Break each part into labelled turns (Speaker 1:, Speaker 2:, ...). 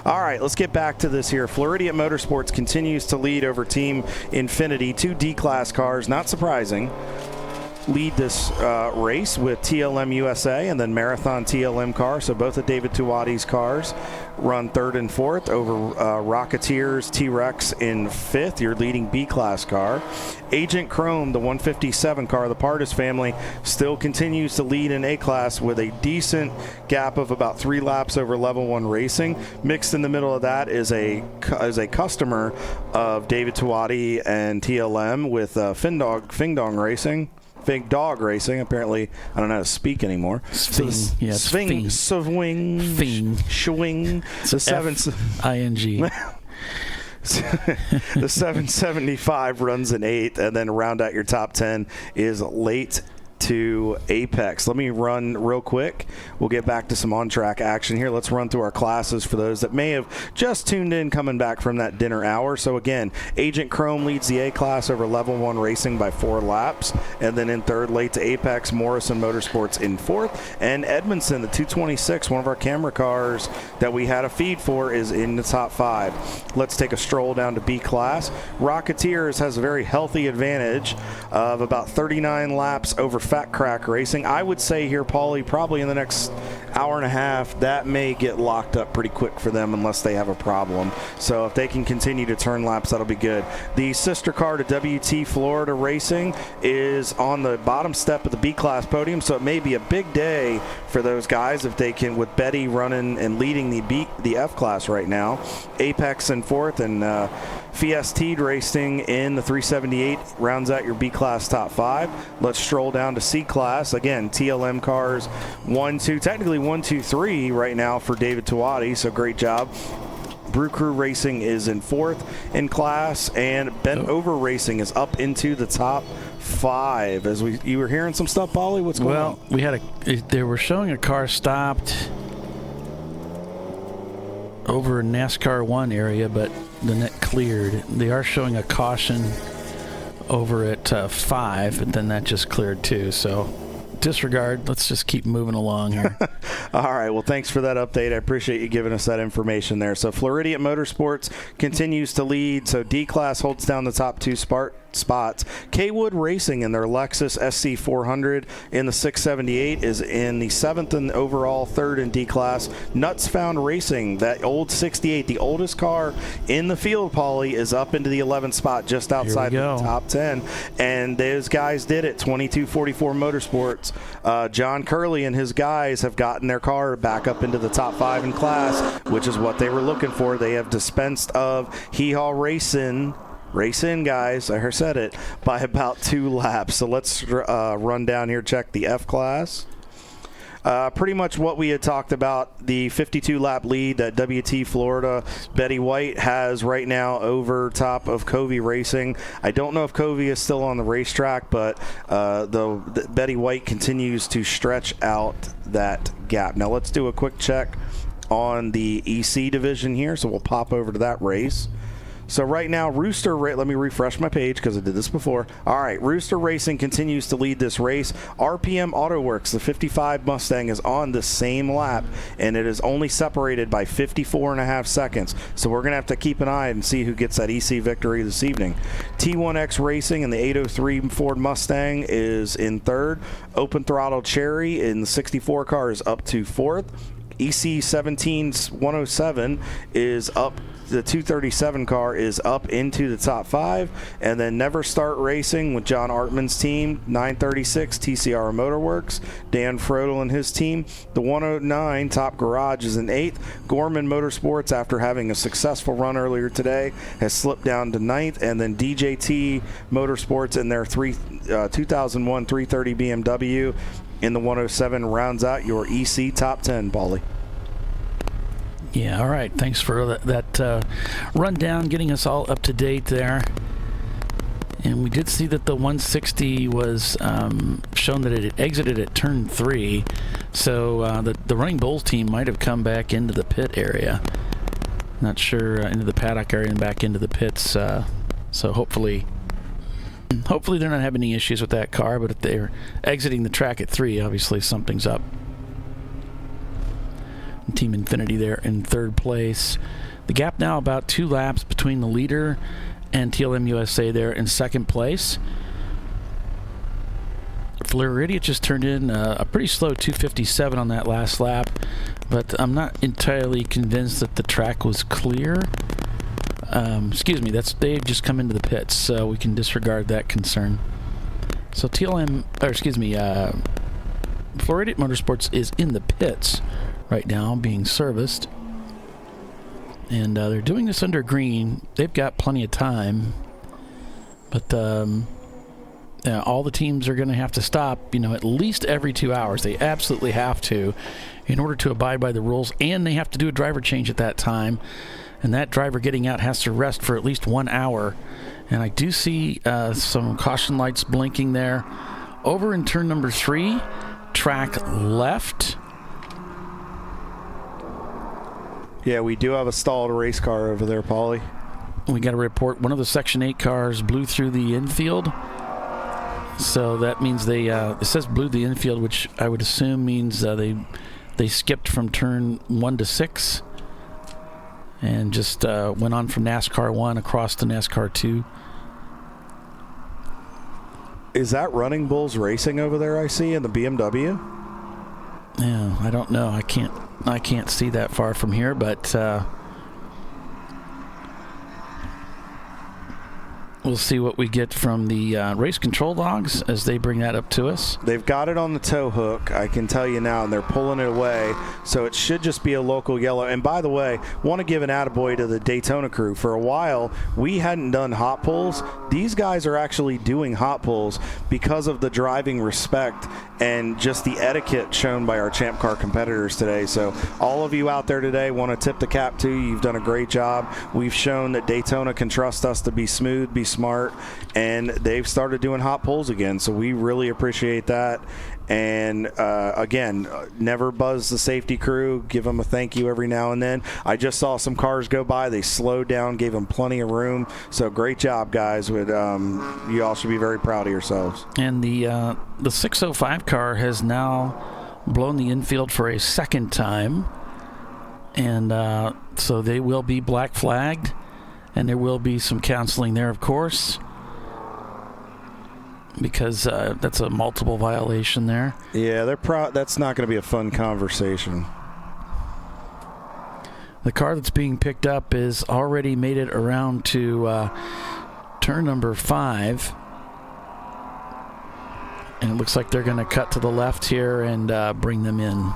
Speaker 1: All right, let's get back to this here. Floridian Motorsports continues to lead over Team Infinity. 2 D-Class cars, not surprising, lead this race with TLM USA and then Marathon TLM car. So both of David Tuati's cars run 3rd and 4th over Rocketeers T-Rex in 5th, your leading B-Class car. Agent Chrome, the 157 car, the Pardis family, still continues to lead in A-Class with a decent gap of about 3 laps over Level 1 Racing. Mixed in the middle of that is a customer of David Tuati and TLM with Fingdong Racing. Fig Dog Racing. Apparently, I don't know how to speak anymore.
Speaker 2: Swing. Yeah,
Speaker 1: swing. Swing. Swing. The
Speaker 2: F-I-N-G.
Speaker 1: The 775 runs in 8th, and then round out your top 10 is Late to Apex. Let me run real quick. We'll get back to some on-track action here. Let's run through our classes for those that may have just tuned in coming back from that dinner hour. So again, Agent Chrome leads the A-Class over Level 1 Racing by 4 laps. And then in 3rd, Late to Apex, Morrison Motorsports in 4th. And Edmondson, the 226, one of our camera cars that we had a feed for, is in the top 5. Let's take a stroll down to B-Class. Rocketeers has a very healthy advantage of about 39 laps over Fat Crack Racing. I would say here, Paulie, probably in the next hour and a half, that may get locked up pretty quick for them unless they have a problem. So if they can continue to turn laps, that'll be good. The sister car to WT Florida Racing is on the bottom step of the B-Class podium, so it may be a big day for those guys if they can, with Betty running and leading the F-Class right now. Apex in 4th, and Fiesta Racing in the 378 rounds out your B-Class top 5. Let's stroll down to C-Class. Again, TLM cars 1, 2, technically 1, 2, 3 right now for David Tuati, so great job. Brew Crew Racing is in 4th in class, and Bent Over Racing is up into the top 5. As you were hearing some stuff, Paulie? What's going on?
Speaker 2: Well, they were showing a car stopped over in NASCAR 1 area, but the net cleared. They are showing a caution over at 5, but then that just cleared too. So disregard. Let's just keep moving along here.
Speaker 1: All right. Well, thanks for that update. I appreciate you giving us that information there. So Floridian Motorsports continues to lead. So D-Class holds down the top 2 spots. Kaywood Racing in their Lexus SC400 in the 678 is in the 7th and overall 3rd in D-Class. Nuts Found Racing, that old 68, the oldest car in the field, Paulie, is up into the 11th spot just outside the top 10. And those guys did it. 2244 Motorsports. John Curley and his guys have gotten their car back up into the top 5 in class, which is what they were looking for. They have dispensed of Hee Haw Racing. Race in, guys. I said it, by about 2 laps. So let's run down here, check the F-Class. Pretty much what we had talked about, the 52-lap lead that WT Florida Betty White has right now over top of Covey Racing. I don't know if Covey is still on the racetrack, but the Betty White continues to stretch out that gap. Now let's do a quick check on the EC division here. So we'll pop over to that race. So right now, let me refresh my page because I did this before. All right, Rooster Racing continues to lead this race. RPM AutoWorks, the 55 Mustang, is on the same lap, and it is only separated by 54.5 seconds. So we're going to have to keep an eye and see who gets that EC victory this evening. T1X Racing in the 803 Ford Mustang is in 3rd. Open Throttle Cherry in the 64 car is up to 4th. EC17's 107 is up. The 237 car is up into the top 5. And then Never Start Racing with John Artman's team, 936 TCR Motorworks. Dan Frodel and his team. The 109 Top Garage is in 8th. Gorman Motorsports, after having a successful run earlier today, has slipped down to 9th. And then DJT Motorsports in their 2001 330 BMW in the 107 rounds out your EC top 10, Paulie.
Speaker 2: Yeah, all right. Thanks for that rundown, getting us all up to date there. And we did see that the 160 was shown that it had exited at turn 3. So the Running Bulls team might have come back into the pit area. Not sure, into the paddock area and back into the pits. So hopefully they're not having any issues with that car. But if they're exiting the track at 3, obviously something's up. Team Infinity there in third place. The gap now about 2 laps between the leader and TLM USA there in second place. Floridia just turned in a pretty slow 2:57 on that last lap, but I'm not entirely convinced that the track was clear. Excuse me, they've just come into the pits, so we can disregard that concern. So Floridia Motorsports is in the pits right now, being serviced, and they're doing this under green. They've got plenty of time, but all the teams are going to have to stop, at least every 2 hours. They absolutely have to, in order to abide by the rules, and they have to do a driver change at that time. And that driver getting out has to rest for at least 1 hour. And I do see some caution lights blinking there. Over in turn number 3, track left.
Speaker 1: Yeah, we do have a stalled race car over there, Paulie.
Speaker 2: We got a report. One of the Section 8 cars blew through the infield. So that means it says blew the infield, which I would assume means they skipped from turn 1 to 6 and just went on from NASCAR 1 across to NASCAR 2.
Speaker 1: Is that Running Bulls Racing over there I see in the BMW?
Speaker 2: Yeah, I don't know. I can't see that far from here, but we'll see what we get from the race control logs as they bring that up to us.
Speaker 1: They've got it on the tow hook, I can tell you now, and they're pulling it away, so it should just be a local yellow. And by the way, want to give an attaboy to the Daytona crew. For a while, we hadn't done hot pulls. These guys are actually doing hot pulls because of the driving respect and just the etiquette shown by our Champ Car competitors today. So all of you out there today, want to tip the cap to you. You've done a great job. We've shown that Daytona can trust us to be smooth, be smart, and they've started doing hot pulls again, so we really appreciate that. And again, never buzz the safety crew, give them a thank you every now and then. I just saw some cars go by, they slowed down, gave them plenty of room, so great job, guys. You all should be very proud of yourselves.
Speaker 2: And the 605 car has now blown the infield for a second time, and so they will be black flagged. And there will be some counseling there, of course, because that's a multiple violation there.
Speaker 1: Yeah, that's not going to be a fun conversation.
Speaker 2: The car that's being picked up is already made it around to turn number 5. And it looks like they're going to cut to the left here and bring them in.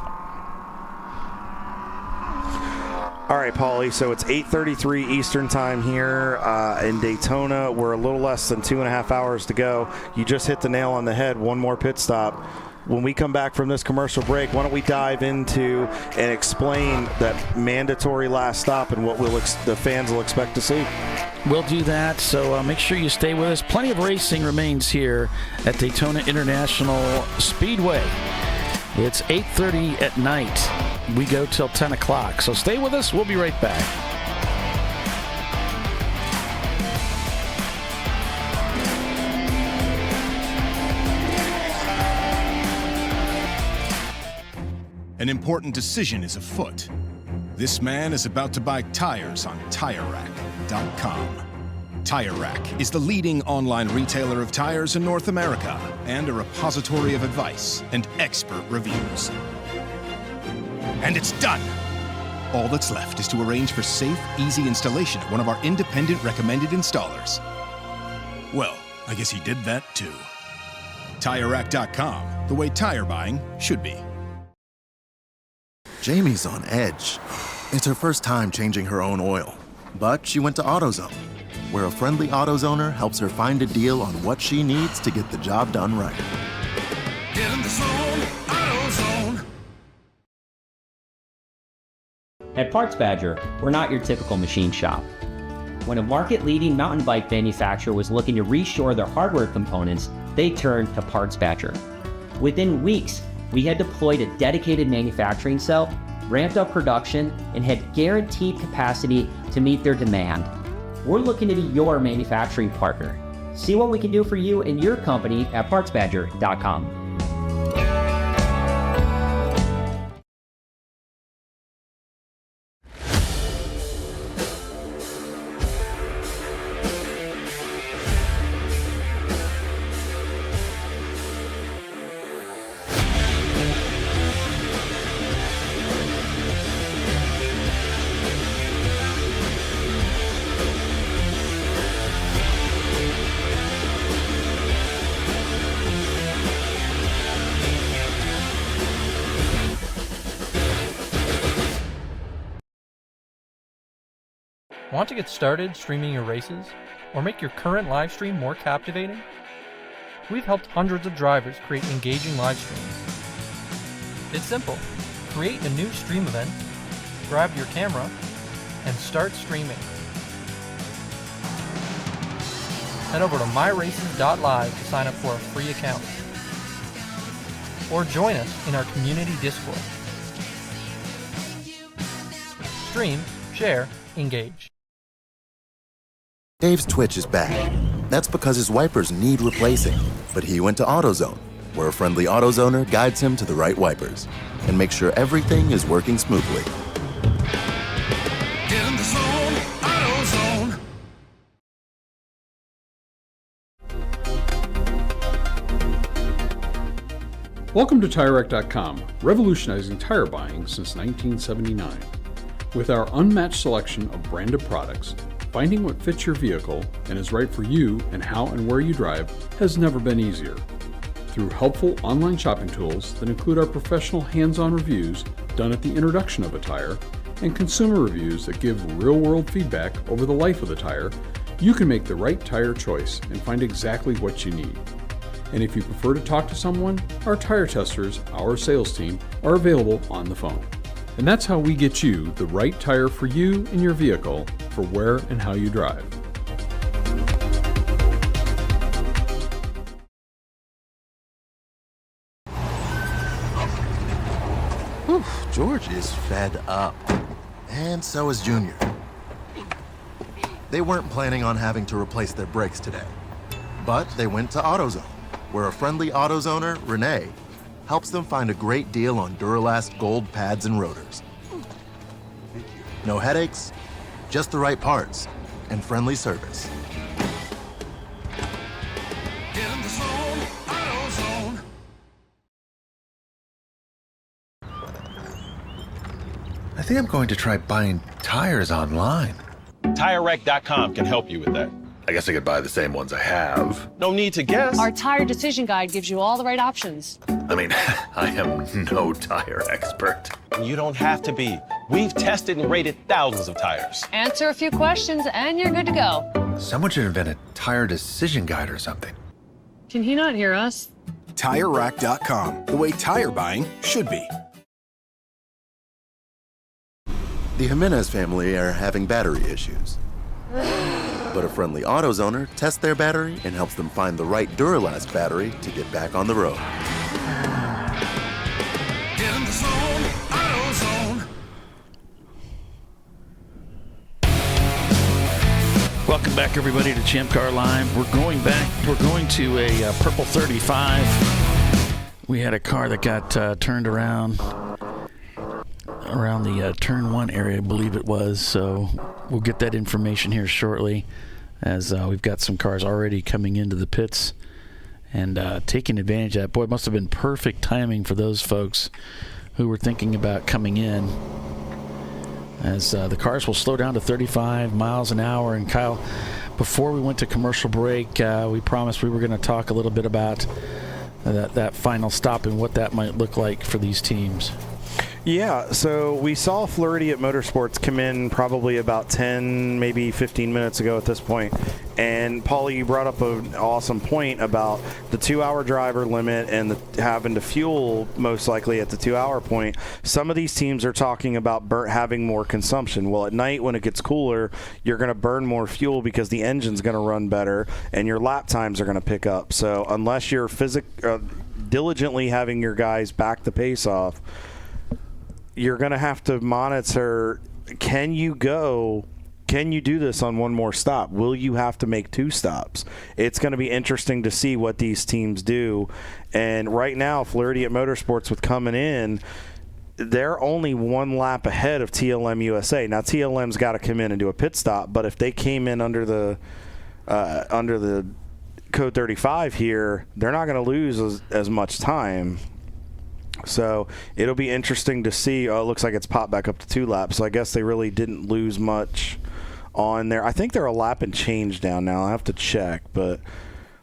Speaker 1: All right, Paulie, so it's 8:33 Eastern time here in Daytona. We're a little less than 2.5 hours to go. You just hit the nail on the head. One more pit stop. When we come back from this commercial break, why don't we dive into and explain that mandatory last stop and what the fans will expect to see?
Speaker 2: We'll do that, so make sure you stay with us. Plenty of racing remains here at Daytona International Speedway. It's 8:30 at night. We go till 10 o'clock, so stay with us. We'll be right back.
Speaker 3: An important decision is afoot. This man is about to buy tires on TireRack.com. Tire Rack is the leading online retailer of tires in North America and a repository of advice and expert reviews. And it's done! All that's left is to arrange for safe, easy installation at one of our independent recommended installers. Well, I guess he did that too. TireRack.com, the way tire buying should be.
Speaker 4: Jamie's on edge. It's her first time changing her own oil, but she went to AutoZone, where a friendly AutoZoner helps her find a deal on what she needs to get the job done right.
Speaker 5: Get in the zone, AutoZone.
Speaker 6: At Parts Badger, we're not your typical machine shop. When a market-leading mountain bike manufacturer was looking to reshore their hardware components, they turned to Parts Badger. Within weeks, we had deployed a dedicated manufacturing cell, ramped up production, and had guaranteed capacity to meet their demand. We're looking to be your manufacturing partner. See what we can do for you and your company at PartsBadger.com.
Speaker 7: Want to get started streaming your races or make your current live stream more captivating? We've helped hundreds of drivers create engaging live streams. It's simple. Create a new stream event, grab your camera, and start streaming. Head over to myraces.live to sign up for a free account. Or join us in our community Discord. Stream, share, engage.
Speaker 4: Dave's Twitch is bad. That's because his wipers need replacing. But he went to AutoZone, where a friendly AutoZoner guides him to the right wipers and makes sure everything is working smoothly.
Speaker 5: Get in the zone, AutoZone.
Speaker 8: Welcome to TireRack.com, revolutionizing tire buying since 1979. With our unmatched selection of branded products, finding what fits your vehicle and is right for you and how and where you drive has never been easier. Through helpful online shopping tools that include our professional hands-on reviews done at the introduction of a tire and consumer reviews that give real-world feedback over the life of the tire, you can make the right tire choice and find exactly what you need. And if you prefer to talk to someone, our tire testers, our sales team, are available on the phone. And that's how we get you the right tire for you and your vehicle for where and how you drive.
Speaker 4: Whew, George is fed up. And so is Junior. They weren't planning on having to replace their brakes today. But they went to AutoZone, where a friendly AutoZoner, Renee, helps them find a great deal on Duralast gold pads and rotors. No headaches, just the right parts, and friendly service.
Speaker 5: Get in the zone, AutoZone.
Speaker 9: I think I'm going to try buying tires online.
Speaker 10: TireRack.com can help you with that.
Speaker 9: I guess I could buy the same ones I have.
Speaker 10: No need to guess.
Speaker 11: Our tire decision guide gives you all the right options.
Speaker 9: I mean, I am no tire expert.
Speaker 10: You don't have to be. We've tested and rated thousands of tires.
Speaker 11: Answer a few questions and you're good to go.
Speaker 9: Someone should invent a tire decision guide or something.
Speaker 11: Can he not hear us?
Speaker 3: TireRack.com, the way tire buying should be.
Speaker 4: The Jimenez family are having battery issues. But a friendly AutoZoner tests their battery and helps them find the right Duralast battery to get back on the road.
Speaker 5: Get in the zone, AutoZone.
Speaker 2: Welcome back, everybody, to ChampCar.Live. We're going to a purple 35. We had a car that got turned around the turn one area, I believe it was. So we'll get that information here shortly, as we've got some cars already coming into the pits and taking advantage of that. Boy, it must have been perfect timing for those folks who were thinking about coming in, as the cars will slow down to 35 miles an hour. And Kyle, before we went to commercial break, we promised we were going to talk a little bit about that final stop and what that might look like for these teams.
Speaker 1: Yeah, so we saw Floridian Motorsports come in probably about 10, maybe 15 minutes ago at this point. And, Paulie, you brought up an awesome point about the 2-hour driver limit and having to fuel most likely at the 2-hour point. Some of these teams are talking about having more consumption. Well, at night when it gets cooler, you're going to burn more fuel because the engine's going to run better and your lap times are going to pick up. So unless you're diligently having your guys back the pace off, you're going to have to monitor, can you do this on one more stop? Will you have to make 2 stops? It's going to be interesting to see what these teams do. And right now, Floridian Motorsports, with coming in, they're only 1 lap ahead of TLM USA. Now, TLM's got to come in and do a pit stop, but if they came in under the code 35 here, they're not going to lose as much time. So it'll be interesting to see. Oh, it looks like it's popped back up to 2 laps. So I guess they really didn't lose much on there. I think they're a lap and change down now. I'll have to check, but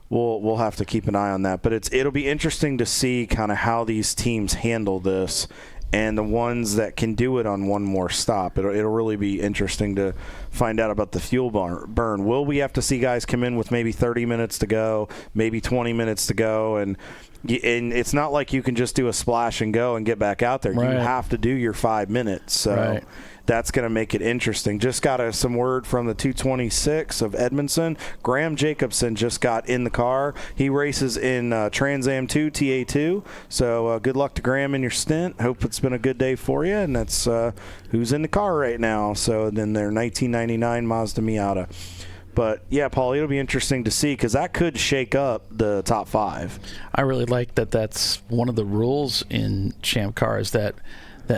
Speaker 1: we'll have to keep an eye on that. But it'll be interesting to see kind of how these teams handle this. and the ones that can do it on one more stop. It'll really be interesting to find out about the fuel burn. Will we have to see guys come in with maybe 30 minutes to go, maybe 20 minutes to go, and it's not like you can just do a splash and go and get back out there.
Speaker 2: Right.
Speaker 1: You have to do your 5 minutes. So that's going to make it interesting. Just got some word from the 226 of Edmondson. Graham Jacobson just got in the car. He races in Trans Am 2 TA2. So good luck to Graham in your stint. Hope it's been a good day for you. And that's who's in the car right now. So then their 1999 Mazda Miata. But, yeah, Paul, it'll be interesting to see because that could shake up the top 5.
Speaker 2: I really like that that's one of the rules in Champ Car is that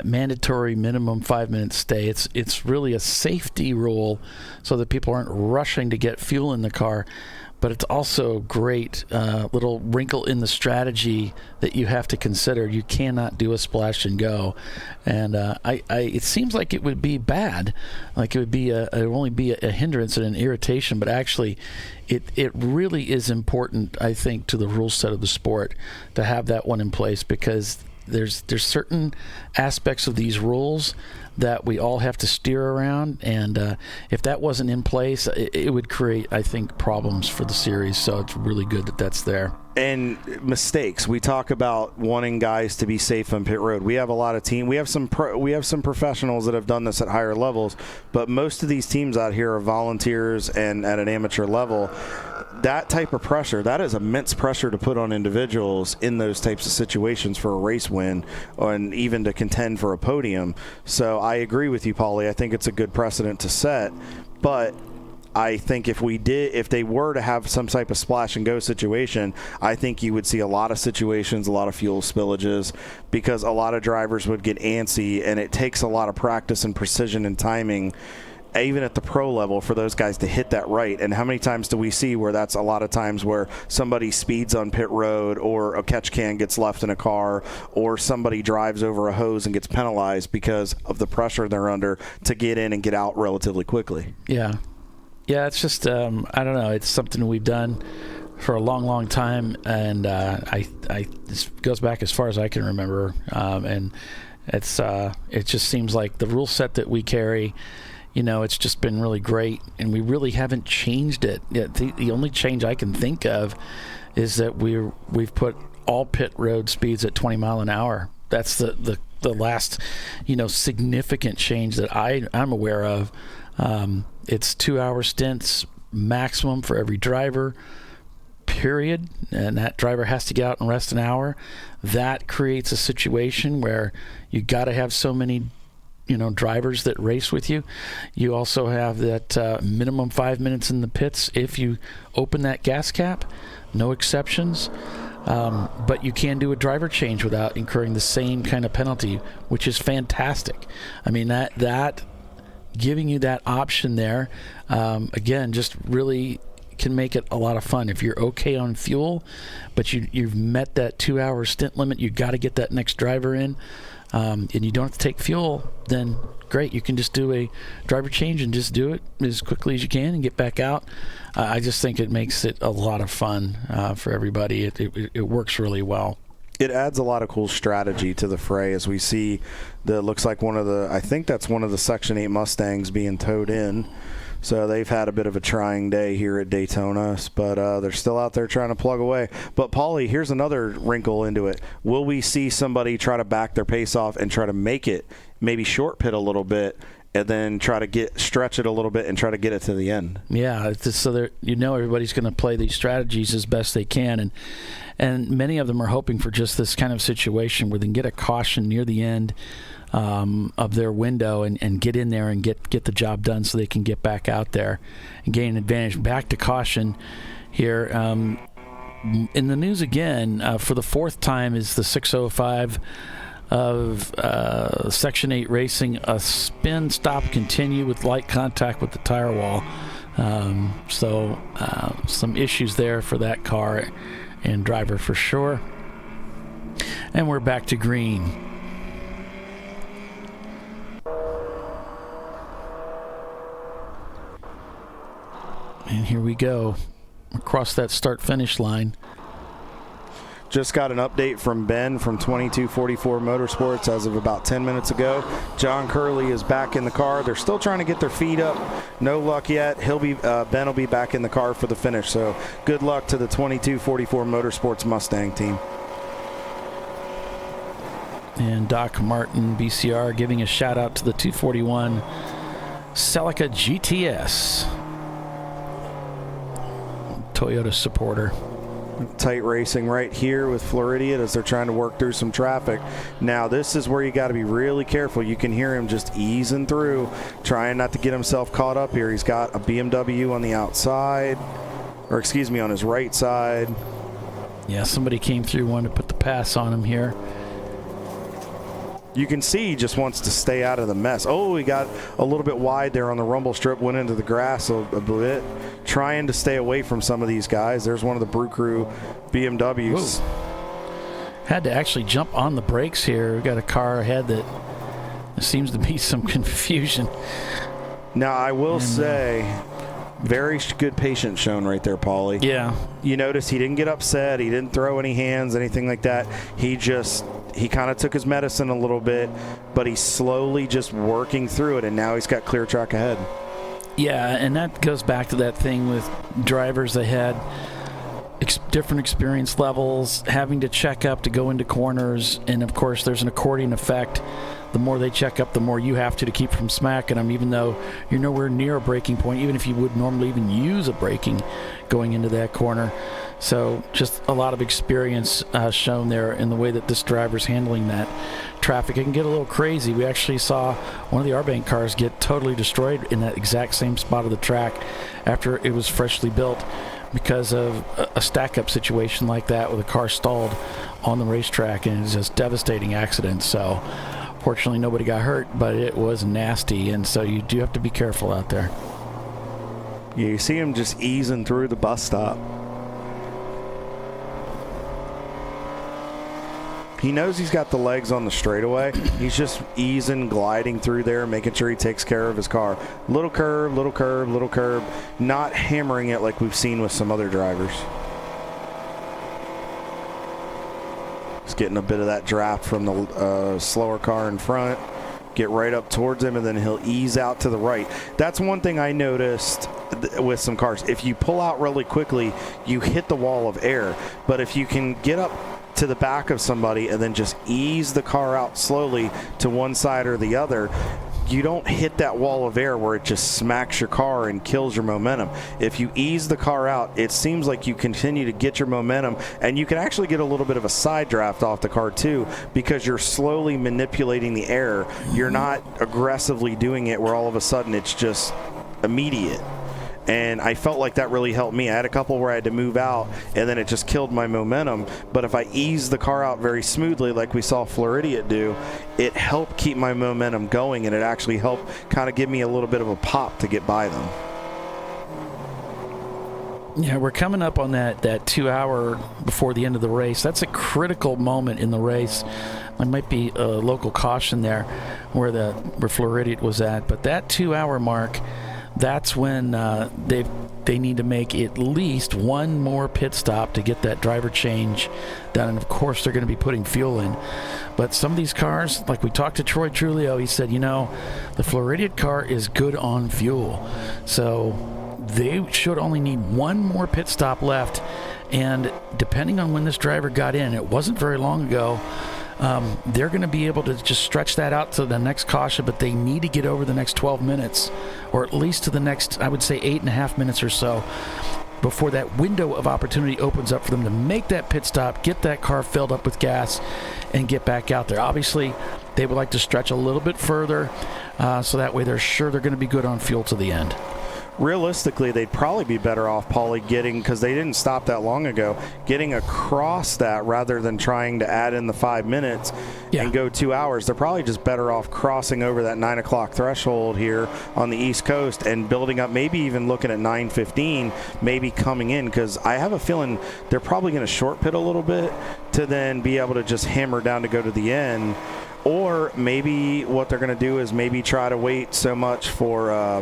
Speaker 2: mandatory minimum 5-minute stay. It's really a safety rule so that people aren't rushing to get fuel in the car. But it's also a great little wrinkle in the strategy that you have to consider. You cannot do a splash and go, and it seems like it would be bad, like it would only be a hindrance and an irritation. But actually, it really is important, I think, to the rule set of the sport to have that one in place because there's certain aspects of these rules that we all have to steer around, and if that wasn't in place, it would create, I think, problems for the series. So it's really good that that's there.
Speaker 1: And mistakes. We talk about wanting guys to be safe on pit road. We have a lot of we have some professionals that have done this at higher levels, but most of these teams out here are volunteers and at an amateur level. That type of pressure, that is immense pressure to put on individuals in those types of situations for a race win and even to contend for a podium. So I agree with you, Paulie. I think it's a good precedent to set, but I think if they were to have some type of splash and go situation, I think you would see a lot of situations, a lot of fuel spillages, because a lot of drivers would get antsy, and it takes a lot of practice and precision and timing, even at the pro level, for those guys to hit that right. And how many times do we see where that's a lot of times where somebody speeds on pit road, or a catch can gets left in a car, or somebody drives over a hose and gets penalized because of the pressure they're under to get in and get out relatively quickly.
Speaker 2: Yeah, it's just, I don't know, it's something we've done for a long, long time, and this goes back as far as I can remember, and it just seems like the rule set that we carry, it's just been really great, and we really haven't changed it. The only change I can think of is that we've put all pit road speeds at 20 mile an hour. That's the last, significant change that I'm aware of. It's 2-hour stints maximum for every driver, period, and that driver has to get out and rest an hour. That creates a situation where you got to have so many drivers that race with you. You also have that minimum 5 minutes in the pits if you open that gas cap, no exceptions. But you can do a driver change without incurring the same kind of penalty, which is fantastic. I mean, that giving you that option there, again, just really can make it a lot of fun. If you're okay on fuel, but you've met that 2-hour stint limit, you got to get that next driver in, and you don't have to take fuel, then great. You can just do a driver change and just do it as quickly as you can and get back out. I just think it makes it a lot of fun for everybody. It works really well.
Speaker 1: It adds a lot of cool strategy to the fray as we see looks like I think that's one of the Section 8 Mustangs being towed in. So they've had a bit of a trying day here at Daytona, but they're still out there trying to plug away. But, Paulie, here's another wrinkle into it. Will we see somebody try to back their pace off and try to make it, maybe short pit a little bit, and then try to stretch it a little bit and try to get it to the end?
Speaker 2: Yeah, so everybody's going to play these strategies as best they can, and many of them are hoping for just this kind of situation where they can get a caution near the end of their window and get in there and get the job done so they can get back out there and gain an advantage. Back to caution here. In the news again, for the fourth time, is the 605 of Section 8 Racing, a spin stop continue with light contact with the tire wall. So some issues there for that car and driver for sure. And we're back to green. And here we go across that start-finish line.
Speaker 1: Just got an update from Ben from 2244 Motorsports as of about 10 minutes ago. John Curley is back in the car. They're still trying to get their feet up. No luck yet. Ben will be back in the car for the finish. So good luck to the 2244 Motorsports Mustang team.
Speaker 2: And Doc Martin, BCR, giving a shout out to the 241 Celica GTS. Toyota supporter.
Speaker 1: Tight racing right here with Floridian as they're trying to work through some traffic. Now this is where you got to be really careful. You can hear him just easing through, trying not to get himself caught up here. He's got a BMW on the outside, or excuse me, on his right side.
Speaker 2: Yeah, somebody came through, wanted to put the pass on him here.
Speaker 1: You can see he just wants to stay out of the mess. Oh, he got a little bit wide there on the rumble strip, went into the grass a bit, trying to stay away from some of these guys. There's one of the Brew Crew BMWs.
Speaker 2: Whoa. Had to actually jump on the brakes here. We got a car ahead that there seems to be some confusion.
Speaker 1: Now, I will say, very good patience shown right there, Paulie.
Speaker 2: Yeah.
Speaker 1: You notice he didn't get upset. He didn't throw any hands, anything like that. He kind of took his medicine a little bit, but he's slowly just working through it, and now he's got clear track ahead.
Speaker 2: Yeah, and that goes back to that thing with drivers ahead, different experience levels, having to check up to go into corners, and of course there's an accordion effect. The more they check up, the more you have to keep from smacking them, even though you're nowhere near a braking point, even if you would normally even use a braking going into that corner. So just a lot of experience shown there in the way that this driver's handling that traffic. It can get a little crazy. We actually saw one of the R-Bank cars get totally destroyed in that exact same spot of the track after it was freshly built because of a stack-up situation like that with a car stalled on the racetrack, and it's just devastating accident. So fortunately nobody got hurt, but it was nasty, and so you do have to be careful out there.
Speaker 1: Yeah, you see him just easing through the bus stop. He knows he's got the legs on the straightaway. He's just easing, gliding through there, making sure he takes care of his car. Little curve, little curve, little curve, not hammering it like we've seen with some other drivers. He's getting a bit of that draft from the slower car in front. Get right up towards him, and then he'll ease out to the right. That's one thing I noticed with some cars. If you pull out really quickly, you hit the wall of air. But if you can get up to the back of somebody and then just ease the car out slowly to one side or the other, you don't hit that wall of air where it just smacks your car and kills your momentum. If you ease the car out, it seems like you continue to get your momentum, and you can actually get a little bit of a side draft off the car too, because you're slowly manipulating the air. You're not aggressively doing it where all of a sudden it's just immediate. And I felt like that really helped me. I had a couple where I had to move out, and then it just killed my momentum. But if I ease the car out very smoothly, like we saw Floridian do, it helped keep my momentum going, and it actually helped kind of give me a little bit of a pop to get by them.
Speaker 2: Yeah, we're coming up on that 2 hour before the end of the race. That's a critical moment in the race. There might be a local caution there where Floridian was at, but that 2 hour mark, that's when they need to make at least one more pit stop to get that driver change done. And of course, they're going to be putting fuel in. But some of these cars, like we talked to Troy Trulio, he said, the Floridian car is good on fuel. So they should only need one more pit stop left. And depending on when this driver got in, it wasn't very long ago, they're going to be able to just stretch that out to the next caution, but they need to get over the next 12 minutes, or at least to the next, I would say, 8.5 minutes or so, before that window of opportunity opens up for them to make that pit stop, get that car filled up with gas, and get back out there. Obviously, they would like to stretch a little bit further, so that way they're sure they're going to be good on fuel to the end.
Speaker 1: Realistically, they'd probably be better off, Paulie, because they didn't stop that long ago, getting across that rather than trying to add in the 5 minutes and go 2 hours. They're probably just better off crossing over that 9 o'clock threshold here on the East Coast and building up, maybe even looking at 9:15, maybe coming in, because I have a feeling they're probably going to short pit a little bit to then be able to just hammer down to go to the end. Or maybe what they're going to do is maybe try to wait so much for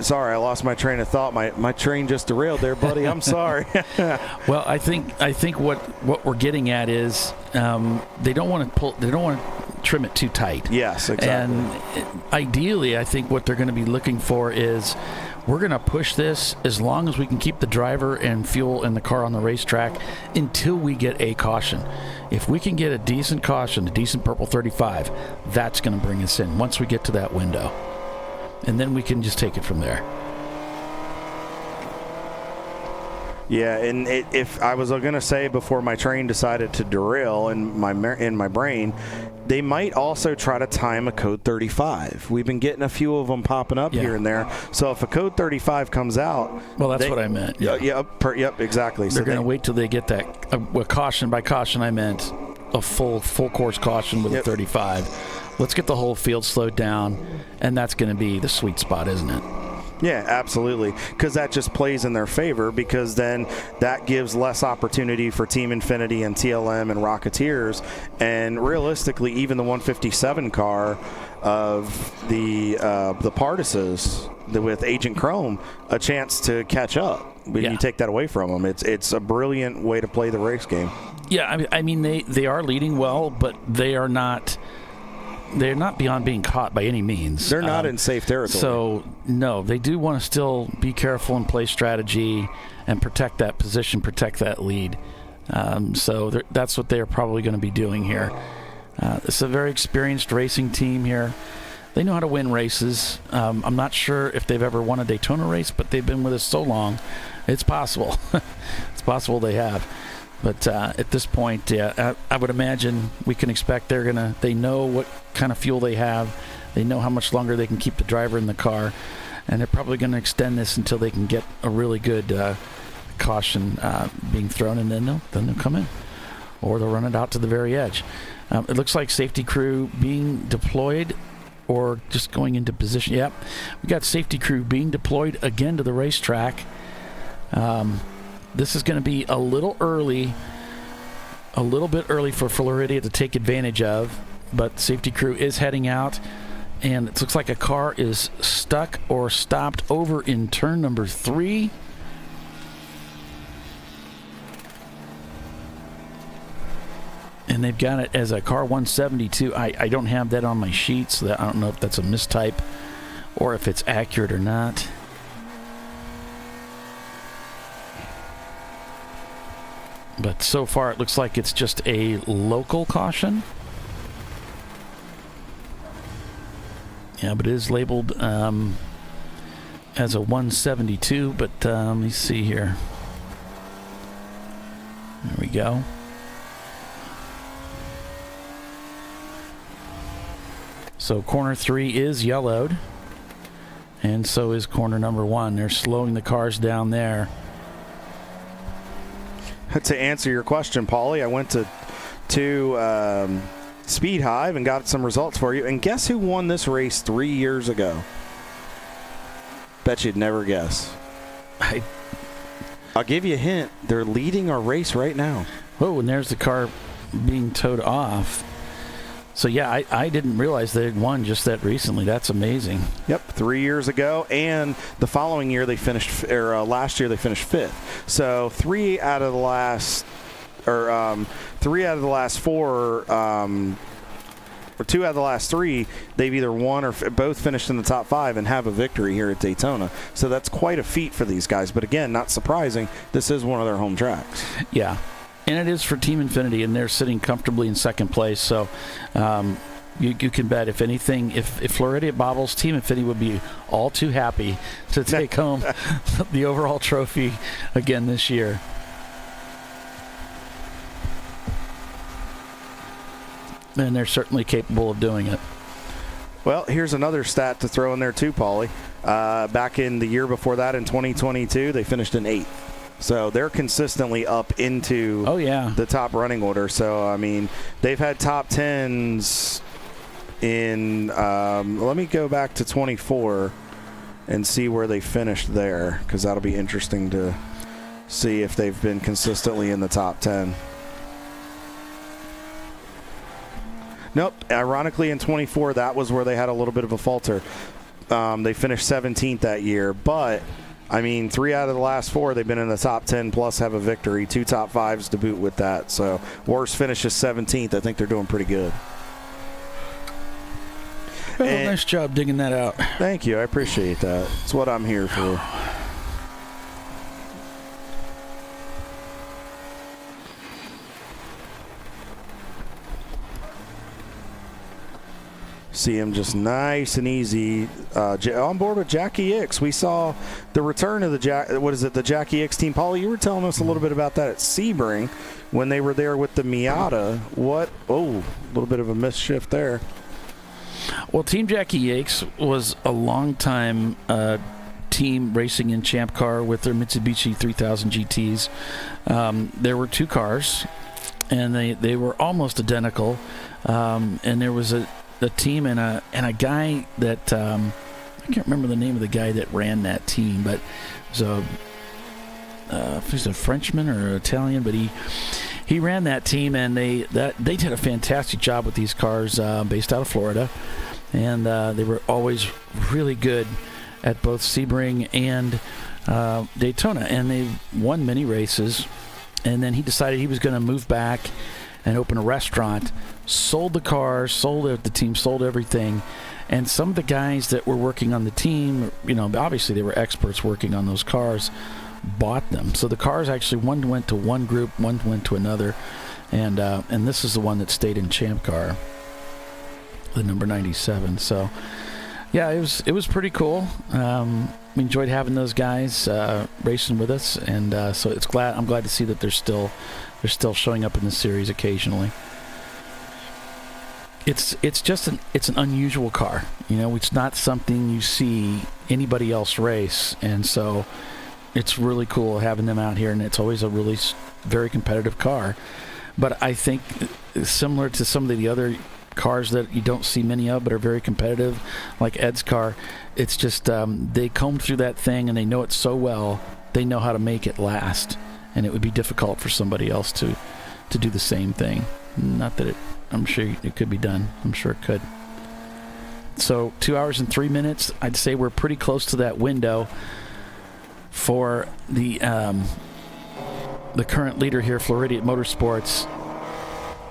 Speaker 1: Sorry, I lost my train of thought. My train just derailed there, buddy. I'm sorry.
Speaker 2: Well, I think what we're getting at is they don't want to trim it too tight.
Speaker 1: Yes, exactly.
Speaker 2: And ideally, I think what they're going to be looking for is we're going to push this as long as we can keep the driver and fuel and the car on the racetrack until we get a caution. If we can get a decent caution, a decent purple 35, that's going to bring us in once we get to that window. And then we can just take it from there.
Speaker 1: Yeah, and if I was going to say before my train decided to derail in my brain, they might also try to time a code 35. We've been getting a few of them popping up here and there. So if a code 35 comes out,
Speaker 2: well, that's what I meant.
Speaker 1: Yep, exactly.
Speaker 2: They're going to wait till they get that. A caution. By caution, I meant a full course caution with a 35. Let's get the whole field slowed down, and that's going to be the sweet spot, isn't it?
Speaker 1: Yeah, absolutely, because that just plays in their favor, because then that gives less opportunity for Team Infinity and TLM and Rocketeers, and realistically, even the 157 car of the Partises with Agent Chrome, a chance to catch up when you take that away from them. It's a brilliant way to play the race game.
Speaker 2: Yeah, I mean they are leading well, but they're not beyond being caught by any means.
Speaker 1: They're not in safe territory.
Speaker 2: So, no, they do want to still be careful and play strategy and protect that position, protect that lead. So that's what they're probably going to be doing here. It's a very experienced racing team here. They know how to win races. I'm not sure if they've ever won a Daytona race, but they've been with us so long. It's possible. It's possible they have. But at this point, I would imagine we can expect they know what kind of fuel they have. They know how much longer they can keep the driver in the car. And they're probably going to extend this until they can get a really good caution being thrown, and then they'll come in. Or they'll run it out to the very edge. It looks like safety crew being deployed or just going into position. Yep, we got safety crew being deployed again to the racetrack. This is going to be a little bit early for Floridia to take advantage of, but safety crew is heading out, and it looks like a car is stuck or stopped over in turn number 3. And they've got it as a car 172. I don't have that on my sheet, so I don't know if that's a mistype or if it's accurate or not. But so far, it looks like it's just a local caution. Yeah, but it is labeled as a 172. But let me see here. There we go. So corner 3 is yellowed. And so is corner number 1. They're slowing the cars down there.
Speaker 1: To answer your question, Paulie, I went to Speed Hive and got some results for you. And guess who won this race 3 years ago? Bet you'd never guess. I'll give you a hint. They're leading our race right now.
Speaker 2: Oh, and there's the car being towed off. So, yeah, I didn't realize they had won just that recently. That's amazing.
Speaker 1: Yep, 3 years ago, and the following year they finished, last year they finished 5th. So 3 out of the last 4, or 2 out of the last 3, they've either won or both finished in the top 5 and have a victory here at Daytona. So that's quite a feat for these guys. But again, not surprising. This is one of their home tracks.
Speaker 2: Yeah. And it is for Team Infinity, and they're sitting comfortably in second place. So you can bet, if anything, if Floridia bobbles, Team Infinity would be all too happy to take home the overall trophy again this year. And they're certainly capable of doing it.
Speaker 1: Well, here's another stat to throw in there too, Paulie. Back in the year before that, in 2022, they finished in 8th. So they're consistently up into the top running order. So, I mean, they've had top 10s in, let me go back to 24 and see where they finished there, because that'll be interesting to see if they've been consistently in the top 10. Nope. Ironically, in 24, that was where they had a little bit of a falter. They finished 17th that year, but I mean, 3 out of the last 4, they've been in the top 10 plus have a victory. 2 top 5s to boot with that. So worst finish is 17th. I think they're doing pretty good.
Speaker 2: Well, nice job digging that out.
Speaker 1: Thank you. I appreciate that. It's what I'm here for. See him just nice and easy on board with Jackie X. We saw the return of the the Jackie X team. Paulie, you were telling us a little bit about that at Sebring when they were there with the Miata. A little bit of a mischief there.
Speaker 2: Well, Team Jackie X was a long time team racing in Champ Car with their Mitsubishi 3000 GTs. There were 2 cars, and they were almost identical. And there was a team and a guy that I can't remember the name of the guy that ran that team, but it was he's a Frenchman or an Italian, but he ran that team, and they did a fantastic job with these cars, based out of Florida, and they were always really good at both Sebring and Daytona, and they won many races. And then he decided he was going to move back and open a restaurant, sold the cars, sold the team, sold everything. And some of the guys that were working on the team, obviously they were experts working on those cars, bought them. So the cars actually, one went to one group, one went to another. And this is the one that stayed in Champ Car, the number 97. So yeah, it was pretty cool. We enjoyed having those guys racing with us, and so I'm glad to see that they're still showing up in the series occasionally. It's an unusual car. It's not something you see anybody else race, and so it's really cool having them out here, and it's always a really very competitive car. But I think similar to some of the other cars that you don't see many of but are very competitive, like Ed's car, it's just they combed through that thing, and they know it so well, they know how to make it last, and it would be difficult for somebody else to do the same thing. Not that I'm sure it could be done. I'm sure it could. So 2 hours and 3 minutes, I'd say we're pretty close to that window for the current leader here, Floridian Motorsports.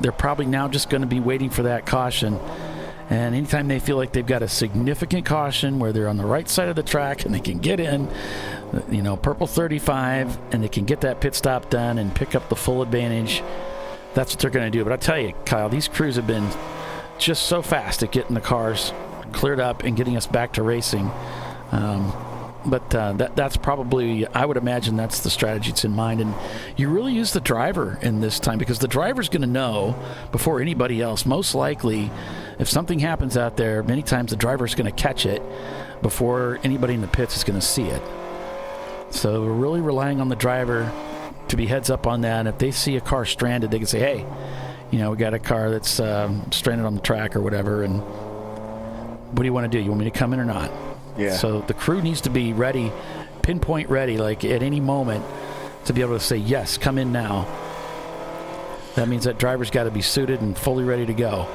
Speaker 2: They're probably now just going to be waiting for that caution. And anytime they feel like they've got a significant caution where they're on the right side of the track and they can get in, purple 35, and they can get that pit stop done and pick up the full advantage, that's what they're going to do. But I tell you, Kyle, these crews have been just so fast at getting the cars cleared up and getting us back to racing. But that's probably, I would imagine that's the strategy that's in mind. And you really use the driver in this time, because the driver's going to know before anybody else. Most likely, if something happens out there, many times the driver's going to catch it before anybody in the pits is going to see it. So we're really relying on the driver to be heads up on that. And if they see a car stranded, they can say, hey, we got a car that's stranded on the track or whatever, and what do you want to do? You want me to come in or not?
Speaker 1: Yeah.
Speaker 2: So the crew needs to be ready, pinpoint ready, like at any moment, to be able to say, yes, come in now. That means that driver's got to be suited and fully ready to go.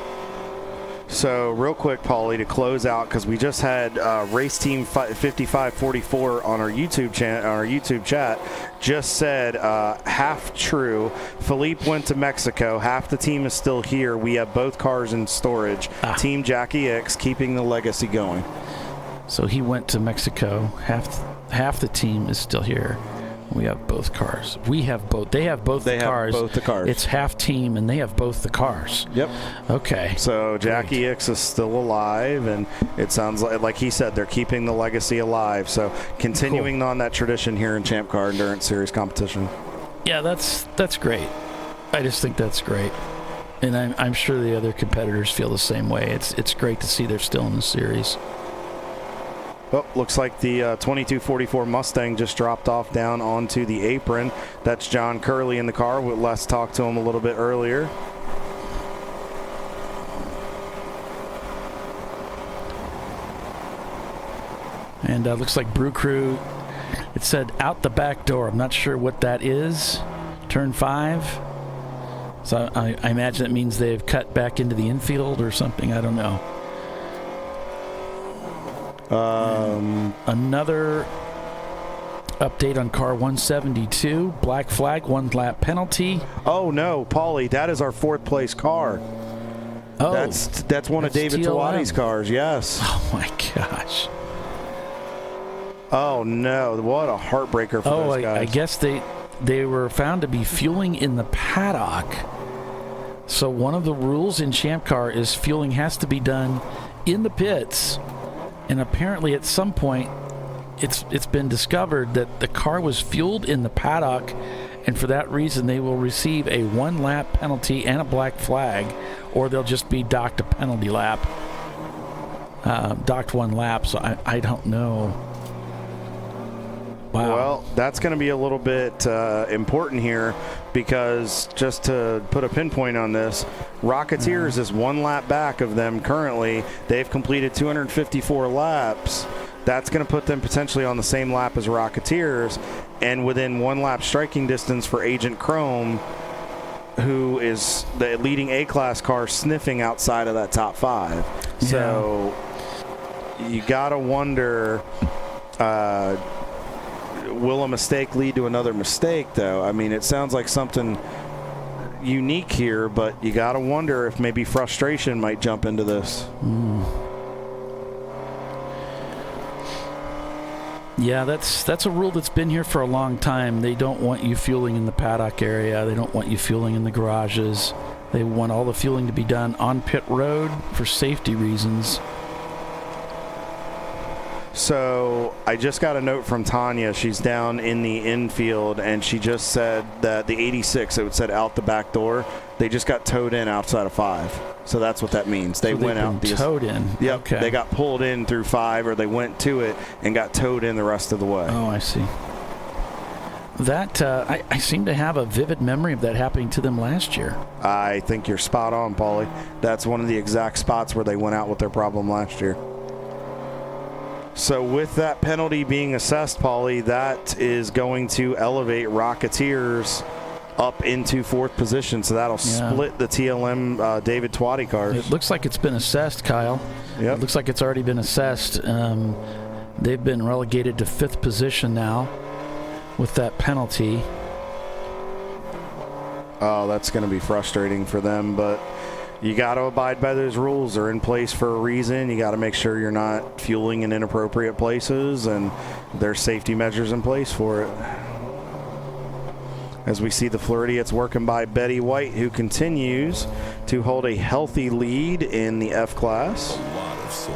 Speaker 1: So real quick, Paulie, to close out, because we just had Race Team 5544 on our YouTube chat, just said half true. Philippe went to Mexico. Half the team is still here. We have both cars in storage. Team Jackie X keeping the legacy going.
Speaker 2: So he went to Mexico. Half the team is still here. We have both cars. We have both. They have both the cars.
Speaker 1: Both the cars.
Speaker 2: It's half team, and they have both the cars.
Speaker 1: Yep.
Speaker 2: Okay.
Speaker 1: So Jackie X is still alive, and it sounds like he said, they're keeping the legacy alive. So continuing on that tradition here in Champ Car Endurance Series competition.
Speaker 2: Yeah, that's great. I just think that's great. And I'm sure the other competitors feel the same way. It's great to see they're still in the series.
Speaker 1: Well, looks like the 2244 Mustang just dropped off down onto the apron. That's John Curley in the car. Let's talk to him a little bit earlier.
Speaker 2: And looks like Brew Crew, it said out the back door. I'm not sure what that is. Turn 5. So I imagine it means they've cut back into the infield or something. I don't know. Another update on car 172. Black flag, 1 lap penalty.
Speaker 1: Oh, no, Paulie, that is our 4th place car.
Speaker 2: Oh,
Speaker 1: that's one of David Tawadi's cars, yes.
Speaker 2: Oh, my gosh.
Speaker 1: Oh, no, what a heartbreaker for those guys.
Speaker 2: I guess they were found to be fueling in the paddock. So one of the rules in Champ Car is fueling has to be done in the pits. And apparently at some point, it's been discovered that the car was fueled in the paddock, and for that reason they will receive a 1 lap penalty and a black flag, or they'll just be docked a penalty lap. Docked 1 lap, so I don't know. Wow.
Speaker 1: Well, that's going to be a little bit important here, because just to put a pinpoint on this, Rocketeers is 1 lap back of them currently. They've completed 254 laps. That's going to put them potentially on the same lap as Rocketeers, and within 1 lap striking distance for Agent Chrome, who is the leading A-Class car sniffing outside of that top 5. Yeah. So you got to wonder, will a mistake lead to another mistake, though? I mean, it sounds like something unique here, but you got to wonder if maybe frustration might jump into this.
Speaker 2: Yeah, that's a rule that's been here for a long time. They don't want you fueling in the paddock area. They don't want you fueling in the garages. They want all the fueling to be done on pit road for safety reasons.
Speaker 1: So I just got a note from Tanya. She's down in the infield, and she just said that the 86, it said out the back door, they just got towed in outside of 5. So that's what that means. They went out.
Speaker 2: Towed in.
Speaker 1: Yep.
Speaker 2: Okay.
Speaker 1: They got pulled in through 5, or they went to it and got towed in the rest of the way.
Speaker 2: Oh, I see. That I seem to have a vivid memory of that happening to them last year.
Speaker 1: I think you're spot on, Paulie. That's one of the exact spots where they went out with their problem last year. So with that penalty being assessed, Paulie, that is going to elevate Rocketeers up into 4th position. So that'll split the TLM David Twatty cars.
Speaker 2: It looks like it's been assessed, Kyle.
Speaker 1: Yep.
Speaker 2: It looks like it's already been assessed. They've been relegated to 5th position now with that penalty.
Speaker 1: Oh, that's going to be frustrating for them, but you got to abide by those rules. They're in place for a reason. You got to make sure you're not fueling in inappropriate places, and there's safety measures in place for it. As we see the Floridians working by Betty White, who continues to hold a healthy lead in the F class.
Speaker 5: A lot of soul.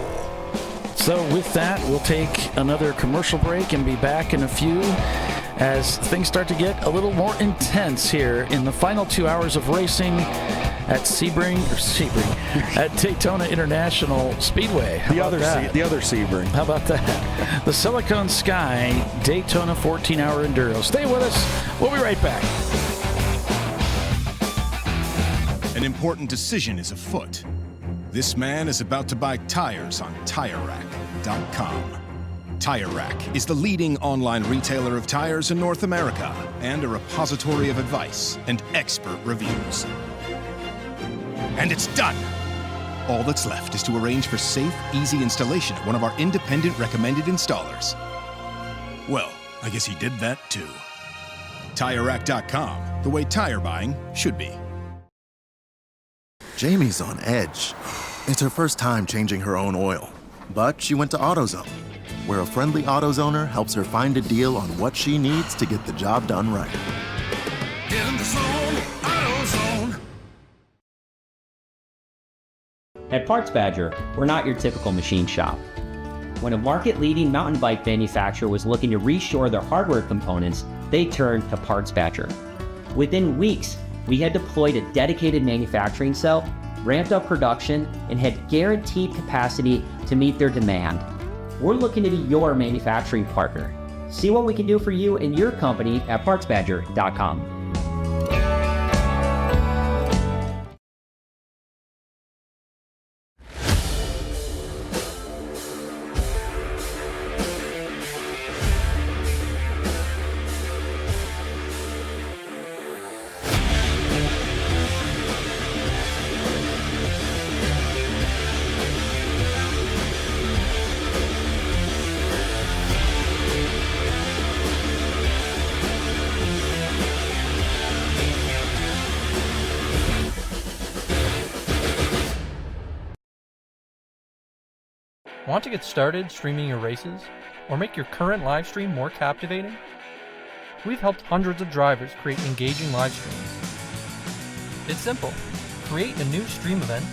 Speaker 2: So with that, we'll take another commercial break and be back in a few as things start to get a little more intense here in the final 2 hours of racing at at Daytona International Speedway.
Speaker 1: The other Sebring.
Speaker 2: How about that? The Silicon Sky Daytona 14-hour enduro. Stay with us. We'll be right back.
Speaker 3: An important decision is afoot. This man is about to buy tires on TireRack.com. Tire Rack is the leading online retailer of tires in North America and a repository of advice and expert reviews. And it's done! All that's left is to arrange for safe, easy installation at one of our independent recommended installers. Well, I guess he did that too. TireRack.com, the way tire buying should be.
Speaker 4: Jamie's on edge. It's her first time changing her own oil. But she went to AutoZone, where a friendly AutoZoner helps her find a deal on what she needs to get the job done right.
Speaker 5: Get in the zone, AutoZone.
Speaker 6: At Parts Badger, we're not your typical machine shop. When a market-leading mountain bike manufacturer was looking to reshore their hardware components, they turned to Parts Badger. Within weeks, we had deployed a dedicated manufacturing cell, ramped up production, and had guaranteed capacity to meet their demand. We're looking to be your manufacturing partner. See what we can do for you and your company at PartsBadger.com.
Speaker 7: Want to get started streaming your races or make your current live stream more captivating? We've helped hundreds of drivers create engaging live streams. It's simple. Create a new stream event,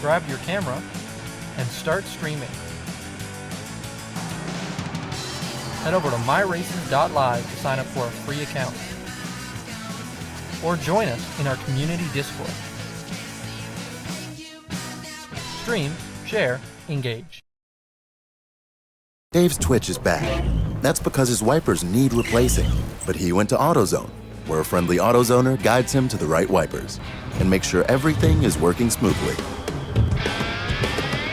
Speaker 7: grab your camera, and start streaming. Head over to myraces.live to sign up for a free account. Or join us in our community Discord. Stream, share, engage.
Speaker 4: Dave's Twitch is bad. That's because his wipers need replacing. But he went to AutoZone, where a friendly AutoZoner guides him to the right wipers and makes sure everything is working smoothly.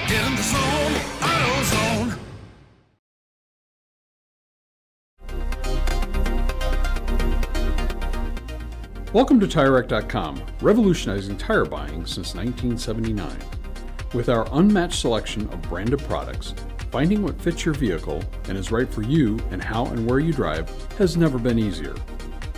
Speaker 5: Get in the zone, AutoZone.
Speaker 8: Welcome to TireRack.com, revolutionizing tire buying since 1979. With our unmatched selection of branded products, finding what fits your vehicle and is right for you and how and where you drive has never been easier.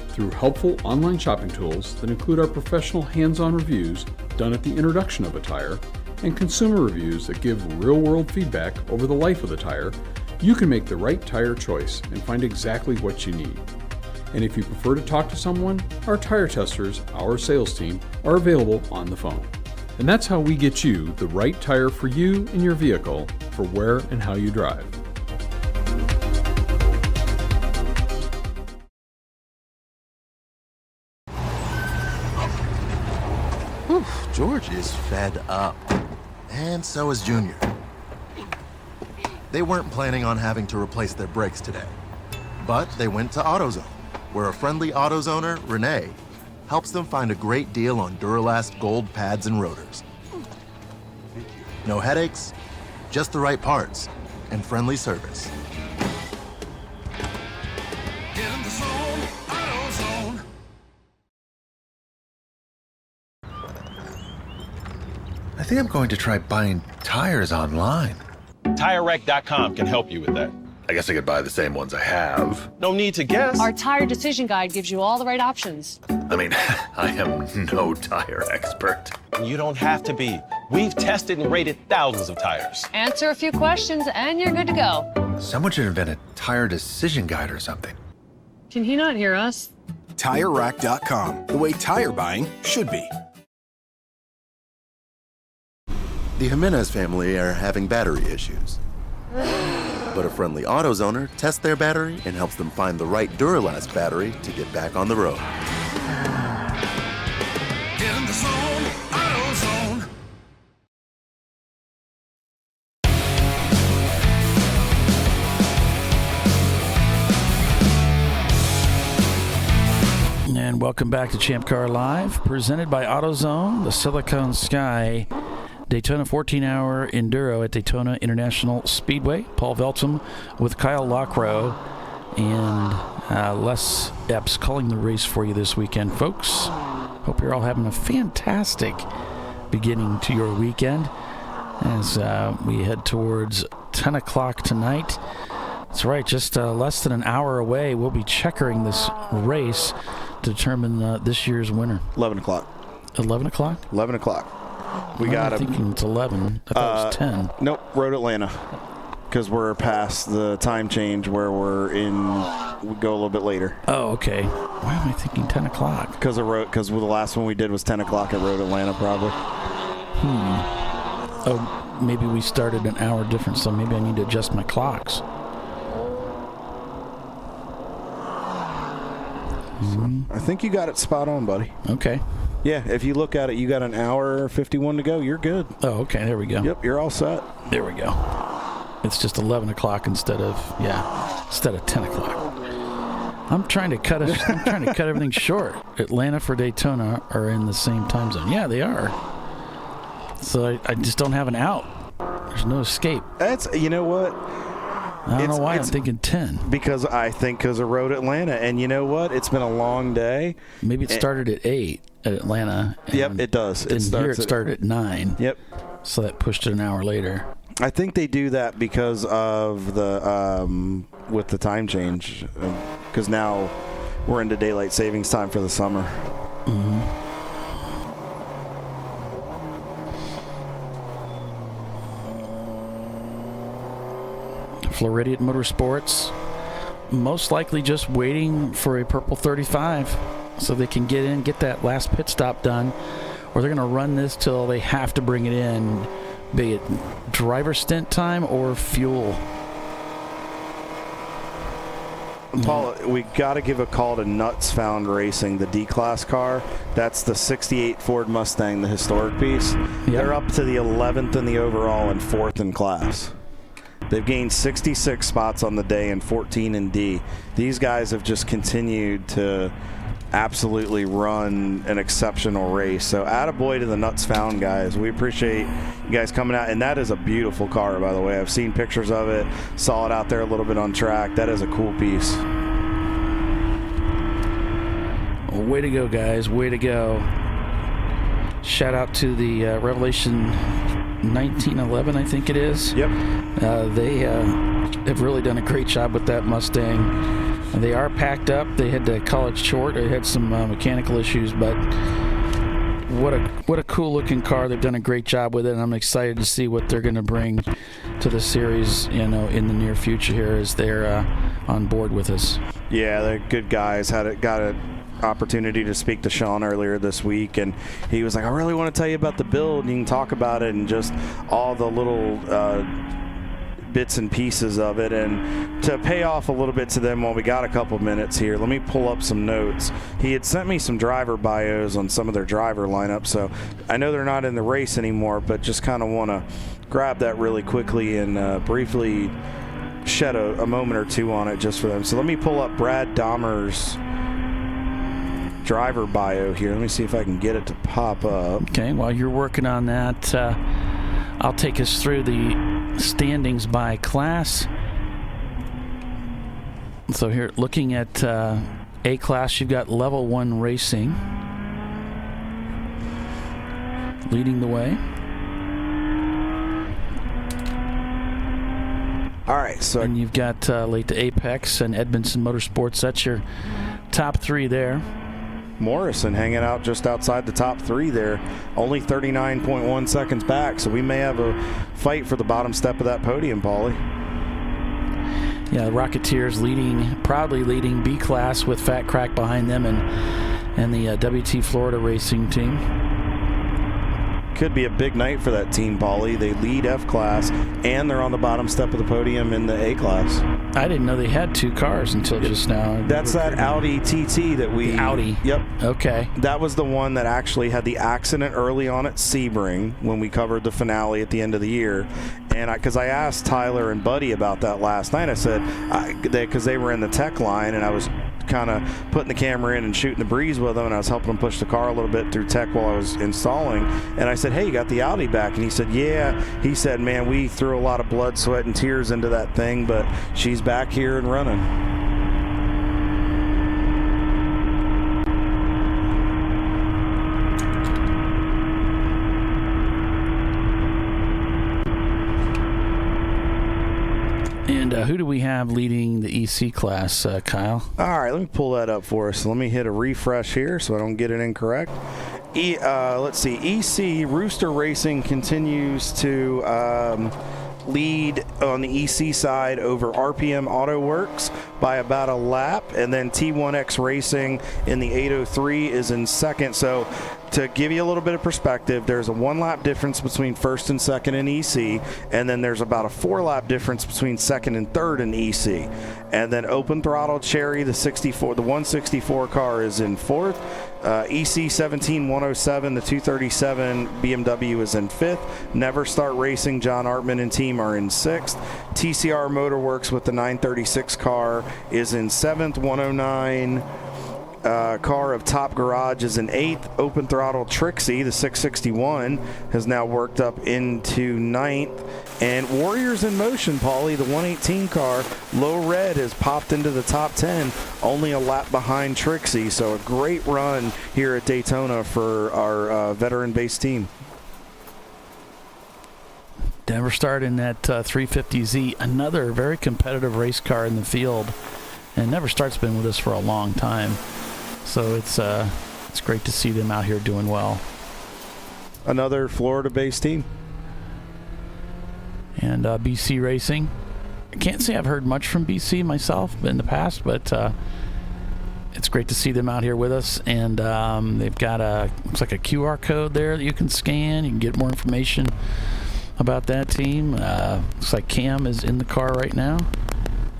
Speaker 8: Through helpful online shopping tools that include our professional hands-on reviews done at the introduction of a tire and consumer reviews that give real-world feedback over the life of the tire, you can make the right tire choice and find exactly what you need. And if you prefer to talk to someone, our tire testers, our sales team, are available on the phone. And that's how we get you the right tire for you and your vehicle for where and how you drive.
Speaker 4: Whew, George is fed up. And so is Junior. They weren't planning on having to replace their brakes today. But they went to AutoZone, where a friendly AutoZoner, Renee, helps them find a great deal on Duralast gold pads and rotors. No headaches, just the right parts, and friendly service.
Speaker 5: Get in the zone, AutoZone.
Speaker 9: I think I'm going to try buying tires online.
Speaker 10: TireRack.com can help you with that.
Speaker 9: I guess I could buy the same ones I have.
Speaker 10: No need to guess.
Speaker 11: Our tire decision guide gives you all the right options.
Speaker 9: I mean, I am no tire expert.
Speaker 10: You don't have to be. We've tested and rated thousands of tires.
Speaker 11: Answer a few questions and you're good to go.
Speaker 9: Someone should invent a tire decision guide or something.
Speaker 11: Can he not hear us?
Speaker 3: TireRack.com, the way tire buying should be.
Speaker 4: The Jimenez family are having battery issues. But a friendly AutoZoner tests their battery and helps them find the right Duralast battery to get back on the road.
Speaker 5: Get in the zone, AutoZone.
Speaker 2: And welcome back to ChampCar.Live, presented by AutoZone, the Siliconsky Daytona 14-hour Enduro at Daytona International Speedway. Paul Veltum with Kyle Lockrow and Les Epps calling the race for you this weekend, folks. Hope you're all having a fantastic beginning to your weekend as we head towards 10 o'clock tonight. That's right, just less than an hour away. We'll be checkering this race to determine this year's winner.
Speaker 1: 11 o'clock.
Speaker 2: 11 o'clock?
Speaker 1: 11 o'clock. We got
Speaker 2: I'm thinking it's 11. I thought it was 10.
Speaker 1: Nope, Road Atlanta. Because we're past the time change where we go a little bit later.
Speaker 2: Oh, okay. Why am I thinking 10 o'clock?
Speaker 1: Because the last one we did was 10 o'clock at Road Atlanta, probably.
Speaker 2: Oh, maybe we started an hour different, so maybe I need to adjust my clocks.
Speaker 1: I think you got it spot on, buddy.
Speaker 2: Okay.
Speaker 1: Yeah, if you look at it, you got an hour 51 to go. You're good.
Speaker 2: Oh, okay. There we go.
Speaker 1: Yep, you're all set.
Speaker 2: There we go. It's just 11 o'clock instead of 10 o'clock. I'm trying to cut everything short. Atlanta for Daytona are in the same time zone. Yeah, they are. So I just don't have an out. There's no escape.
Speaker 1: You know what?
Speaker 2: I don't know why I'm thinking 10.
Speaker 1: Because of Road Atlanta. And you know what? It's been a long day.
Speaker 2: Maybe it started at 8 at Atlanta.
Speaker 1: Yep, it does.
Speaker 2: It started at 9.
Speaker 1: Yep.
Speaker 2: So that pushed it an hour later.
Speaker 1: I think they do that because of the with the time change. Because now we're into daylight savings time for the summer.
Speaker 2: Mm-hmm. Floridian Motorsports, most likely just waiting for a purple 35 so they can get in, get that last pit stop done, or they're going to run this till they have to bring it in, be it driver stint time or fuel.
Speaker 1: Paul, we got to give a call to Nuts Found Racing, the D-Class car. That's the 68 Ford Mustang, the historic piece. Yep. They're up to the 11th in the overall and 4th in class. They've gained 66 spots on the day and 14 in D. These guys have just continued to absolutely run an exceptional race. So attaboy to the Nuts Found guys. We appreciate you guys coming out. And that is a beautiful car, by the way. I've seen pictures of it. Saw it out there a little bit on track. That is a cool piece.
Speaker 2: Way to go, guys. Way to go. Shout out to the Revelation 1911, I think it is.
Speaker 1: Yep.
Speaker 2: They have really done a great job with that Mustang. They are packed up. They had to call it short. They had some mechanical issues, but what a cool looking car. They've done a great job with it, and I'm excited to see what they're going to bring to the series, in the near future here as they're on board with us.
Speaker 1: Yeah, they're good guys. Got an opportunity to speak to Sean earlier this week, and he was like, I really want to tell you about the build, and you can talk about it and just all the little bits and pieces of it. And to pay off a little bit to them while we got a couple minutes here, let me pull up some notes. He had sent me some driver bios on some of their driver lineup, so I know they're not in the race anymore, but just kind of want to grab that really quickly and briefly shed a moment or two on it just for them. So let me pull up Brad Dahmer's driver bio here. Let me see if I can get it to pop up.
Speaker 2: Okay, while you're working on that, I'll take us through the standings by class. So here, looking at A class, you've got Level 1 Racing leading the way.
Speaker 1: All right, so
Speaker 2: and you've got Late to Apex and Edmondson Motorsports. That's your top three there.
Speaker 1: Morrison hanging out just outside the top three there, only 39.1 seconds back, so we may have a fight for the bottom step of that podium, Paulie.
Speaker 2: Yeah, the Rocketeers proudly leading B class with Fat Crack behind them and the WT Florida Racing team.
Speaker 1: Could be a big night for that team, Paulie. They lead F class and they're on the bottom step of the podium in the A class.
Speaker 2: I didn't know they had two cars until just now.
Speaker 1: That's that Audi TT that we...
Speaker 2: The Audi.
Speaker 1: Yep.
Speaker 2: Okay.
Speaker 1: That was the one that actually had the accident early on at Sebring when we covered the finale at the end of the year. And because I asked Tyler and Buddy about that last night, I said, because they were in the tech line and I was kind of putting the camera in and shooting the breeze with them, and I was helping them push the car a little bit through tech while I was installing. And I said, hey, you got the Audi back? And he said, yeah. He said, man, we threw a lot of blood, sweat, and tears into that thing, but she's back here and running.
Speaker 2: And who do we have leading the EC class, Kyle?
Speaker 1: All right, let me pull that up for us. Let me hit a refresh here so I don't get it incorrect. Let's see. EC Rooster Racing continues to lead on the EC side over RPM Auto Works by about a lap, and then T1X Racing in the 803 is in second. So to give you a little bit of perspective, there's a 1 lap difference between first and second in EC, and then there's about a 4 lap difference between second and third in EC. And then Open Throttle Cherry, the 164 car, is in fourth. EC 17107, the 237 BMW is in fifth. Never Start Racing, John Artman and team are in sixth. TCR Motorworks with the 936 car is in seventh. 109 car of Top Garage is in eighth. Open Throttle Trixie, the 661, has now worked up into ninth. And Warriors in Motion, Paulie, the 118 car, Low Red, has popped into the top 10, only a lap behind Trixie. So a great run here at Daytona for our veteran-based team.
Speaker 2: Denver Start in that 350Z, another very competitive race car in the field. And Never Start's been with us for a long time. So it's great to see them out here doing well.
Speaker 1: Another Florida-based team.
Speaker 2: And BC Racing. can't say I've heard much from BC myself in the past, but it's great to see them out here with us. And they've got looks like a QR code there that you can scan. You can get more information about that team. Looks like Cam is in the car right now.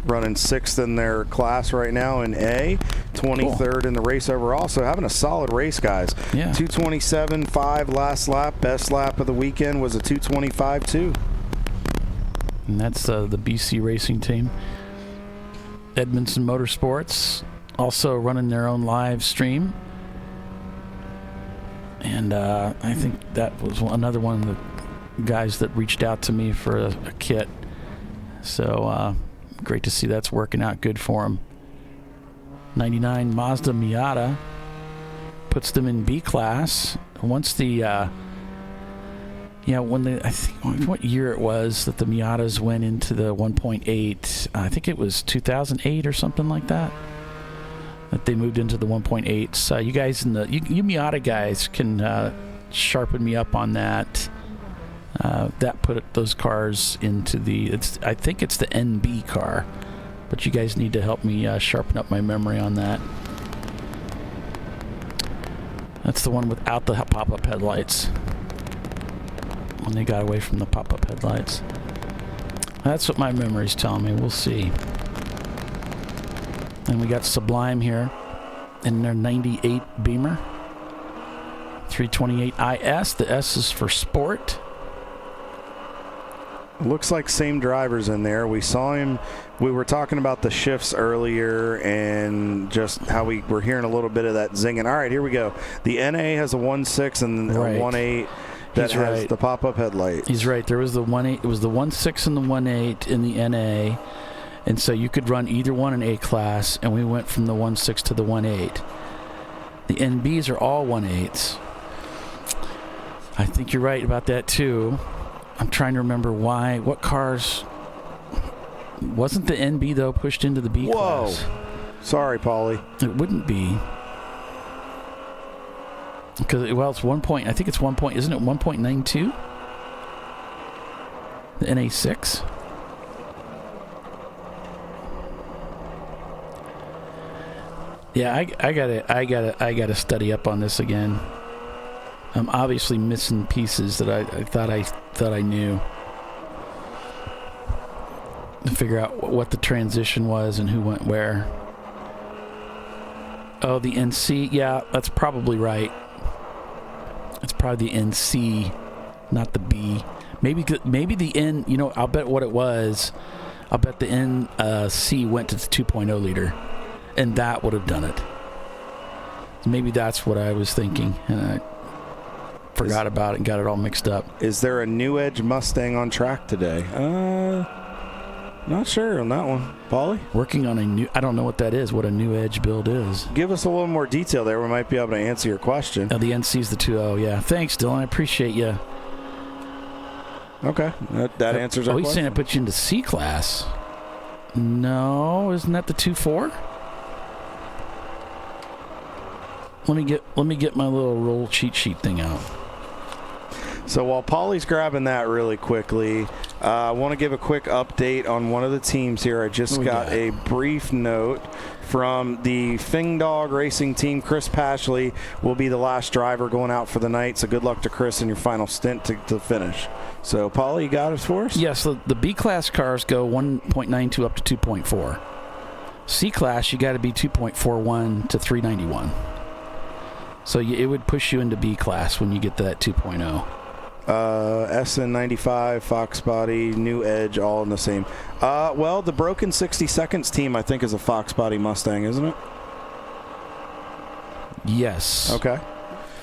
Speaker 1: Running 6th in their class right now in A, 23rd in the race overall. So having a solid race, guys.
Speaker 2: Yeah.
Speaker 1: 2:27.5 last lap. Best lap of the weekend was a 2:25.2.
Speaker 2: And that's the BC racing team. Edmondson Motorsports also running their own live stream. And I think that was another one of the guys that reached out to me for a kit. So great to see that's working out good for them. 99 Mazda Miata puts them in B class. Once the I think what year it was that the Miatas went into the 1.8. I think it was 2008 or something like that. That they moved into the 1.8. So you guys you Miata guys can sharpen me up on that. That put those cars into I think it's the NB car, but you guys need to help me sharpen up my memory on that. That's the one without the pop-up headlights. When they got away from the pop-up headlights. That's what my memory's telling me. We'll see. And we got Sublime here in their 98 Beamer. 328 IS. The S is for Sport.
Speaker 1: Looks like same drivers in there. We saw him. We were talking about the shifts earlier and just how we were hearing a little bit of that zinging. All right, here we go. The NA has a 1.6 and a 1.8 that has the pop-up headlight.
Speaker 2: He's right. There was the 1.8. It was the 1.6 and the 1.8 in the NA, and so you could run either one in A class. And we went from the 1.6 to the 1.8. The NBs are all 1.8s. I think you're right about that too. I'm trying to remember what cars. Wasn't the NB, though, pushed into the B class?
Speaker 1: Whoa. Sorry, Paulie.
Speaker 2: It wouldn't be. Because, well, it's 1 point. I think it's 1 point. Isn't it 1.92? The NA6? Yeah, I gotta study up on this again. I'm obviously missing pieces that I thought I knew. To figure out what the transition was and who went where. Oh, the NC. Yeah, that's probably right. It's probably the NC, not the B. Maybe the N. I'll bet what it was. I'll bet the NC went to the 2.0 liter, and that would have done it. Maybe that's what I was thinking, and I forgot about it and got it all mixed up.
Speaker 1: Is there a New Edge Mustang on track today? Not sure on that one. Paulie?
Speaker 2: Working on I don't know what that is, what a New Edge build is.
Speaker 1: Give us a little more detail there. We might be able to answer your question.
Speaker 2: The NC's the 2.0, yeah. Thanks, Dylan. I appreciate you.
Speaker 1: Okay. That answers our question.
Speaker 2: He's saying I put you into C class. No, isn't that the 2.4? Let me get my little roll cheat sheet thing out.
Speaker 1: So while Paulie's grabbing that really quickly, I want to give a quick update on one of the teams here. I just got a brief note from the Fing Dog Racing team. Chris Pashley will be the last driver going out for the night, so good luck to Chris in your final stint to finish. So, Paulie, you got it for us?
Speaker 2: Yes, the B-class cars go 1.92 up to 2.4. C-class, you got to be 2.41 to 391. So it would push you into B-class when you get to that 2.0.
Speaker 1: SN95, Fox Body, New Edge, all in the same. Well, the Broken 60 Seconds team, I think, is a Fox Body Mustang, isn't it?
Speaker 2: Yes.
Speaker 1: Okay.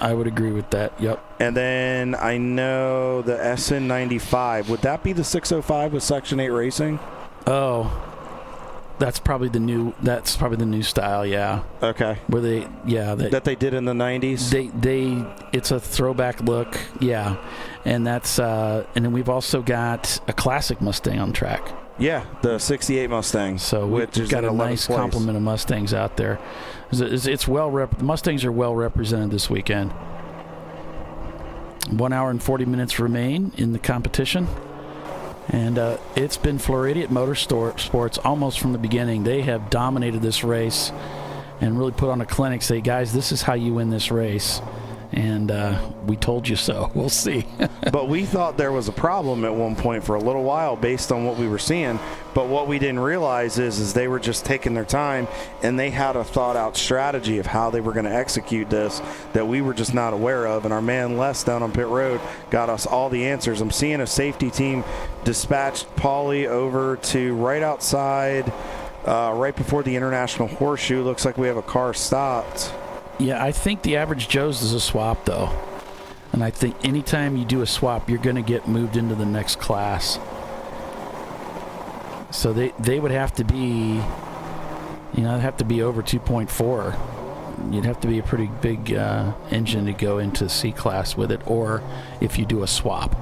Speaker 2: I would agree with that, yep.
Speaker 1: And then I know the SN95. Would that be the 605 with Section 8 Racing?
Speaker 2: Oh. That's probably the new style, yeah.
Speaker 1: Okay.
Speaker 2: Where that
Speaker 1: they did in the 90s.
Speaker 2: It's a throwback look, yeah. And that's and then we've also got a classic Mustang on track.
Speaker 1: Yeah, the 68 Mustang.
Speaker 2: So we've got a nice complement of Mustangs out there. It's the Mustangs are well represented this weekend. 1 hour and 40 minutes remain in the competition. And it's been Floridian Motorsports almost from the beginning. They have dominated this race and really put on a clinic. Say, guys, this is how you win this race. And we told you so. We'll see.
Speaker 1: But we thought there was a problem at one point for a little while based on what we were seeing. But what we didn't realize is they were just taking their time, and they had a thought-out strategy of how they were going to execute this that we were just not aware of. And our man Les down on pit road got us all the answers. I'm seeing a safety team dispatched Paulie over to right outside, right before the International Horseshoe. Looks like we have a car stopped.
Speaker 2: Yeah, I think the average Joe's is a swap, though. And I think anytime you do a swap, you're going to get moved into the next class. So they would have to be, have to be over 2.4. You'd have to be a pretty big engine to go into C class with it, or if you do a swap.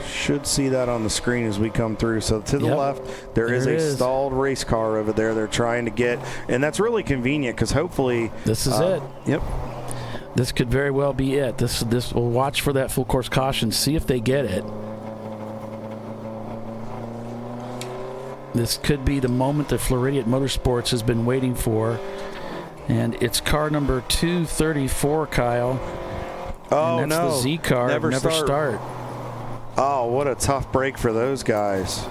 Speaker 1: Should see that on the screen as we come through. So to the left, there is a stalled race car over there. They're trying to get, and that's really convenient because hopefully
Speaker 2: this is it.
Speaker 1: Yep.
Speaker 2: This could very well be it. This we'll watch for that full course caution, see if they get it. This could be the moment that Floridian Motorsports has been waiting for, and it's car number 234, Kyle.
Speaker 1: Oh,
Speaker 2: and that's the Z car. Never start.
Speaker 1: Oh, what a tough break for those guys.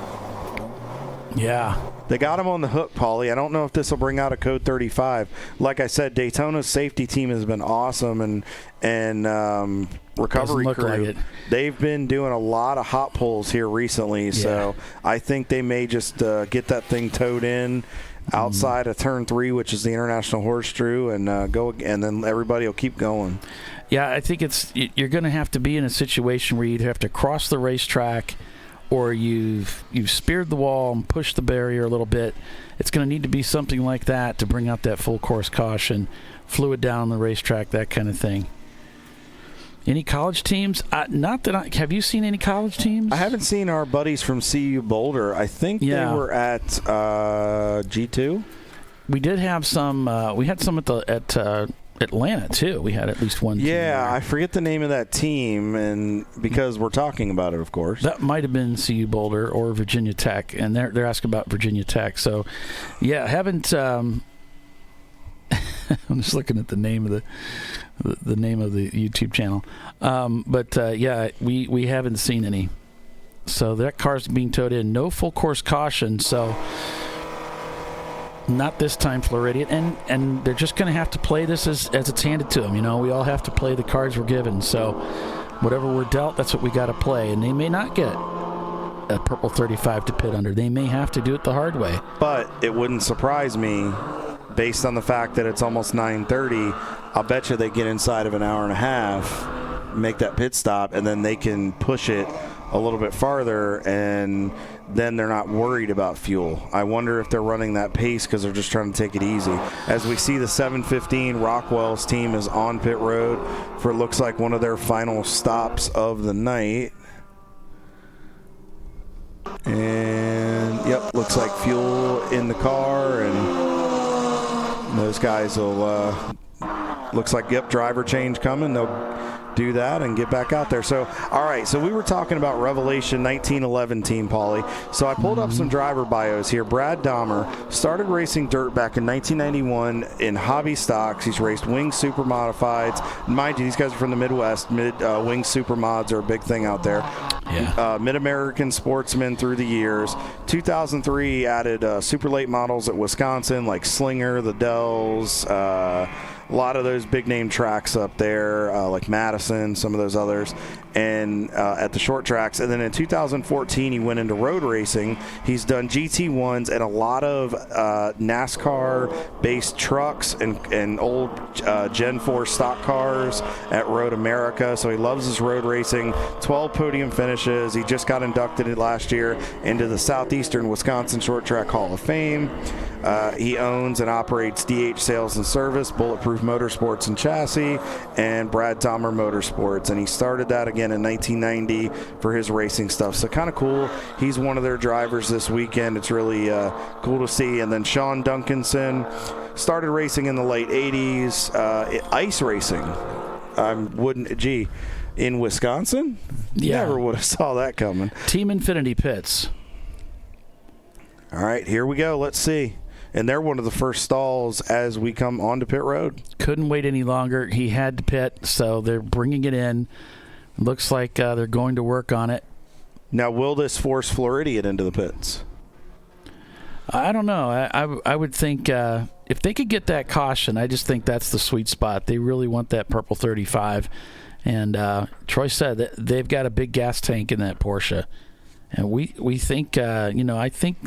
Speaker 2: Yeah.
Speaker 1: They got him on the hook, Paulie. I don't know if this will bring out a code 35. Like I said, Daytona's safety team has been awesome, and recovery crew.
Speaker 2: Like it.
Speaker 1: They've been doing a lot of hot pulls here recently, so I think they may just get that thing towed in outside of turn 3, which is the International Horseshoe, and go, and then everybody will keep going.
Speaker 2: Yeah, I think you're going to have to be in a situation where you'd have to cross the racetrack, or you've speared the wall and pushed the barrier a little bit. It's going to need to be something like that to bring out that full course caution, fluid down the racetrack, that kind of thing. Any college teams? Have you seen any college teams?
Speaker 1: I haven't seen our buddies from CU Boulder. I think they were at G2.
Speaker 2: We did have some. We had some at Atlanta too. We had at least one team.
Speaker 1: Yeah, I forget the name of that team, and because we're talking about it, of course.
Speaker 2: That might have been CU Boulder or Virginia Tech, and they're asking about Virginia Tech. So, yeah, haven't. I'm just looking at the name of the name of the YouTube channel, but we haven't seen any. So that car's being towed in. No full course caution. So. Not this time, Floridian, and they're just going to have to play this as it's handed to them. We all have to play the cards we're given. So whatever we're dealt, that's what we got to play. And they may not get a purple 35 to pit under. They may have to do it the hard way.
Speaker 1: But it wouldn't surprise me, based on the fact that it's almost 9:30. I'll bet you they get inside of an hour and a half, make that pit stop, and then they can push it a little bit farther, and then they're not worried about fuel. I wonder if they're running that pace because they're just trying to take it easy. As we see the 715, Rockwell's team is on pit road for, looks like, one of their final stops of the night. And, yep, looks like fuel in the car, and those guys will, looks like, yep, driver change coming. They'll do that and get back out there. So, all right, so we were talking about Revelation 1911 team, Paulie. So I pulled up some driver bios here. Brad Dahmer started racing dirt back in 1991 in hobby stocks. He's raced wing super modifieds. Mind you, these guys are from the Midwest. Wing super mods are a big thing out there.
Speaker 2: Yeah.
Speaker 1: Mid-American sportsman through the years. 2003 added super late models at Wisconsin, like Slinger, the Dells, a lot of those big name tracks up there, like Madison, some of those others, and at the short tracks. And then in 2014, he went into road racing. He's done GT1s and a lot of NASCAR-based trucks and old Gen 4 stock cars at Road America. So he loves his road racing. 12 podium finishes. He just got inducted last year into the Southeastern Wisconsin Short Track Hall of Fame. He owns and operates DH Sales and Service, Bulletproof Motorsports and Chassis, and Brad Dahmer Motorsports. And he started that again in 1990 for his racing stuff. So kind of cool. He's one of their drivers this weekend. It's really cool to see. And then Sean Duncanson started racing in the late 80s, ice racing. in Wisconsin?
Speaker 2: Yeah.
Speaker 1: Never would have saw that coming.
Speaker 2: Team Infinity Pits.
Speaker 1: All right, here we go. Let's see. And they're one of the first stalls as we come onto pit road.
Speaker 2: Couldn't wait any longer. He had to pit, so they're bringing it in. Looks like they're going to work on it.
Speaker 1: Now, will this force Floridian into the pits?
Speaker 2: I don't know. I would think if they could get that caution, I just think that's the sweet spot. They really want that purple 35. And Troy said that they've got a big gas tank in that Porsche. And we think, I think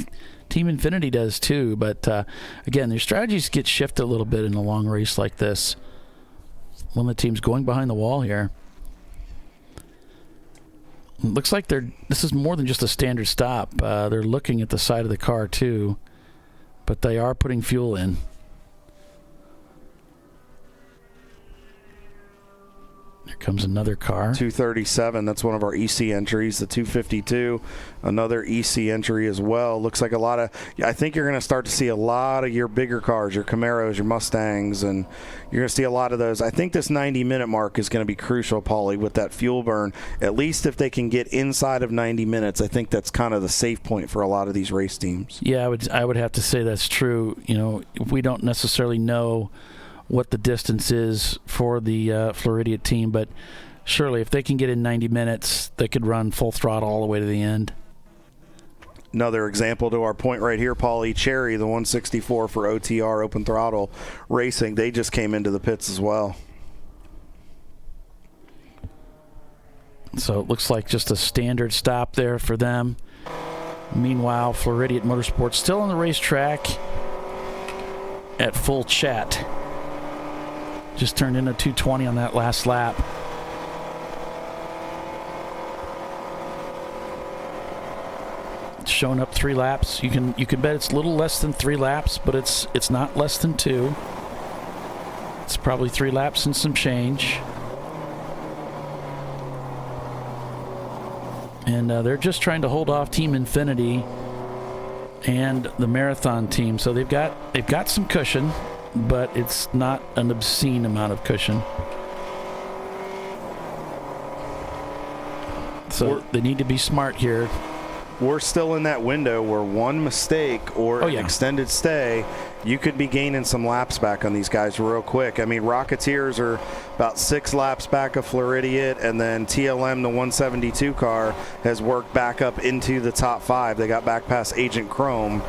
Speaker 2: Team Infinity does too. But, again, their strategies get shifted a little bit in a long race like this. One of the teams going behind the wall here. It looks like this is more than just a standard stop. They're looking at the side of the car too, but they are putting fuel in. Here comes another car.
Speaker 1: 237, that's one of our EC entries. The 252, another EC entry as well. Looks like I think you're going to start to see a lot of your bigger cars, your Camaros, your Mustangs, and you're going to see a lot of those. I think this 90-minute mark is going to be crucial, Paulie, with that fuel burn. At least if they can get inside of 90 minutes, I think that's kind of the safe point for a lot of these race teams.
Speaker 2: Yeah, I would have to say that's true. We don't necessarily know what the distance is for the Floridia team, but surely if they can get in 90 minutes, they could run full throttle all the way to the end.
Speaker 1: Another example to our point right here, Paulie, Cherry, the 164 for OTR, Open Throttle Racing, they just came into the pits as well.
Speaker 2: So it looks like just a standard stop there for them. Meanwhile, Floridian Motorsports still on the racetrack at full chat. Just turned into 220 on that last lap. Showing up 3 laps. You can bet it's a little less than 3 laps, but it's not less than 2. It's probably 3 laps and some change. And they're just trying to hold off Team Infinity and the Marathon team. So they've got some cushion, but it's not an obscene amount of cushion. So they need to be smart here.
Speaker 1: We're still in that window where one mistake or an extended stay, you could be gaining some laps back on these guys real quick. I mean, Rocketeers are about 6 laps back of Floridian, and then TLM, the 172 car, has worked back up into the top 5. They got back past Agent Chrome.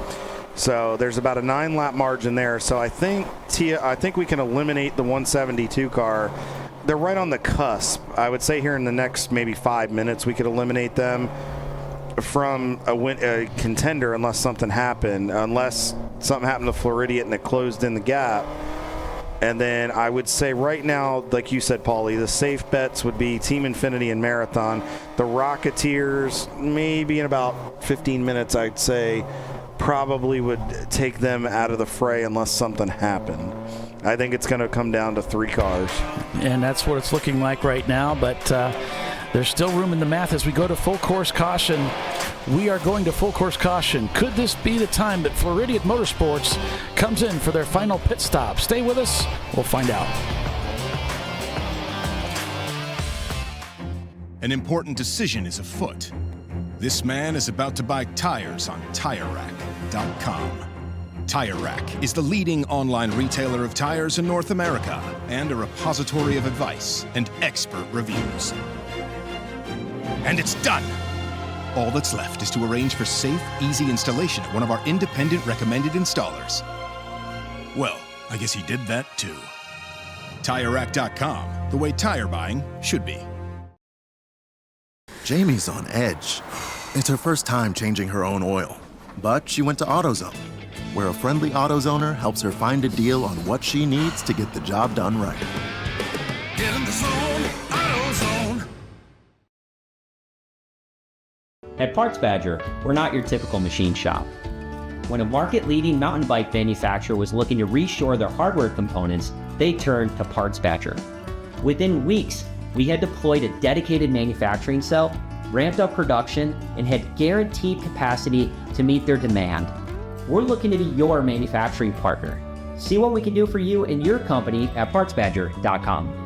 Speaker 1: So there's about a 9-lap margin there. So I think we can eliminate the 172 car. They're right on the cusp. I would say here in the next maybe 5 minutes we could eliminate them from a contender unless something happened. Unless something happened to Floridian and it closed in the gap. And then I would say right now, like you said, Paulie, the safe bets would be Team Infinity and Marathon. The Rocketeers, maybe in about 15 minutes, I'd say, probably would take them out of the fray unless something happened. I think it's going to come down to 3 cars.
Speaker 2: And that's what it's looking like right now, but there's still room in the math as we go to full course caution. We are going to full course caution. Could this be the time that Floridian Motorsports comes in for their final pit stop? Stay with us. We'll find out.
Speaker 3: An important decision is afoot. This man is about to buy tires on TireRack.com. Tire Rack is the leading online retailer of tires in North America and a repository of advice and expert reviews. And it's done! All that's left is to arrange for safe, easy installation at one of our independent recommended installers. Well, I guess he did that too. TireRack.com, the way tire buying should be.
Speaker 4: Jamie's on edge. It's her first time changing her own oil. But she went to AutoZone, where a friendly AutoZoner helps her find a deal on what she needs to get the job done right.
Speaker 5: Get in the zone, AutoZone.
Speaker 6: At Parts Badger, we're not your typical machine shop. When a market-leading mountain bike manufacturer was looking to reshore their hardware components, they turned to Parts Badger. Within weeks, we had deployed a dedicated manufacturing cell, ramped up production, and had guaranteed capacity to meet their demand. We're looking to be your manufacturing partner. See what we can do for you and your company at PartsBadger.com.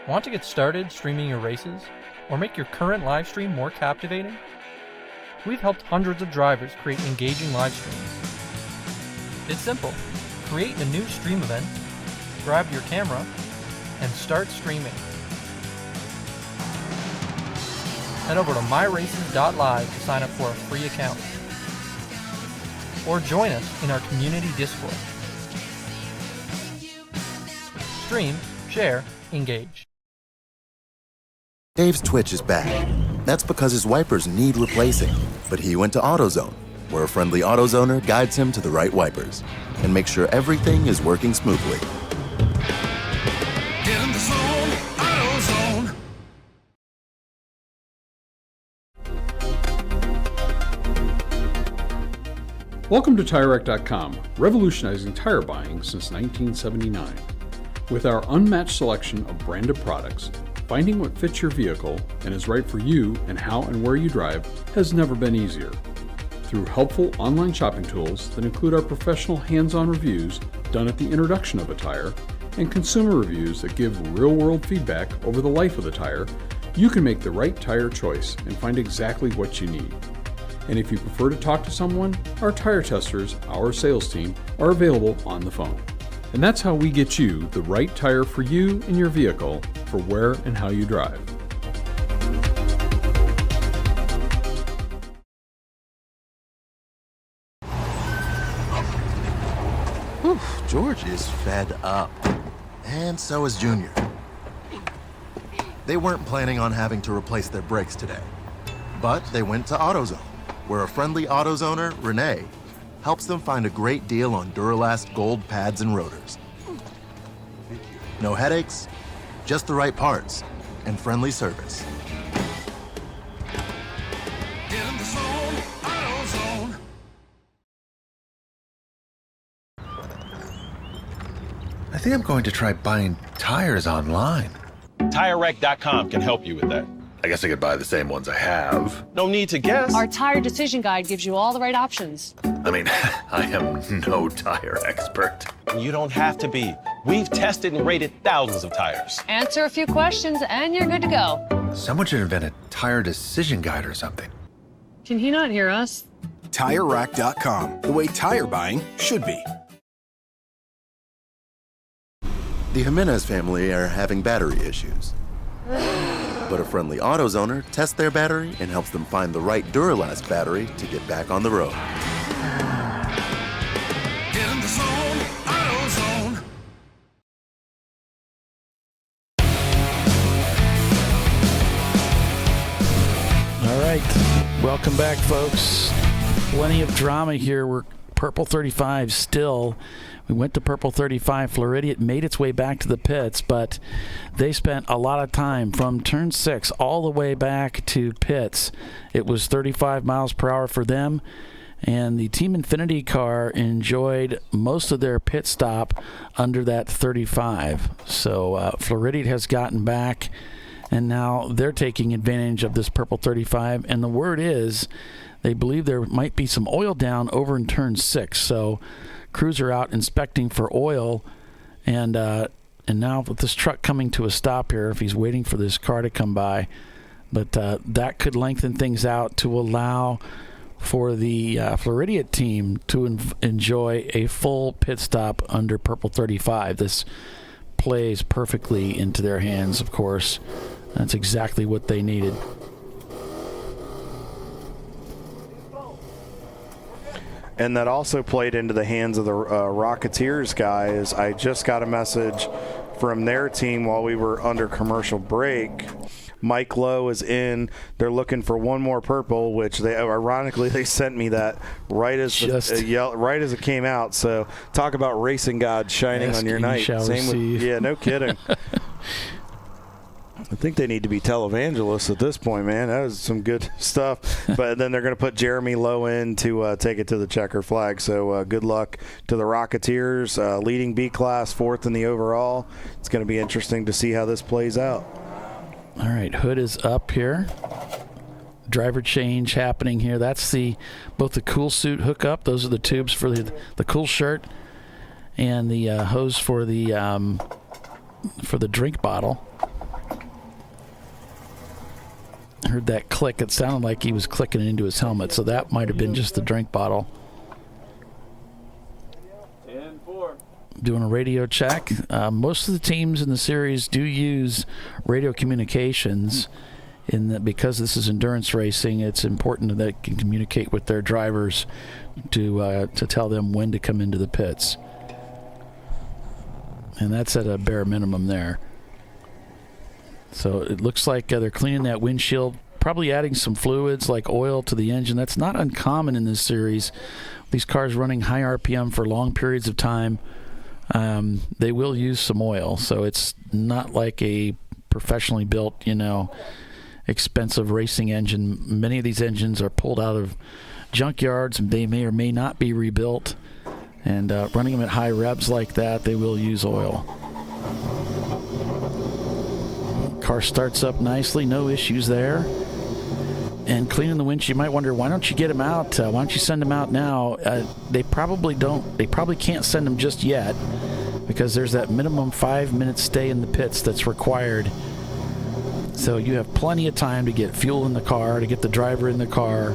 Speaker 7: Want to get started streaming your races or make your current live stream more captivating? We've helped hundreds of drivers create engaging live streams. It's simple. Create a new stream event, grab your camera, and start streaming. Head over to myraces.live to sign up for a free account. Or join us in our community Discord. Stream, share, engage.
Speaker 4: Dave's Twitch is back. That's because his wipers need replacing. But he went to AutoZone, where a friendly AutoZoner guides him to the right wipers and makes sure everything is working smoothly.
Speaker 5: Get in the zone, AutoZone.
Speaker 8: Welcome to TireRack.com, revolutionizing tire buying since 1979. With our unmatched selection of branded products, finding what fits your vehicle and is right for you and how and where you drive has never been easier. Through helpful online shopping tools that include our professional hands-on reviews done at the introduction of a tire and consumer reviews that give real-world feedback over the life of the tire, you can make the right tire choice and find exactly what you need. And if you prefer to talk to someone, our tire testers, our sales team, are available on the phone. And that's how we get you the right tire for you and your vehicle for where and how you drive.
Speaker 4: Whew, George is fed up. And so is Junior. They weren't planning on having to replace their brakes today. But they went to AutoZone, where a friendly AutoZoner, Renee, helps them find a great deal on Duralast gold pads and rotors. No headaches, just the right parts, and friendly service.
Speaker 5: Get in the zone, AutoZone.
Speaker 9: I think I'm going to try buying tires online.
Speaker 10: TireRack.com can help you with that.
Speaker 9: I guess I could buy the same ones I have.
Speaker 10: No need to guess.
Speaker 11: Our tire decision guide gives you all the right options.
Speaker 9: I mean, I am no tire expert.
Speaker 10: You don't have to be. We've tested and rated thousands of tires.
Speaker 11: Answer a few questions and you're good to go.
Speaker 9: Someone should invent a tire decision guide or something.
Speaker 11: Can he not hear us?
Speaker 3: TireRack.com, the way tire buying should be.
Speaker 4: The Jimenez family are having battery issues. But a friendly AutoZoner tests their battery and helps them find the right Duralast battery to get back on the road.
Speaker 5: Get in the zone, AutoZone.
Speaker 2: All right. Welcome back, folks. Plenty of drama here. We're Purple 35 still. We went to Purple 35. Floridian made its way back to the pits, but they spent a lot of time from turn 6 all the way back to pits. It was 35 miles per hour for them, and the Team Infinity car enjoyed most of their pit stop under that 35. So Floridian has gotten back, and now they're taking advantage of this Purple 35, and the word is they believe there might be some oil down over in turn 6. So crews are out inspecting for oil, and now with this truck coming to a stop here, if he's waiting for this car to come by, but that could lengthen things out to allow for the Floridian team to enjoy a full pit stop under Purple 35. This plays perfectly into their hands, of course. That's exactly what they needed.
Speaker 1: And that also played into the hands of the Rocketeers guys. I just got a message from their team while we were under commercial break. Mike Lowe is in. They're looking for one more purple, which they ironically they sent me that right as right as it came out. So talk about racing God shining on your night. Same with, yeah, no kidding. I think they need to be televangelists at this point, man. That was some good stuff. But then they're going to put Jeremy Lowe in to take it to the checker flag. So good luck to the Rocketeers, leading B-Class, 4th in the overall. It's going to be interesting to see how this plays out.
Speaker 2: All right, hood is up here. Driver change happening here. That's both the cool suit hookup. Those are the tubes for the cool shirt, and the hose for the drink bottle. heard that click. It sounded like he was clicking it into his helmet, so that might have been just the drink bottle.
Speaker 12: 10-4.
Speaker 2: Doing a radio check. Most of the teams in the series do use radio communications. In that, because this is endurance racing, it's important that they can communicate with their drivers to tell them when to come into the pits. And that's at a bare minimum there. So it looks like they're cleaning that windshield, probably adding some fluids like oil to the engine. That's not uncommon in this series. These cars running high RPM for long periods of time, they will use some oil. So it's not like a professionally built, expensive racing engine. Many of these engines are pulled out of junkyards, and they may or may not be rebuilt. And running them at high revs like that, they will use oil. Car starts up nicely, no issues there. And cleaning the windshield, you might wonder, why don't you get them out? Why don't you send them out now? They probably don't. They probably can't send them just yet, because there's that minimum 5-minute stay in the pits that's required. So you have plenty of time to get fuel in the car, to get the driver in the car,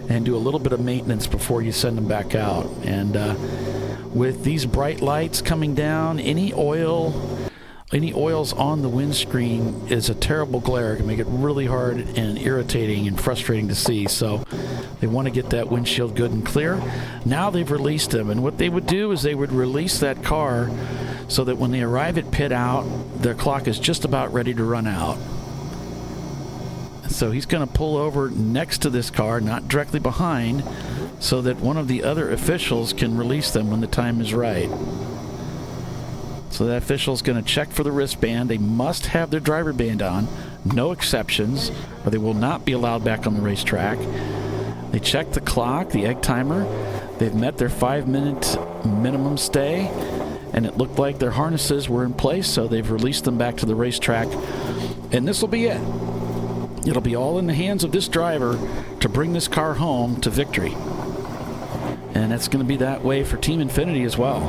Speaker 2: and do a little bit of maintenance before you send them back out. And with these bright lights coming down, any oils on the windscreen is a terrible glare. It can make it really hard and irritating and frustrating to see. So they want to get that windshield good and clear. Now they've released them, and what they would do is they would release that car so that when they arrive at pit out, their clock is just about ready to run out. So he's going to pull over next to this car, not directly behind, so that one of the other officials can release them when the time is right. So that official is going to check for the wristband. They must have their driver band on, no exceptions, or they will not be allowed back on the racetrack. They check the clock, the egg timer. They've met their 5-minute minimum stay, and it looked like their harnesses were in place, so they've released them back to the racetrack. And this will be it. It'll be all in the hands of this driver to bring this car home to victory. And it's going to be that way for Team Infinity as well.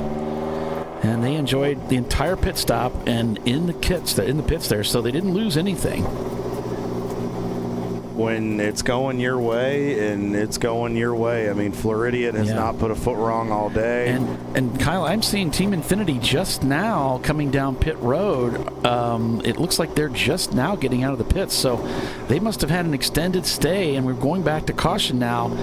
Speaker 2: And they enjoyed the entire pit stop and in the pits there, so they didn't lose anything.
Speaker 1: When it's going your way, and it's going your way. I mean, Floridian has not put a foot wrong all day.
Speaker 2: And Kyle, I'm seeing Team Infinity just now coming down pit road. It looks like they're just now getting out of the pits, so they must have had an extended stay, and we're going back to caution now.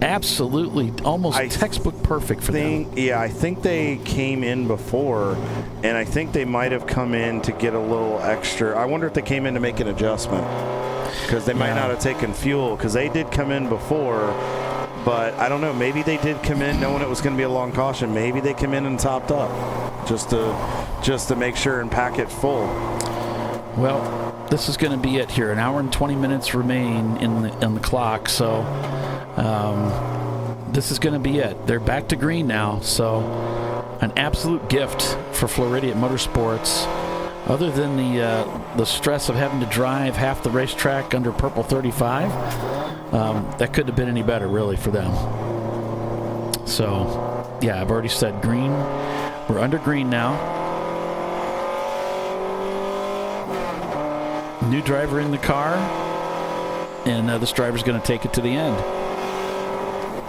Speaker 2: Absolutely, almost textbook perfect for them.
Speaker 1: Yeah, I think they came in before, and I think they might have come in to get a little extra. I wonder if they came in to make an adjustment, because they might not have taken fuel, because they did come in before. But I don't know, maybe they did come in knowing it was going to be a long caution. Maybe they come in and topped up just to make sure and pack it full.
Speaker 2: Well, this is going to be it here. 1 hour and 20 minutes remain in the clock, so this is going to be it. They're back to green now, so an absolute gift for Floridian Motorsports. Other than the stress of having to drive half the racetrack under purple 35, that couldn't have been any better, really, for them. So, yeah, I've already said green. We're under green now. New driver in the car, and this driver's going to take it to the end.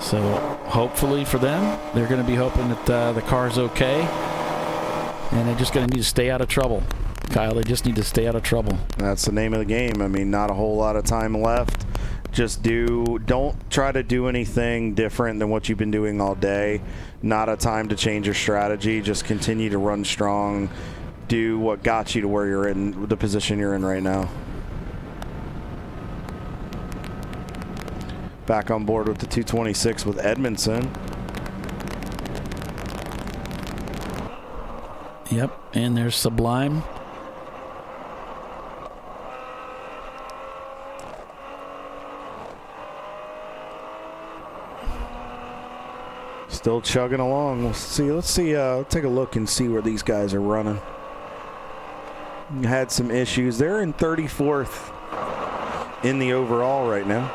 Speaker 2: So, hopefully for them, they're going to be hoping that the car's okay, and they're just going to need to stay out of trouble. Kyle, they just need to stay out of trouble.
Speaker 1: That's the name of the game. I mean, not a whole lot of time left. Just don't try to do anything different than what you've been doing all day. Not a time to change your strategy. Just continue to run strong. Do what got you to where you're in, the position you're in right now. Back on board with the 226 with Edmondson.
Speaker 2: Yep, and there's Sublime.
Speaker 1: Still chugging along. Let's see. Take a look and see where these guys are running. Had some issues. They're in 34th in the overall right now.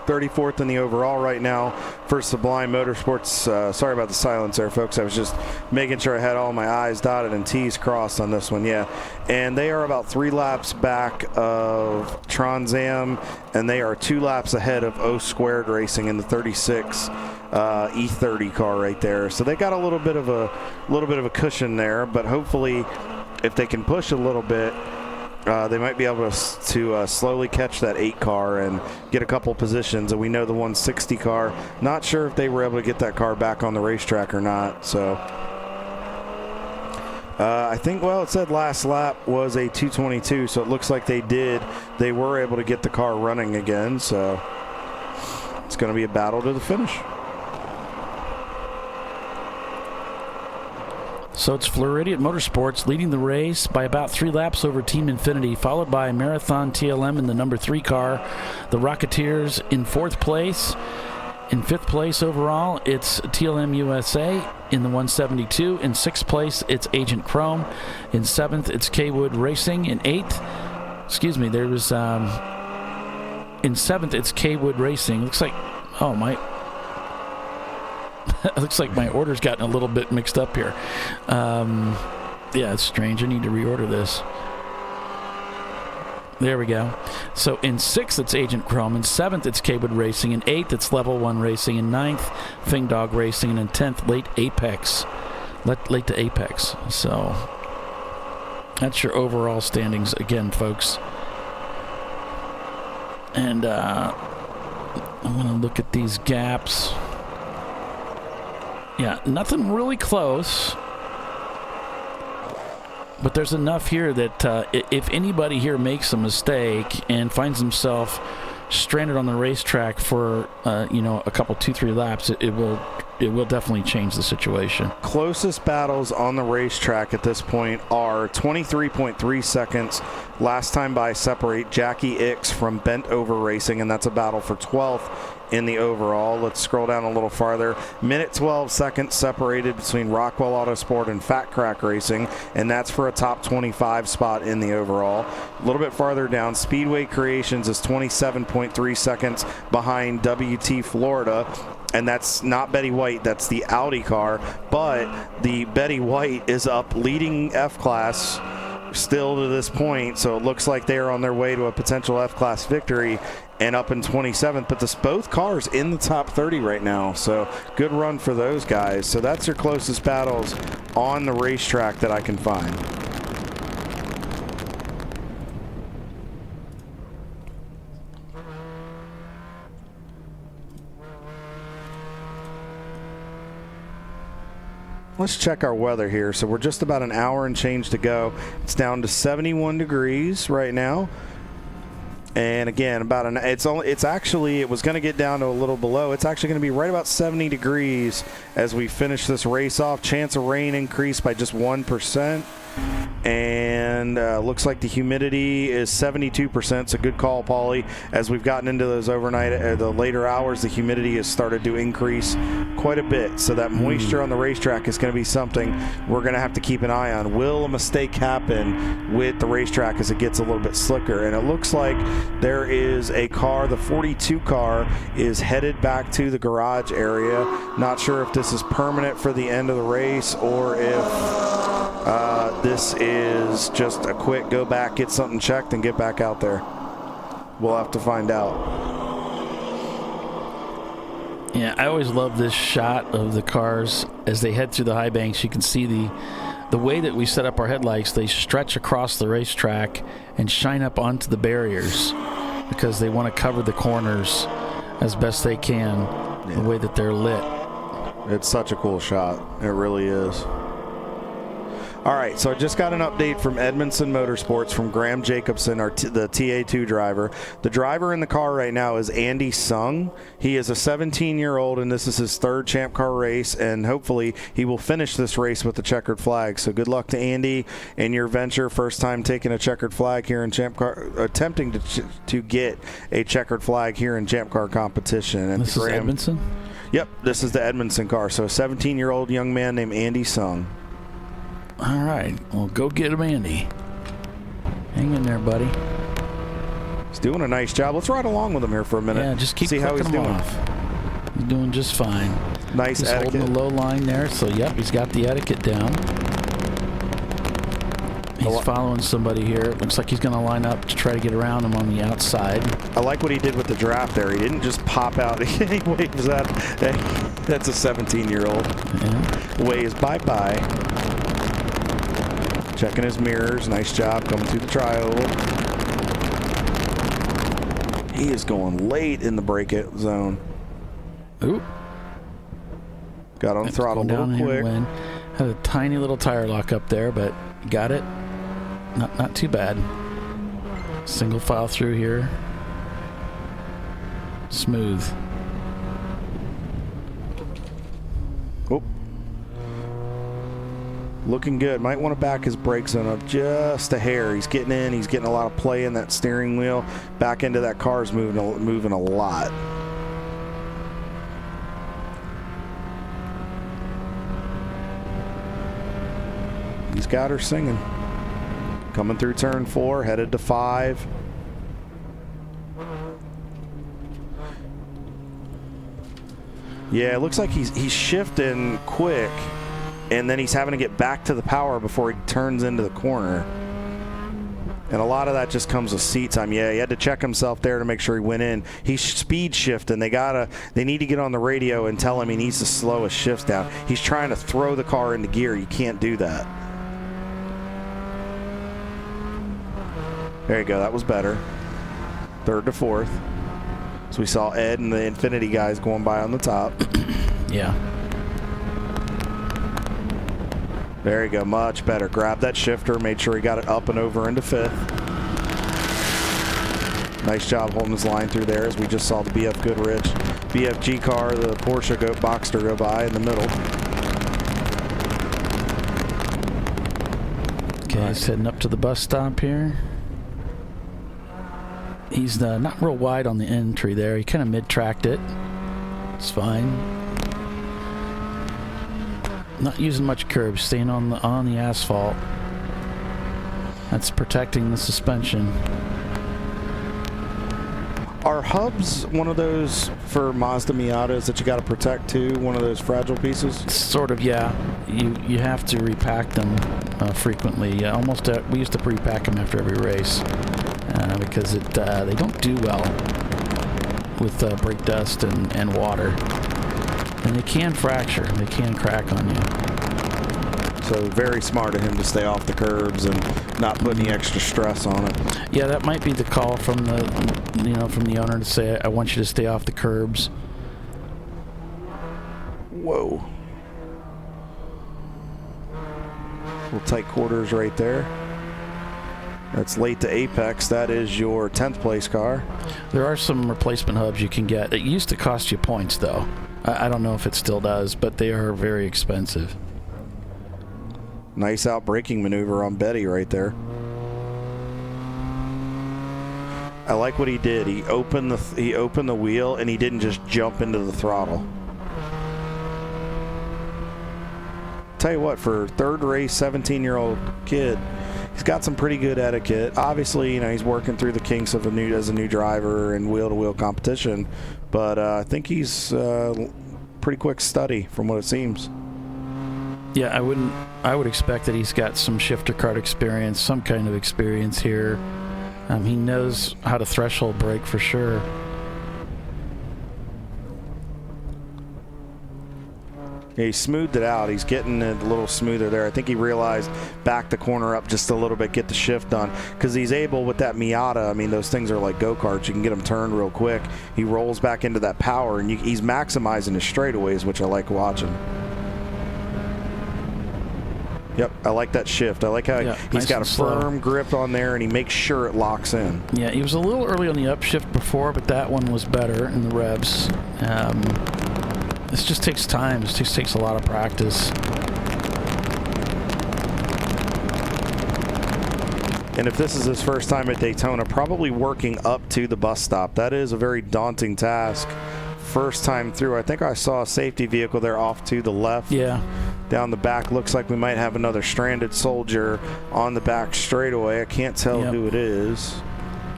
Speaker 1: 34th in the overall right now for Sublime Motorsports. Sorry about the silence there, folks. I was just making sure I had all my I's dotted and T's crossed on this one, yeah. And they are about 3 laps back of Trans Am, and they are 2 laps ahead of O Squared Racing in the 36 E30 car right there. So they got a little bit of a cushion there, but hopefully if they can push a little bit, they might be able to slowly catch that 8 car and get a couple positions. And we know the 160 car, not sure if they were able to get that car back on the racetrack or not. So I think, well, it said last lap was a 2:22, so it looks like they were able to get the car running again. So it's going to be a battle to the finish.
Speaker 2: So it's Floridian Motorsports leading the race by about 3 laps over Team Infinity, followed by Marathon TLM in the number 3 car. The Rocketeers in 4th place. In 5th place overall, it's TLM USA in the 172. In 6th place, it's Agent Chrome. In 7th, it's K-Wood Racing. In 8th, in 7th, it's K-Wood Racing. Looks like, it looks like my order's gotten a little bit mixed up here. Yeah, it's strange. I need to reorder this. There we go. So in 6th, it's Agent Chrome. In 7th, it's K-Wood Racing. In 8th, it's Level 1 Racing. In 9th, Fing Dog Racing. And in 10th, Late to Apex. So that's your overall standings again, folks. And I'm going to look at these gaps. Yeah, nothing really close. But there's enough here that if anybody here makes a mistake and finds himself stranded on the racetrack for a couple 2-3 laps, it will definitely change the situation.
Speaker 1: Closest battles on the racetrack at this point are 23.3 seconds. Last time by separate Jackie Ix from Bent Over Racing, and that's a battle for 12th in the overall. Let's scroll down a little farther. Minute 12 seconds separated between Rockwell Autosport and Fat Crack Racing, and that's for a top 25 spot in the overall. A little bit farther down, Speedway Creations is 27.3 seconds behind WT Florida, and that's not Betty White, that's the Audi car, but the Betty White is up leading F-Class still to this point, so it looks like they are on their way to a potential F-Class victory and up in 27th, but both cars in the top 30 right now, so good run for those guys. So that's your closest battles on the racetrack that I can find. Let's check our weather here. So we're just about an hour and change to go. It's down to 71 degrees right now. And again, it was going to get down to a little below. It's actually going to be right about 70 degrees as we finish this race off. Chance of rain increased by just 1%. And looks like the humidity is 72%. It's a good call, Paulie. As we've gotten into those overnight, the later hours, the humidity has started to increase quite a bit. So that moisture on the racetrack is going to be something we're going to have to keep an eye on. Will a mistake happen with the racetrack as it gets a little bit slicker? And it looks like there is a car, the 42 car, is headed back to the garage area. Not sure if this is permanent for the end of the race or if this is just a quick go back, get something checked, and get back out there. We'll have to find out.
Speaker 2: Yeah, I always love this shot of the cars as they head through the high banks. You can see the way that we set up our headlights. They stretch across the racetrack and shine up onto the barriers because they want to cover the corners as best they can, the way that they're lit.
Speaker 1: It's such a cool shot. It really is. All right, so I just got an update from Edmondson Motorsports from Graham Jacobson, the TA2 driver. The driver in the car right now is Andy Sung. He is a 17-year-old, and this is his 3rd Champ Car race, and hopefully he will finish this race with the checkered flag. So good luck to Andy in your venture. First time taking a checkered flag here in Champ Car, attempting to get a checkered flag here in Champ Car competition. And
Speaker 2: this is Edmondson?
Speaker 1: Yep, this is the Edmondson car. So a 17-year-old young man named Andy Sung.
Speaker 2: All right, well, go get him, Andy. Hang in there, buddy.
Speaker 1: He's doing a nice job. Let's ride along with him here for a minute.
Speaker 2: Yeah, just keep
Speaker 1: see how he's
Speaker 2: him
Speaker 1: doing.
Speaker 2: off. He's doing just fine.
Speaker 1: Nice
Speaker 2: he's
Speaker 1: etiquette.
Speaker 2: Holding the low line there, so yep, he's got the etiquette down. He's following somebody here. Looks like he's going to line up to try to get around him on the outside.
Speaker 1: I like what he did with the draft there. He didn't just pop out. He waves that. That's a 17-year-old.
Speaker 2: Yeah.
Speaker 1: Waves bye-bye. Checking his mirrors. Nice job coming through the tri-oval. He is going late in the break-it zone.
Speaker 2: Ooh.
Speaker 1: Got on throttle a little quick.
Speaker 2: Had a tiny little tire lock up there, but got it. Not too bad. Single file through here. Smooth.
Speaker 1: Oh. Looking good. Might want to back his brake zone up just a hair. He's getting in. He's getting a lot of play in that steering wheel. Back into that car's moving a lot. He's got her singing. Coming through turn 4, headed to 5. Yeah, it looks like he's shifting quick, and then he's having to get back to the power before he turns into the corner. And a lot of that just comes with seat time. Yeah, he had to check himself there to make sure he went in. He's speed shifting. They need to get on the radio and tell him he needs to slow his shifts down. He's trying to throw the car into gear. You can't do that. There you go. That was better. 3rd to 4th. So we saw Ed and the Infinity guys going by on the top.
Speaker 2: Yeah.
Speaker 1: There you go. Much better. Grabbed that shifter. Made sure he got it up and over into 5th. Nice job holding his line through there as we just saw the BF Goodrich. BFG car, the Porsche Boxster go by in the middle.
Speaker 2: Okay, he's heading up to the bus stop here. He's not real wide on the entry there. He kind of mid-tracked it. It's fine. Not using much curb, staying on the asphalt. That's protecting the suspension.
Speaker 1: Are hubs one of those for Mazda Miatas that you got to protect too? One of those fragile pieces?
Speaker 2: Sort of, yeah. You have to repack them frequently. We used to repack them after every race because they don't do well with brake dust and water. And they can fracture. They can crack on you.
Speaker 1: So very smart of him to stay off the curbs and not put any extra stress on it.
Speaker 2: Yeah, that might be the call from the owner to say, I want you to stay off the curbs.
Speaker 1: Whoa. Little tight quarters right there. That's late to apex. That is your 10th place car.
Speaker 2: There are some replacement hubs you can get. It used to cost you points, though. I don't know if it still does, but they are very expensive.
Speaker 1: Nice out braking maneuver on Betty right there. I like what he did. He opened the wheel and he didn't just jump into the throttle. Tell you what, for 3rd race, 17-year-old kid, he's got some pretty good etiquette. Obviously, he's working through the kinks of as a new driver and wheel-to-wheel competition. But I think he's pretty quick study from what it seems.
Speaker 2: Yeah, I would expect that he's got some shifter cart experience, some kind of experience here. He knows how to threshold brake for sure.
Speaker 1: Yeah, he smoothed it out. He's getting it a little smoother there. I think he realized back the corner up just a little bit, get the shift done. Because he's able with that Miata, those things are like go-karts. You can get them turned real quick. He rolls back into that power, and he's maximizing his straightaways, which I like watching. Yep, I like that shift. I like how he's got a firm grip on there, and he makes sure it locks in.
Speaker 2: Yeah, he was a little early on the upshift before, but that one was better in the revs. This just takes time. This just takes a lot of practice.
Speaker 1: And if this is his first time at Daytona, probably working up to the bus stop. That is a very daunting task. First time through. I think I saw a safety vehicle there off to the left.
Speaker 2: Yeah.
Speaker 1: Down the back. Looks like we might have another stranded soldier on the back straightaway. I can't tell who it is.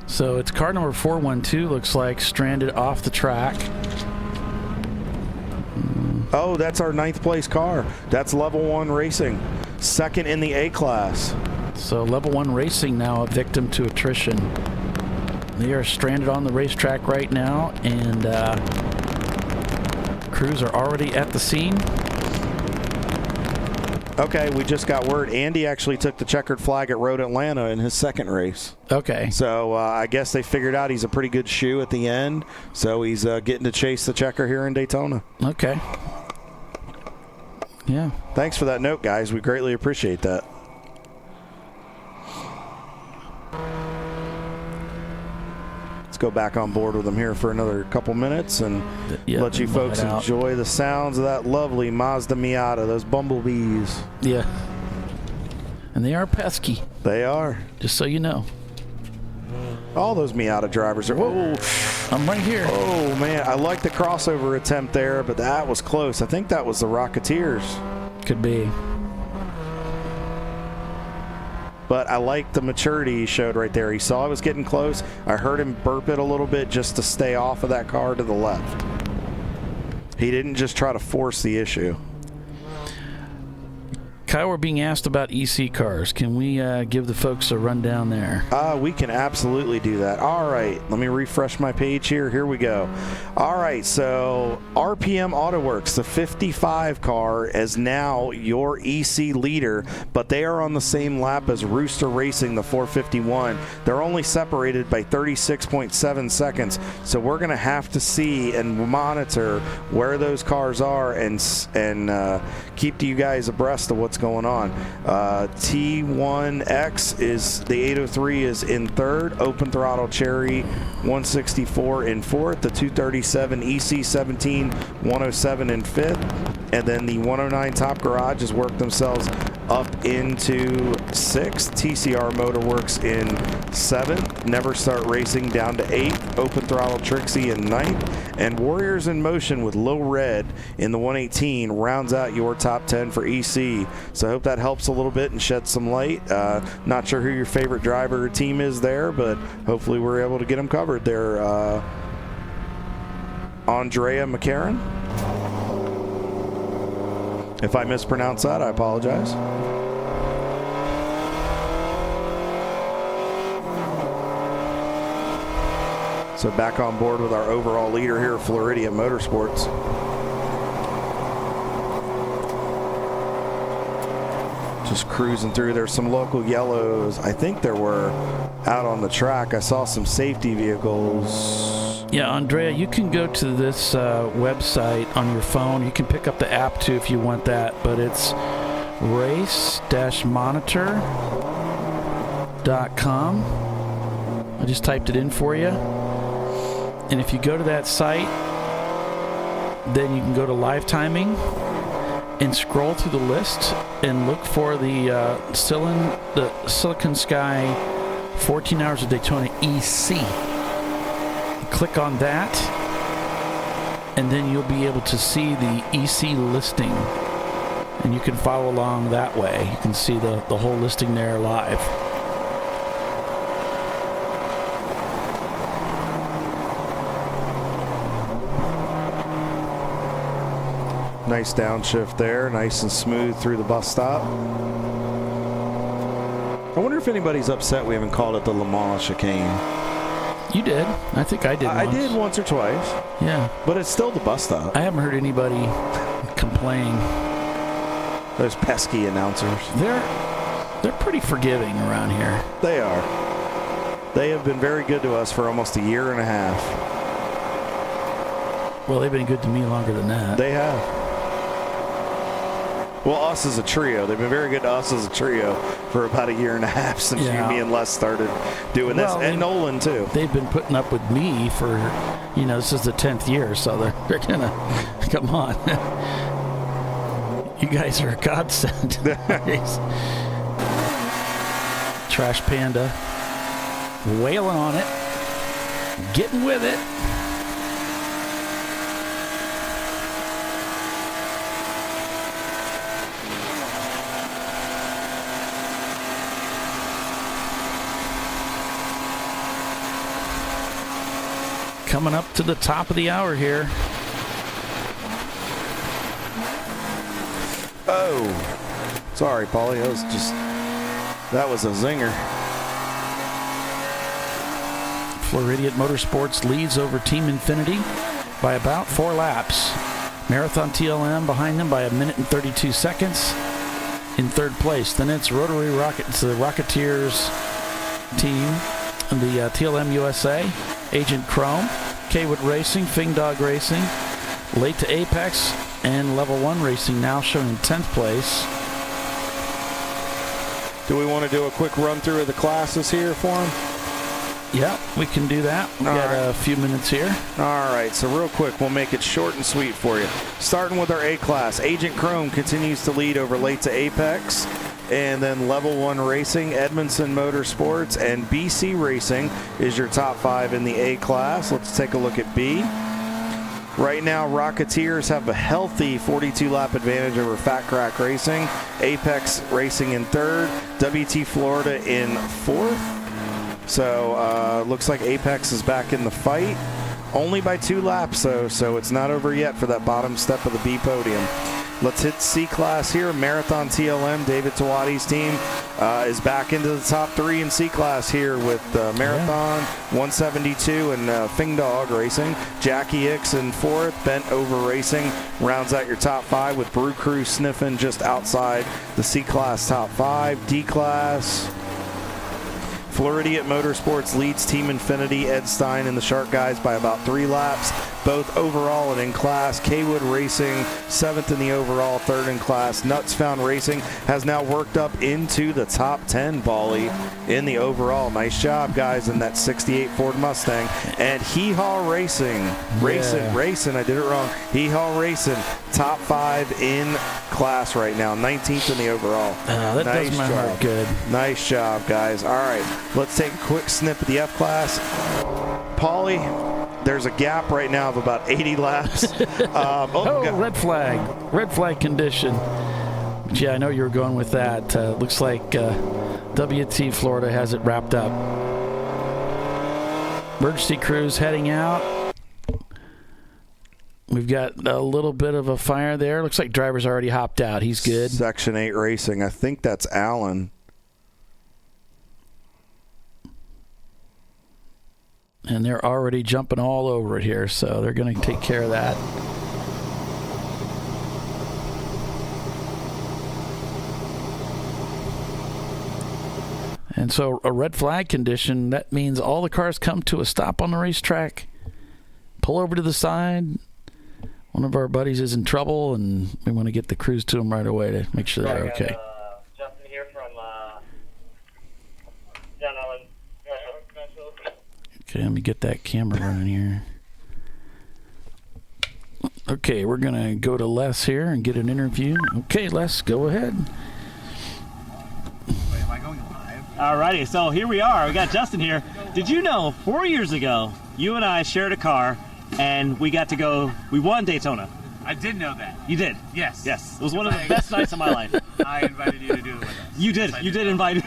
Speaker 2: So it's car number 412, looks like, stranded off the track.
Speaker 1: Oh, that's our 9th place car. That's Level 1 Racing. 2nd in the A class.
Speaker 2: So Level 1 Racing now a victim to attrition. They are stranded on the racetrack right now, and crews are already at the scene.
Speaker 1: Okay, we just got word. Andy actually took the checkered flag at Road Atlanta in his 2nd race.
Speaker 2: Okay.
Speaker 1: So I guess they figured out he's a pretty good shoe at the end. So he's getting to chase the checker here in Daytona.
Speaker 2: Okay. Yeah.
Speaker 1: Thanks for that note, guys. We greatly appreciate that. Go back on board with them here for another couple minutes and let you folks enjoy the sounds of that lovely Mazda Miata, those bumblebees.
Speaker 2: Yeah. And they are pesky.
Speaker 1: They are.
Speaker 2: Just so you know.
Speaker 1: All those Miata drivers are. Whoa.
Speaker 2: I'm right here.
Speaker 1: Oh, man. I like the crossover attempt there, but that was close. I think that was the Rocketeers.
Speaker 2: Could be.
Speaker 1: But I like the maturity he showed right there. He saw I was getting close. I heard him burp it a little bit just to stay off of that car to the left. He didn't just try to force the issue.
Speaker 2: Kyle, we're being asked about EC cars. Can we give the folks a rundown there?
Speaker 1: We can absolutely do that. All right, let me refresh my page here. Here we go. All right, so RPM AutoWorks, the 55 car, is now your EC leader, but they are on the same lap as Rooster Racing, the 451. They're only separated by 36.7 seconds, so we're going to have to see and monitor where those cars are and keep you guys abreast of what's going on. T1X is the 803 is in 3rd, Open Throttle Cherry 164 in 4th, the 237 EC17 107 in 5th, and then the 109 Top Garage has worked themselves up into 6th, TCR Motorworks in 7th, Never Start Racing down to 8th, Open Throttle Trixie in 9th, and Warriors in Motion with Low Red in the 118 rounds out your top 10 for EC. So I hope that helps a little bit and sheds some light. Not sure who your favorite driver or team is there, but hopefully we're able to get them covered there. Andrea McCarran. If I mispronounce that, I apologize. So back on board with our overall leader here, Floridian Motorsports. Just cruising through. There's some local yellows. I think there were out on the track. I saw some safety vehicles.
Speaker 2: Yeah, Andrea, you can go to this website on your phone. You can pick up the app too if you want that, but it's race-monitor.com. I just typed it in for you. And if you go to that site, then you can go to live timing and scroll through the list and look for the Siliconsky 14 Hours of Daytona EC. Click on that, and then you'll be able to see the EC listing, and you can follow along that way. You can see the whole listing there live.
Speaker 1: Nice downshift there, nice and smooth through the bus stop. I wonder if anybody's upset we haven't called it the Le Mans chicane.
Speaker 2: You did. I think I did once.
Speaker 1: I did once or twice.
Speaker 2: Yeah.
Speaker 1: But it's still the bus stop.
Speaker 2: I haven't heard anybody complain.
Speaker 1: Those pesky announcers.
Speaker 2: They're pretty forgiving around here.
Speaker 1: They are. They have been very good to us for almost a year and a half.
Speaker 2: Well, they've been good to me longer than that.
Speaker 1: They have. Well, us as a trio. They've been very good to us as a trio for about a year and a half since you, me, and Les started doing this. And Nolan, too.
Speaker 2: They've been putting up with me for, this is the 10th year, so they're going to, come on. You guys are a godsend. Trash Panda. Wailing on it. Getting with it. coming up to the top of the hour here.
Speaker 1: Oh, sorry, Paulie. That was a zinger.
Speaker 2: Floridian Motorsports leads over Team Infinity by about 4 laps. Marathon TLM behind them by 1 minute and 32 seconds in third place. Then it's Rotary Rockets, the Rocketeers team, the TLM USA, Agent Chrome, Kaywood Racing, Fing Dog Racing, Late to Apex, and Level 1 Racing now shown in 10th place.
Speaker 1: Do we want to do a quick run through of the classes here for them?
Speaker 2: Yeah, we can do that. We've got a few minutes here.
Speaker 1: All right, so real quick, we'll make it short and sweet for you. Starting with our A-Class, Agent Chrome continues to lead over Late to Apex, and then Level 1 Racing, Edmondson Motorsports, and BC Racing is your top 5 in the A-Class. Let's take a look at B. Right now, Rocketeers have a healthy 42-lap advantage over Fat Crack Racing, Apex Racing in 3rd, WT Florida in 4th. So looks like Apex is back in the fight, only by 2 laps though, so it's not over yet for that bottom step of the B podium. Let's hit C-Class here. Marathon TLM, David Tawadi's team, is back into the top 3 in C-Class here with Marathon 172 and Fing Dog Racing. Jackie Hicks in 4th. Bent Over Racing rounds out your top 5 with Brew Crew sniffing just outside the C-Class top 5. D-Class, Floridian Motorsports leads Team Infinity, Ed Stein and the Shark Guys by about 3 laps, both overall and in class. Kaywood Racing 7th in the overall, 3rd in class. Nuts Found Racing has now worked up into the top 10, Bally, in the overall. Nice job, guys, in that 68 Ford Mustang. And Hee Haw Racing, I did it wrong. Hee Haw Racing, top 5 in class right now, 19th in the overall.
Speaker 2: That
Speaker 1: nice
Speaker 2: does my
Speaker 1: job.
Speaker 2: heart good.
Speaker 1: Nice job, guys. All right, let's take a quick snip of the F-Class. Paulie, there's a gap right now of about 80 laps.
Speaker 2: Red flag. Red flag condition. But yeah, I know you were going with that. Looks like WT Florida has it wrapped up. Emergency crews heading out. We've got a little bit of a fire there. Looks like driver's already hopped out. He's good.
Speaker 1: Section 8 Racing. I think that's Allen.
Speaker 2: And they're already jumping all over it here, so they're going to take care of that. And so a red flag condition, that means all the cars come to a stop on the racetrack, pull over to the side. One of our buddies is in trouble, and we want to get the crews to them right away to make sure they're okay.
Speaker 12: Justin here from John Allen.
Speaker 2: Okay, let me get that camera running here. Okay, we're going to go to Les here and get an interview. Okay, Les, go ahead.
Speaker 13: Wait, am I going live?
Speaker 12: Alrighty, so here we are. We got Justin here. Did you know 4 years ago, you and I shared a car, and we got to go, we won Daytona.
Speaker 13: I did know that.
Speaker 12: You did?
Speaker 13: Yes.
Speaker 12: Yes. It was one of the best nights of my life.
Speaker 13: I invited you to do it with us.
Speaker 12: You did.
Speaker 13: Yes,
Speaker 12: you did invite me.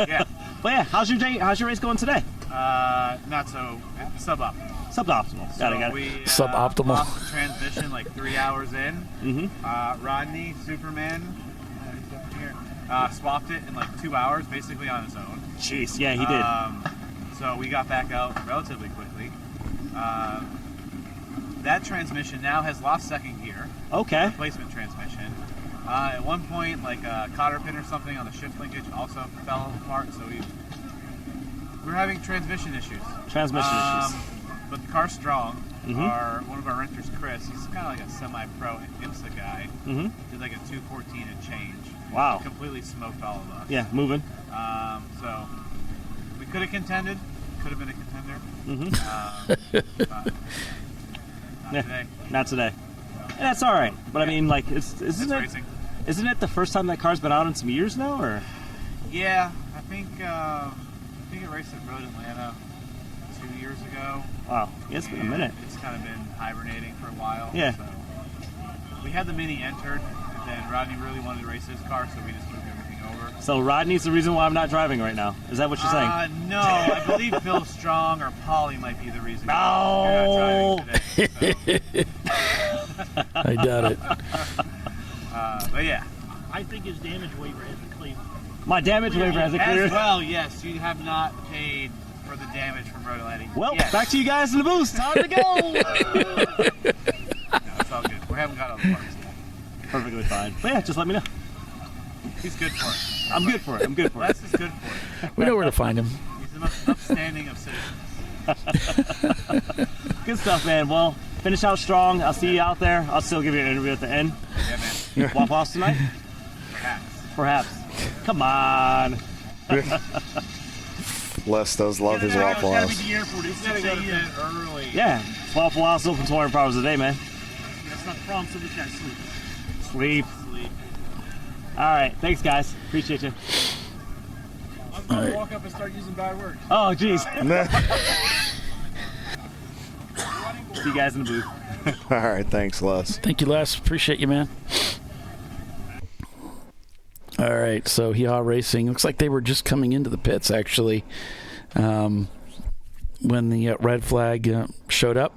Speaker 13: Yeah.
Speaker 12: But yeah, how's your race going today?
Speaker 13: Not so suboptimal.
Speaker 12: Suboptimal. Got it.
Speaker 13: We,
Speaker 2: suboptimal.
Speaker 13: Lost the transmission like 3 hours in.
Speaker 12: Mm-hmm.
Speaker 13: Rodney, Superman, swapped it in like 2 hours, basically on his own.
Speaker 12: Jeez, yeah, he did.
Speaker 13: So we got back out relatively quickly. That transmission now has lost second gear.
Speaker 12: Okay.
Speaker 13: Replacement transmission. At one point, like a cotter pin or something on the shift linkage also fell apart, so we're having transmission issues.
Speaker 12: Issues.
Speaker 13: But the car's strong.
Speaker 12: Mm-hmm.
Speaker 13: One of our renters, Chris, he's kind of like a semi-pro IMSA guy.
Speaker 12: Mm-hmm.
Speaker 13: Did like a 214 and change.
Speaker 12: Wow.
Speaker 13: Completely smoked all of us.
Speaker 12: Yeah, moving.
Speaker 13: So we could have contended. Could have been a contender.
Speaker 12: Mm-hmm.
Speaker 13: Not today.
Speaker 12: Not today. And that's all right. But I mean, like, isn't it the first time that car's been out in some years now, or?
Speaker 13: Yeah, I think it raced at Road Atlanta 2 years ago.
Speaker 12: Wow, yeah, it's been a minute.
Speaker 13: It's kind of been hibernating for a while.
Speaker 12: Yeah.
Speaker 13: So we had the Mini entered, and then Rodney really wanted to race his car, so we just moved everything over.
Speaker 12: So Rodney's the reason why I'm not driving right now. Is that what you're saying?
Speaker 13: No, I believe Phil Strong or Polly might be the reason.
Speaker 12: No!
Speaker 13: You're not driving today. So.
Speaker 2: I doubt it.
Speaker 13: But yeah.
Speaker 14: I think his damage waiver hasn't cleared.
Speaker 12: My damage waiver hasn't cleared?
Speaker 13: As well, yes. You have not paid for the damage from road lighting.
Speaker 12: Well,
Speaker 13: yes.
Speaker 12: back to you guys in the booth. Time to go!
Speaker 13: No, it's all good. We haven't got all the parts yet.
Speaker 12: Perfectly fine. But yeah, just let me know.
Speaker 13: He's good for it.
Speaker 12: I'm good for it. I'm good for it.
Speaker 13: Les is good for it.
Speaker 2: We know where to find him.
Speaker 13: He's the most upstanding of citizens.
Speaker 12: Good stuff, man. Well, finish out strong. I'll see you out there. I'll still give you an interview at the end.
Speaker 13: Yeah, man.
Speaker 12: Waffle House tonight? Perhaps. Come on.
Speaker 1: Les does love his Waffle House.
Speaker 14: Be the airport. It's 6 a.m.
Speaker 13: early.
Speaker 12: Yeah. Waffle House open 24 hours a day, man.
Speaker 14: That's not the problem, so we gotta sleep.
Speaker 12: Sleep. All right. Thanks, guys. Appreciate you.
Speaker 14: I'm going to walk up and start using bad words.
Speaker 12: Oh, jeez. See you guys in the booth.
Speaker 1: All right. Thanks, Les.
Speaker 2: Thank you, Les. Appreciate you, man. All right, so Hee Haw Racing. Looks like they were just coming into the pits, actually, when the red flag showed up.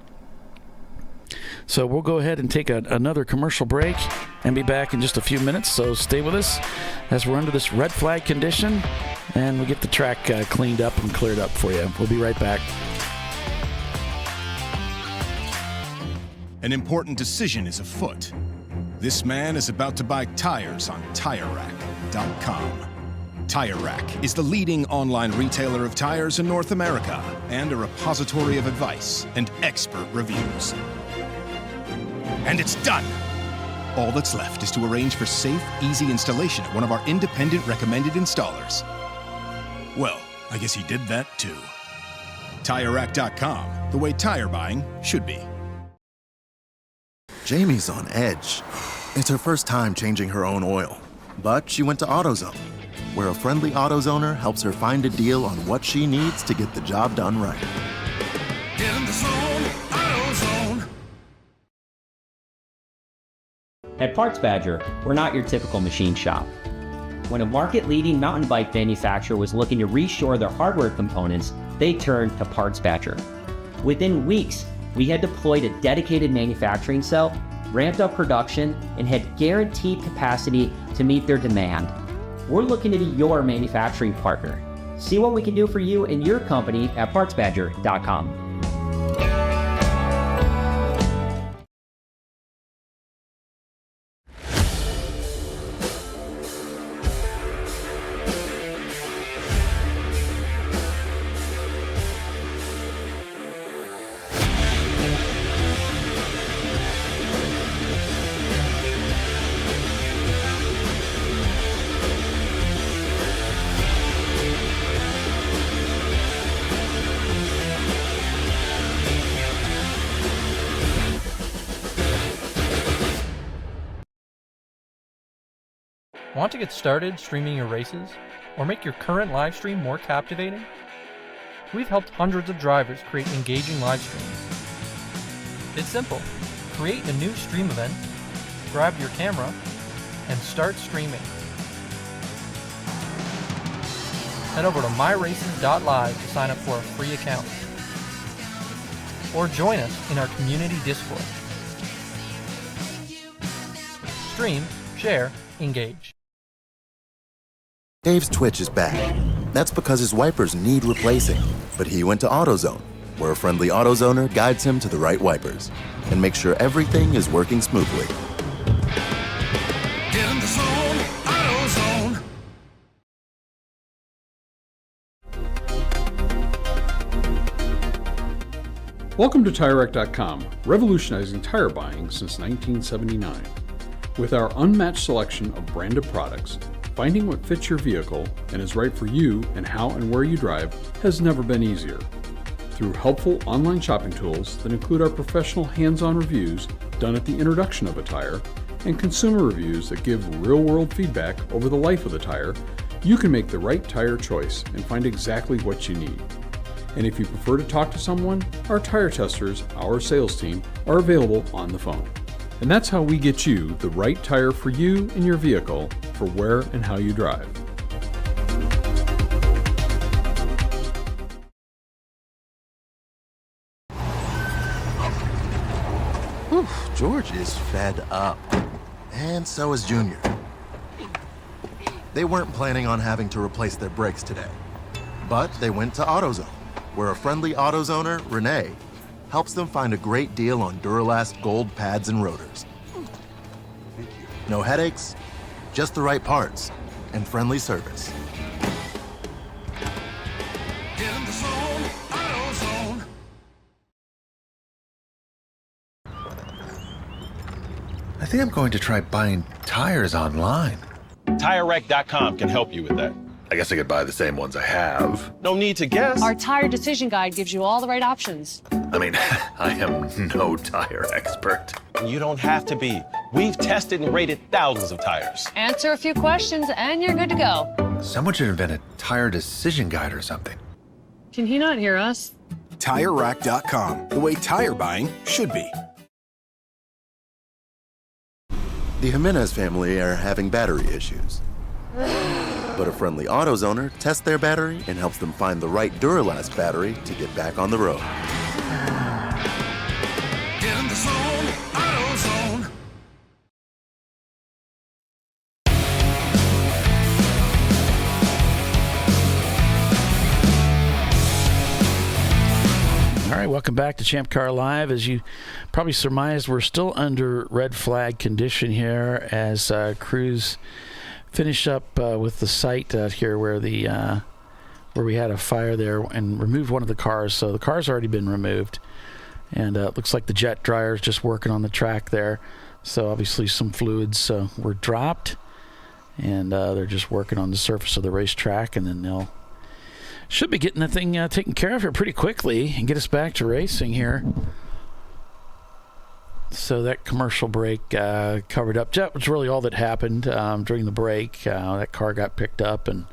Speaker 2: So we'll go ahead and take another commercial break and be back in just a few minutes. So stay with us as we're under this red flag condition, and we'll get the track cleaned up and cleared up for you. We'll be right back.
Speaker 3: An important decision is afoot. This man is about to buy tires on TireRack.com. Tire Rack is the leading online retailer of tires in North America and a repository of advice and expert reviews. And it's done! All that's left is to arrange for safe, easy installation at one of our independent recommended installers. Well, I guess he did that too. TireRack.com, the way tire buying should be.
Speaker 4: Jamie's on edge. It's her first time changing her own oil. But she went to AutoZone, where a friendly AutoZoner helps her find a deal on what she needs to get the job done right.
Speaker 5: Get in the zone, AutoZone.
Speaker 6: At Parts Badger, we're not your typical machine shop. When a market-leading mountain bike manufacturer was looking to reshore their hardware components, they turned to Parts Badger. Within weeks, we had deployed a dedicated manufacturing cell, ramped up production, and had guaranteed capacity to meet their demand. We're looking to be your manufacturing partner. See what we can do for you and your company at PartsBadger.com.
Speaker 7: Want to get started streaming your races or make your current live stream more captivating? We've helped hundreds of drivers create engaging live streams. It's simple. Create a new stream event, grab your camera, and start streaming. Head over to myraces.live to sign up for a free account. Or join us in our community Discord. Stream, share, engage.
Speaker 4: Dave's Twitch is bad. That's because his wipers need replacing. But he went to AutoZone, where a friendly AutoZoner guides him to the right wipers and makes sure everything is working smoothly.
Speaker 5: Get in the zone, AutoZone.
Speaker 8: Welcome to TireRack.com, revolutionizing tire buying since 1979. With our unmatched selection of branded products, finding what fits your vehicle and is right for you and how and where you drive has never been easier. Through helpful online shopping tools that include our professional hands-on reviews done at the introduction of a tire and consumer reviews that give real-world feedback over the life of the tire, you can make the right tire choice and find exactly what you need. And if you prefer to talk to someone, our tire testers, our sales team, are available on the phone. And that's how we get you the right tire for you and your vehicle for where and how you drive.
Speaker 4: Whew, George is fed up. And so is Junior. They weren't planning on having to replace their brakes today. But they went to AutoZone, where a friendly AutoZoner, Renee, helps them find a great deal on Duralast gold pads and rotors. No headaches, just the right parts, and friendly service.
Speaker 5: Get in the zone, AutoZone.
Speaker 9: I think I'm going to try buying tires online.
Speaker 10: TireRack.com can help you with that.
Speaker 9: I guess I could buy the same ones I have.
Speaker 10: No need to guess.
Speaker 11: Our tire decision guide gives you all the right options.
Speaker 9: I mean, I am no tire expert.
Speaker 10: You don't have to be. We've tested and rated thousands of tires.
Speaker 11: Answer a few questions and you're good to go.
Speaker 9: Someone should invent a tire decision guide or something.
Speaker 11: Can he not hear us?
Speaker 3: TireRack.com, the way tire buying should be.
Speaker 4: The Jimenez family are having battery issues. But a friendly AutoZoner tests their battery and helps them find the right Duralast battery to get back on the road.
Speaker 5: Get in the zone, AutoZone.
Speaker 2: All right, welcome back to ChampCar.Live. As you probably surmised, we're still under red flag condition here as crews finish up with the site out here where we had a fire there and removed one of the cars. So the car's already been removed, and it looks like the jet dryer is just working on the track there. So obviously some fluids were dropped, and they're just working on the surface of the racetrack, and then they'll should be getting the thing taken care of here pretty quickly and get us back to racing here. So that commercial break covered up. That was really all that happened during the break. That car got picked up, and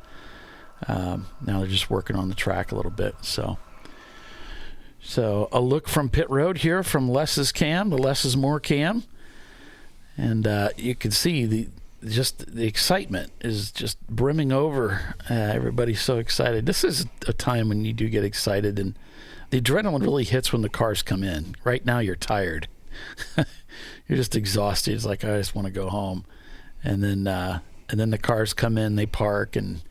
Speaker 2: now they're just working on the track a little bit. So a look from pit road here from Les's cam, the Less is More cam, and you can see the excitement is just brimming over. Everybody's so excited. This is a time when you do get excited, and the adrenaline really hits when the cars come in. Right now, you're tired. You're just exhausted. It's like, I just want to go home. And then the cars come in, they park, and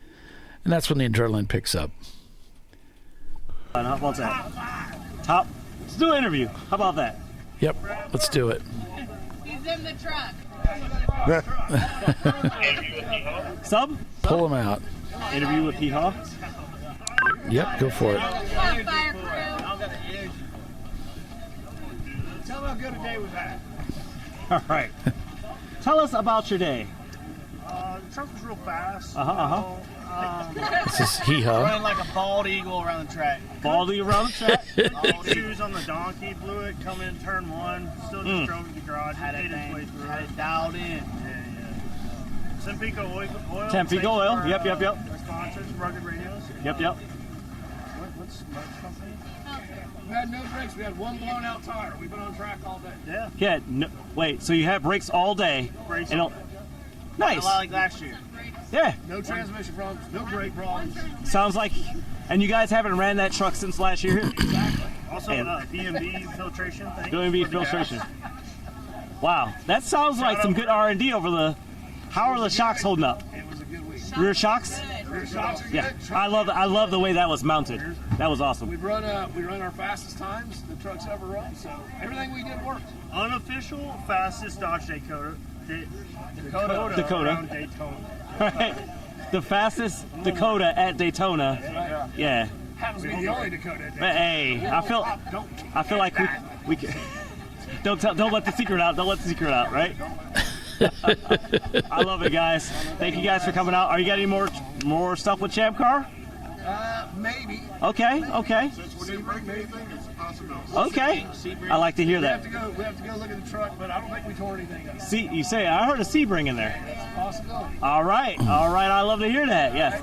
Speaker 2: that's when the adrenaline picks up.
Speaker 12: How about that? Top. Let's do an interview. How about that?
Speaker 2: Yep, let's do it.
Speaker 15: He's in the truck.
Speaker 12: Sub?
Speaker 2: Pull him out.
Speaker 12: Interview with Hee-Haw?
Speaker 2: Yep, go for it.
Speaker 14: Tell them how good a day we've had.
Speaker 12: All right. Tell us about your day.
Speaker 14: The truck was real fast.
Speaker 2: This is Hee-Haw.
Speaker 14: Running like a bald eagle around the track.
Speaker 12: Bald eagle around the track?
Speaker 14: Shoes on the donkey, blew it, come in turn one, still just drove to the garage. Had it dialed in. Yeah. Tampico oil.
Speaker 12: Tampico oil. Yep.
Speaker 14: Our sponsors, Rugged Radios.
Speaker 12: Yep.
Speaker 14: What's company? We had no brakes. We had one blown out tire. We've been on track all day. Yeah.
Speaker 12: Wait, so you have brakes all day?
Speaker 14: Brakes.
Speaker 12: Nice.
Speaker 14: A lot like last year.
Speaker 12: Yeah.
Speaker 14: No transmission problems, no brake problems.
Speaker 12: Sounds like, and you guys haven't ran that truck since last year?
Speaker 14: Exactly. Also, BMB filtration thing.
Speaker 12: BMB filtration. Wow, that sounds like some good R&D over the. How are the shocks holding up?
Speaker 14: It was a good week.
Speaker 12: Rear shocks?
Speaker 14: Rear shocks are
Speaker 12: Yeah,
Speaker 14: good.
Speaker 12: I love the way that was mounted. That was awesome.
Speaker 14: We run our fastest times the truck's ever run, so everything we did worked. Unofficial fastest Dodge Dakota.
Speaker 12: Dakota.
Speaker 14: Around Daytona.
Speaker 12: Right. The fastest Dakota at Daytona. Yeah.
Speaker 14: Happens to be the only Dakota at Daytona.
Speaker 12: But hey, I feel like we can. Don't let the secret out. Don't let the secret out, right? I love it, guys. Thank you guys for coming out. Are you got any more stuff with ChampCar?
Speaker 14: Maybe.
Speaker 12: Okay. Okay. I like to hear that.
Speaker 14: We have to go look at the truck, but I don't think we tore anything up.
Speaker 12: See, I heard a Sebring in there.
Speaker 14: It's a possibility.
Speaker 12: All right. I love to hear that. Yes.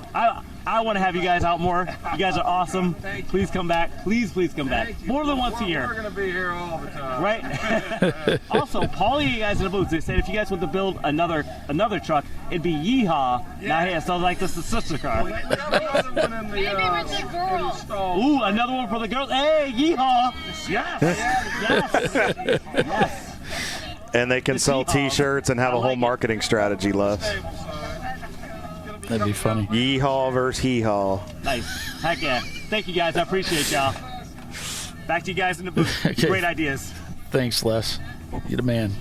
Speaker 12: I want to have you guys out more. You guys are awesome. Please come back. Please come back. More than once a year.
Speaker 5: We're going to be here all the time.
Speaker 12: Right? Also, Paulie, you guys in the booth, they said if you guys want to build another truck, it'd be Yeehaw. Yeah. Now, hey, so like this is the sister car.
Speaker 5: Maybe with the girls.
Speaker 12: Ooh, another one for the girls. Hey, Yeehaw. Yes. Yes.
Speaker 1: And they can sell T-shirts and have a whole marketing strategy, Les.
Speaker 2: That'd be funny.
Speaker 1: Yeehaw versus hee-haw.
Speaker 12: Nice. Heck yeah. Thank you, guys. I appreciate y'all. Back to you guys in the booth.
Speaker 2: Okay.
Speaker 12: Great ideas.
Speaker 2: Thanks, Les. You're the man.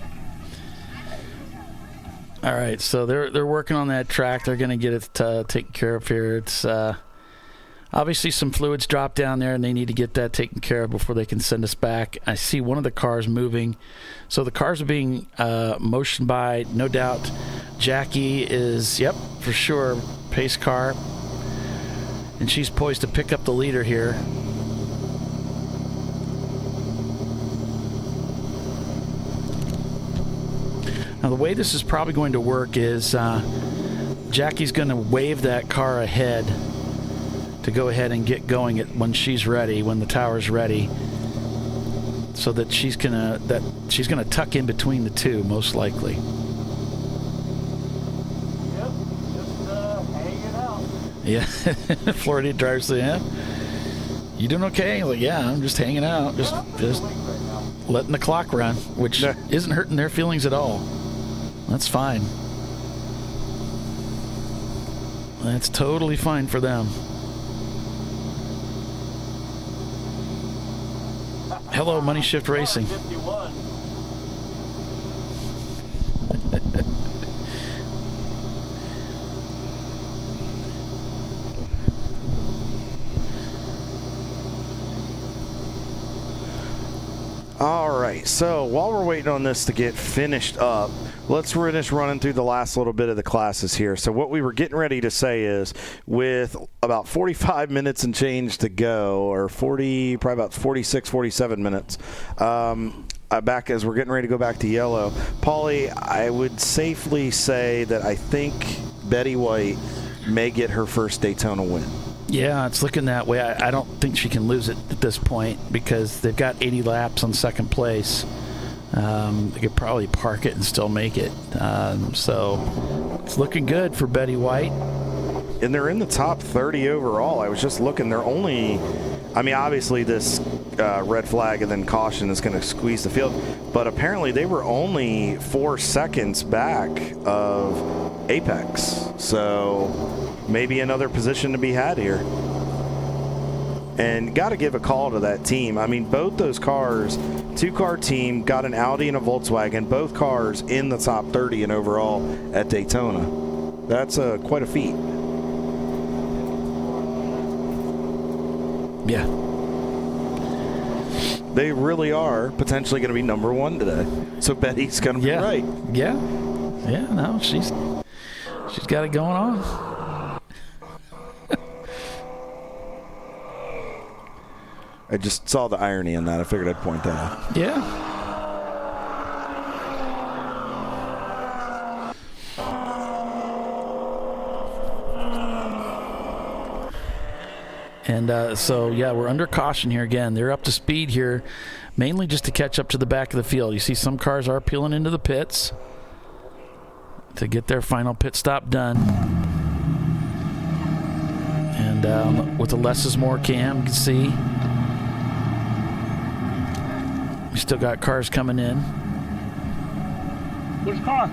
Speaker 2: All right, so they're working on that track. They're going to get it taken care of here. It's obviously some fluids dropped down there, and they need to get that taken care of before they can send us back. I see one of the cars moving. So the cars are being motioned by, no doubt, Jackie is, yep, for sure, pace car. And she's poised to pick up the leader here. Now the way this is probably going to work is Jackie's going to wave that car ahead to go ahead and get going when she's ready, when the tower's ready, so that she's gonna tuck in between the two, most likely.
Speaker 12: Yep, just hanging out.
Speaker 2: Yeah, Florida driver said, "Yeah, you doing okay?" Like, yeah, I'm just hanging out, just letting the clock run, which isn't hurting their feelings at all. That's fine. That's totally fine for them. Hello, Money Shift Racing.
Speaker 1: All right, so while we're waiting on this to get finished up, let's finish running through the last little bit of the classes here. So what we were getting ready to say is, with about 45 minutes and change to go, or probably about 46, 47 minutes, back as we're getting ready to go back to yellow, Paulie, I would safely say that I think Betty White may get her first Daytona win.
Speaker 2: Yeah, it's looking that way. I don't think she can lose it at this point because they've got 80 laps on second place. They could probably park it and still make it. So it's looking good for Betty White.
Speaker 1: And they're in the top 30 overall. I was just looking. They're only, I mean, obviously this red flag and then caution is going to squeeze the field. But apparently they were only 4 seconds back of Apex. So maybe another position to be had here. And got to give a call to that team. I mean, both those cars, two-car team, got an Audi and a Volkswagen, both cars in the top 30 in overall at Daytona. That's quite a feat.
Speaker 2: Yeah.
Speaker 1: They really are potentially going to be number one today. So Betty's going to be right.
Speaker 2: Yeah. Yeah, no, she's got it going on.
Speaker 1: I just saw the irony in that. I figured I'd point that out.
Speaker 2: Yeah. And so, yeah, we're under caution here again. They're up to speed here, mainly just to catch up to the back of the field. You see some cars are peeling into the pits to get their final pit stop done. And with the less is more cam, you can see we still got cars coming in.
Speaker 12: Which car?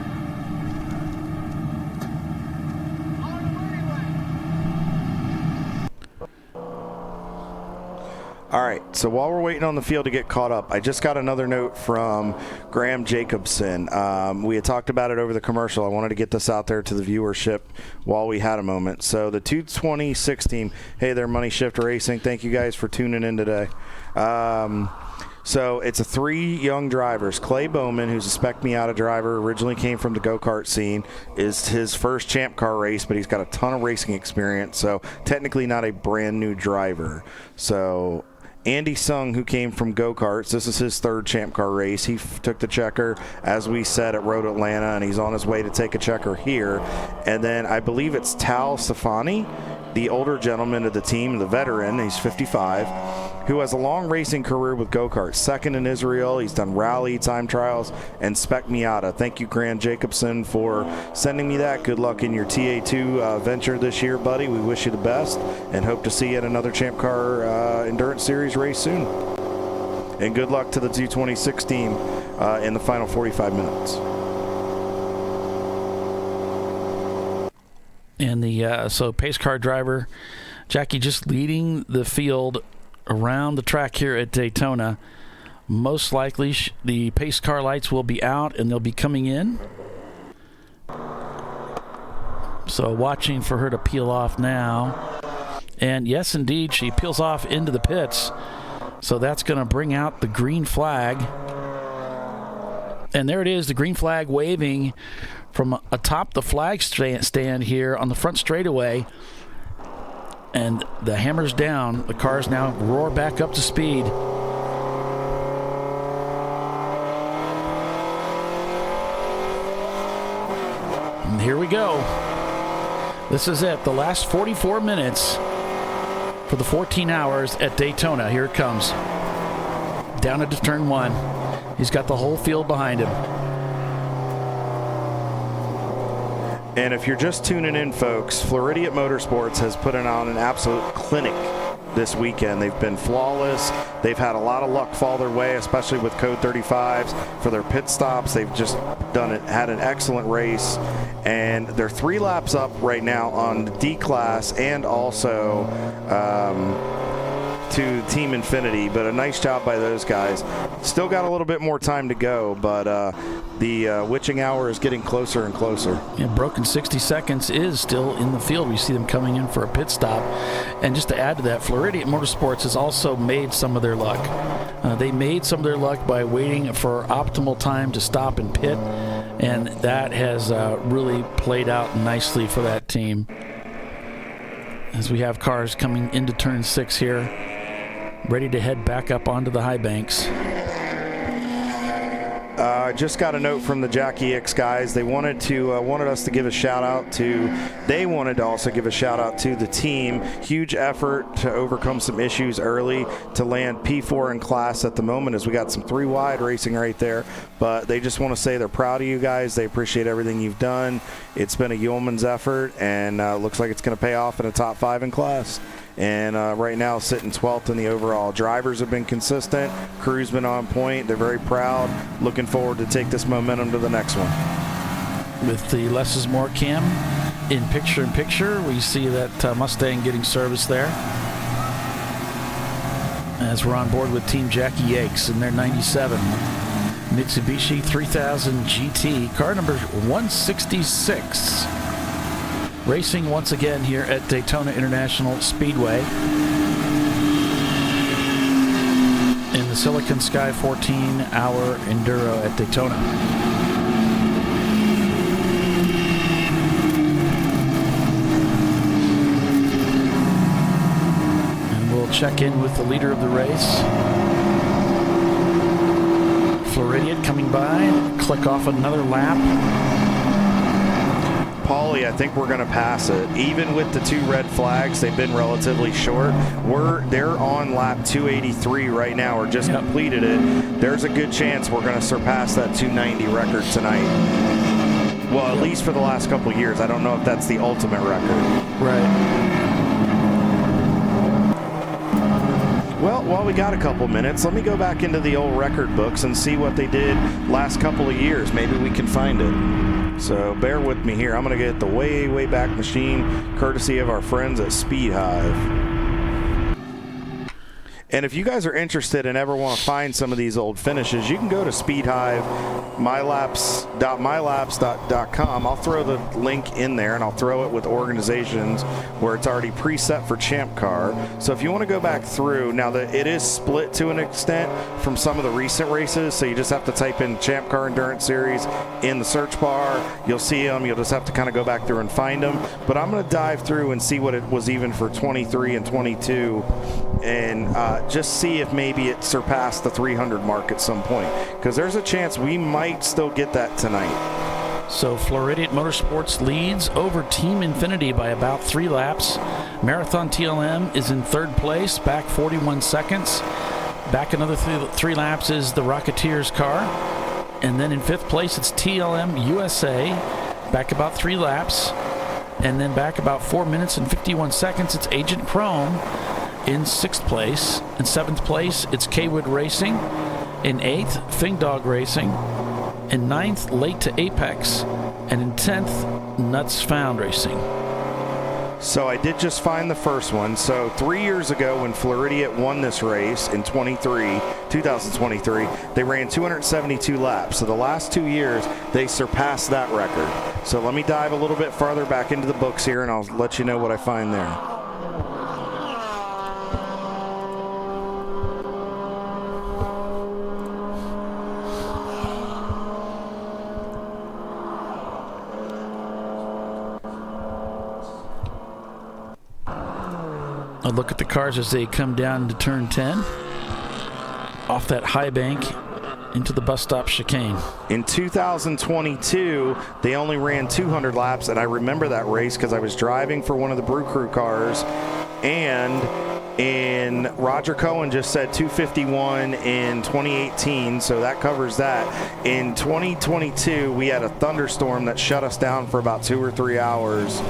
Speaker 1: All right, so while we're waiting on the field to get caught up, I just got another note from Graham Jacobson. We had talked about it over the commercial. I wanted to get this out there to the viewership while we had a moment. So the 226 team, hey there, Money Shift Racing. Thank you guys for tuning in today. So it's 3 young drivers. Clay Bowman, who's a Spec Miata driver, originally came from the go-kart scene, is his first Champ Car race, but he's got a ton of racing experience, so technically not a brand new driver. So Andy Sung, who came from go-karts, this is his 3rd Champ Car race. He took the checker, as we said, at Road Atlanta, and he's on his way to take a checker here. And then I believe it's Tal Safani the older gentleman of the team, the veteran. He's 55, who has a long racing career with go-karts. Second in Israel. He's done rally, time trials, and Spec Miata. Thank you, Grant Jacobson, for sending me that. Good luck in your TA2 venture this year, buddy. We wish you the best and hope to see you at another Champ Car Endurance Series race soon. And good luck to the 226 team in the final 45 minutes.
Speaker 2: And the so pace car driver Jackie just leading the field around the track here at Daytona. Most likely the pace car lights will be out and they'll be coming in. So watching for her to peel off now. And yes, indeed, she peels off into the pits. So that's going to bring out the green flag. And there it is, the green flag waving from atop the flag stand here on the front straightaway. And the hammer's down. The cars now roar back up to speed. And here we go. This is it, the last 44 minutes for the 14 hours at Daytona. Here it comes. Down into turn one. He's got the whole field behind him.
Speaker 1: And if you're just tuning in, folks, Floridian Motorsports has put on an absolute clinic this weekend. They've been flawless. They've had a lot of luck fall their way, especially with Code 35s for their pit stops. They've just had an excellent race. And they're 3 laps up right now on the D class and also to Team Infinity, but a nice job by those guys. Still got a little bit more time to go, but the witching hour is getting closer and closer.
Speaker 2: Yeah, broken 60 seconds is still in the field. We see them coming in for a pit stop. And just to add to that, Floridian Motorsports has also made some of their luck. They made some of their luck by waiting for optimal time to stop and pit, and that has really played out nicely for that team. As we have cars coming into turn 6 here, ready to head back up onto the high banks.
Speaker 1: Just got a note from the Jackie X guys. They wanted us to give a shout out to. They wanted to also give a shout out to the team. Huge effort to overcome some issues early to land P4 in class at the moment, as we got some 3 wide racing right there. But they just want to say they're proud of you guys. They appreciate everything you've done. It's been a yeoman's effort, and looks like it's going to pay off in a top 5 in class. And right now sitting 12th in the overall. Drivers have been consistent. Crew's been on point. They're very proud. Looking forward to take this momentum to the next one.
Speaker 2: With the less is more cam in picture, we see that Mustang getting service there. As we're on board with Team Jackie Yakes in their 97 Mitsubishi 3000 GT, car number 166. Racing once again here at Daytona International Speedway in the Siliconsky 14-hour Enduro at Daytona. And we'll check in with the leader of the race. Floridian coming by, click off another lap.
Speaker 1: Paulie, I think we're going to pass it. Even with the 2 red flags, they've been relatively short. They're on lap 283 right now, or just completed it. There's a good chance we're going to surpass that 290 record tonight. Well, at least for the last couple of years. I don't know if that's the ultimate record.
Speaker 2: Right.
Speaker 1: Well, while we got a couple minutes, let me go back into the old record books and see what they did last couple of years. Maybe we can find it. So bear with me here. I'm going to get the way back machine, courtesy of our friends at Speed Hive. And if you guys are interested and ever want to find some of these old finishes, you can go to Speed Hive, mylaps.com. I'll throw the link in there, and I'll throw it with organizations where it's already preset for Champ Car. So if you want to go back through, now it is split to an extent from some of the recent races, so you just have to type in Champ Car Endurance Series in the search bar. You'll see them. You'll just have to kind of go back through and find them. But I'm going to dive through and see what it was even for 23 and 22, and just see if maybe it surpassed the 300 mark at some point, because there's a chance we might still get that tonight.
Speaker 2: So Floridian Motorsports leads over Team Infinity by about 3 laps. Marathon TLM is in 3rd place, back 41 seconds. Back another 3 laps is the Rocketeers car. And then in 5th place, it's TLM USA, back about 3 laps. And then back about 4 minutes and 51 seconds, it's Agent Chrome in 6th place. In 7th place, it's Kwood Racing. In 8th, Fing Dog Racing. In 9th, Late to Apex. And in 10th, Nuts Found Racing.
Speaker 1: So I did just find the first one. So 3 years ago when Floridian won this race in 2023, they ran 272 laps. So the last 2 years, they surpassed that record. So let me dive a little bit farther back into the books here, and I'll let you know what I find there.
Speaker 2: A look at the cars as they come down to turn 10 off that high bank into the bus stop chicane.
Speaker 1: In 2022, they only ran 200 laps, and I remember that race because I was driving for one of the Brew Crew cars, and Roger Cohen just said 251 in 2018, so that covers that. In 2022, we had a thunderstorm that shut us down for about 2 or 3 hours.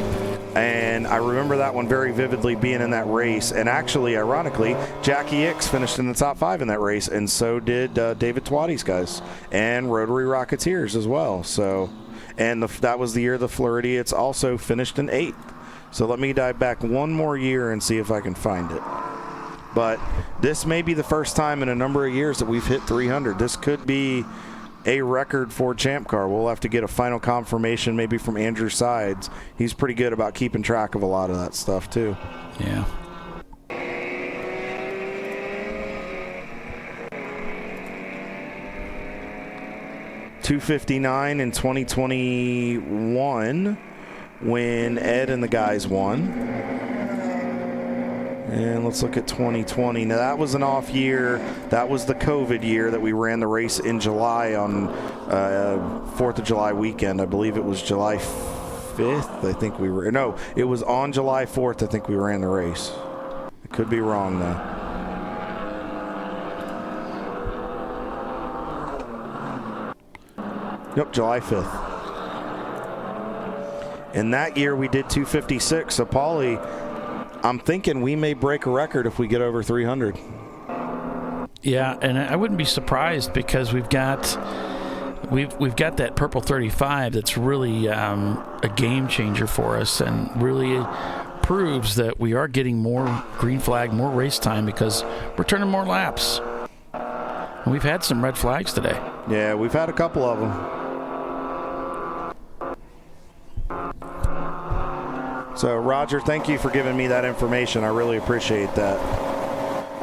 Speaker 1: And I remember that one very vividly, being in that race. And actually, ironically, Jackie Ickx finished in the top 5 in that race, and so did David Twatty's guys and Rotary Rocketeers as well. So, and that was the year the Floridians also finished in 8th. So let me dive back one more year and see if I can find it. But this may be the first time in a number of years that we've hit 300. This could be a record for Champ Car. We'll have to get a final confirmation maybe from Andrew Sides. He's pretty good about keeping track of a lot of that stuff too.
Speaker 2: Yeah.
Speaker 1: $259 in 2021 when Ed and the guys won. And let's look at 2020. Now, that was an off year. That was the COVID year that we ran the race in July on 4th of July weekend. I believe it was July 5th. I think we were. No, it was on July 4th. I think we ran the race. I could be wrong, though. Yep, July 5th. And that year we did 256. So, Paulie, I'm thinking we may break a record if we get over 300.
Speaker 2: Yeah, and I wouldn't be surprised because we've got that purple 35 that's really a game changer for us and really proves that we are getting more green flag, more race time because we're turning more laps. And we've had some red flags today.
Speaker 1: Yeah, we've had a couple of them. So, Roger, thank you for giving me that information. I really appreciate that.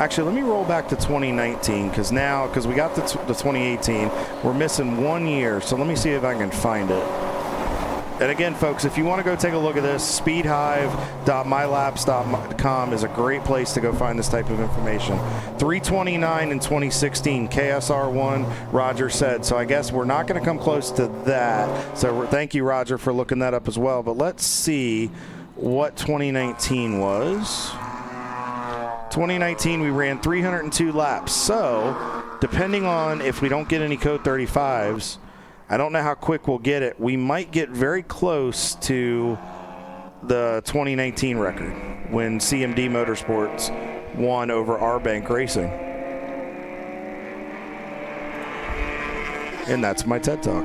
Speaker 1: Actually, let me roll back to 2019 because we got the 2018, we're missing 1 year. So let me see if I can find it. And again, folks, if you want to go take a look at this, speedhive.mylaps.com is a great place to go find this type of information. 329 in 2016, KSR1, Roger said. So I guess we're not going to come close to that. So thank you, Roger, for looking that up as well. But let's see what 2019 was. 2019, we ran 302 laps. So depending on if we don't get any code 35s, I don't know how quick we'll get it. We might get very close to the 2019 record when CMD Motorsports won over R-Bank Racing. And that's my TED Talk.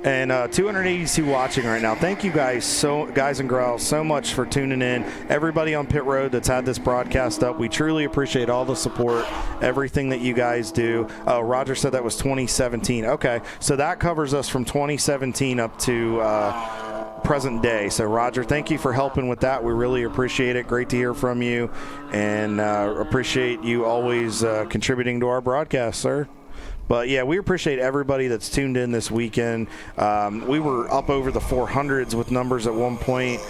Speaker 1: And 282 watching right now. Thank you guys, guys and girls, so much for tuning in. Everybody on Pit Road that's had this broadcast up, we truly appreciate all the support, everything that you guys do. Oh, Roger said that was 2017. Okay, so that covers us from 2017 up to present day. So, Roger, thank you for helping with that. We really appreciate it. Great to hear from you, and appreciate you always contributing to our broadcast, sir. But, yeah, we appreciate everybody that's tuned in this weekend. We were up over the 400s with numbers at one point.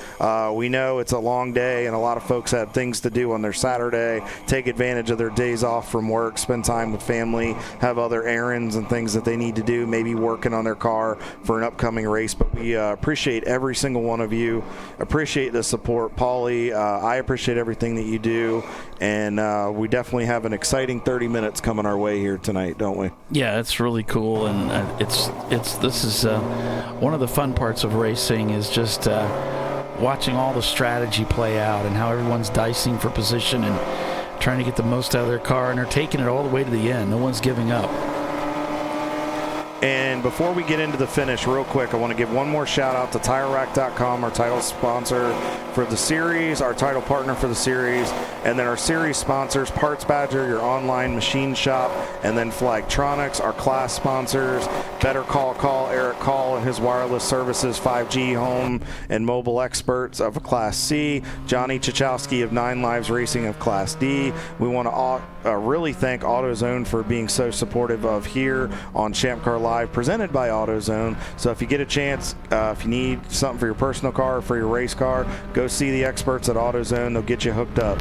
Speaker 1: We know it's a long day, and a lot of folks have things to do on their Saturday, take advantage of their days off from work, spend time with family, have other errands and things that they need to do, maybe working on their car for an upcoming race. But we appreciate every single one of you, appreciate the support. Paulie, I appreciate everything that you do, and we definitely have an exciting 30 minutes coming our way here tonight, don't we?
Speaker 2: Yeah, it's really cool, and this is one of the fun parts of racing is just watching all the strategy play out and how everyone's dicing for position and trying to get the most out of their car, and they're taking it all the way to the end. No one's giving up.
Speaker 1: And before we get into the finish, real quick, I want to give one more shout out to TireRack.com, our title sponsor for the series, our title partner for the series, and then our series sponsors, Parts Badger, your online machine shop, and then Flagtronics, our class sponsors, Better Call, Eric Call and his wireless services, 5G home and mobile experts of Class C, Johnny Chachowski of 9 Lives Racing of Class D. We want to really thank AutoZone for being so supportive of here on ChampCar.Live, presented by AutoZone. So if you get a chance, if you need something for your personal car or for your race car, go see the experts at AutoZone. They'll get you hooked up.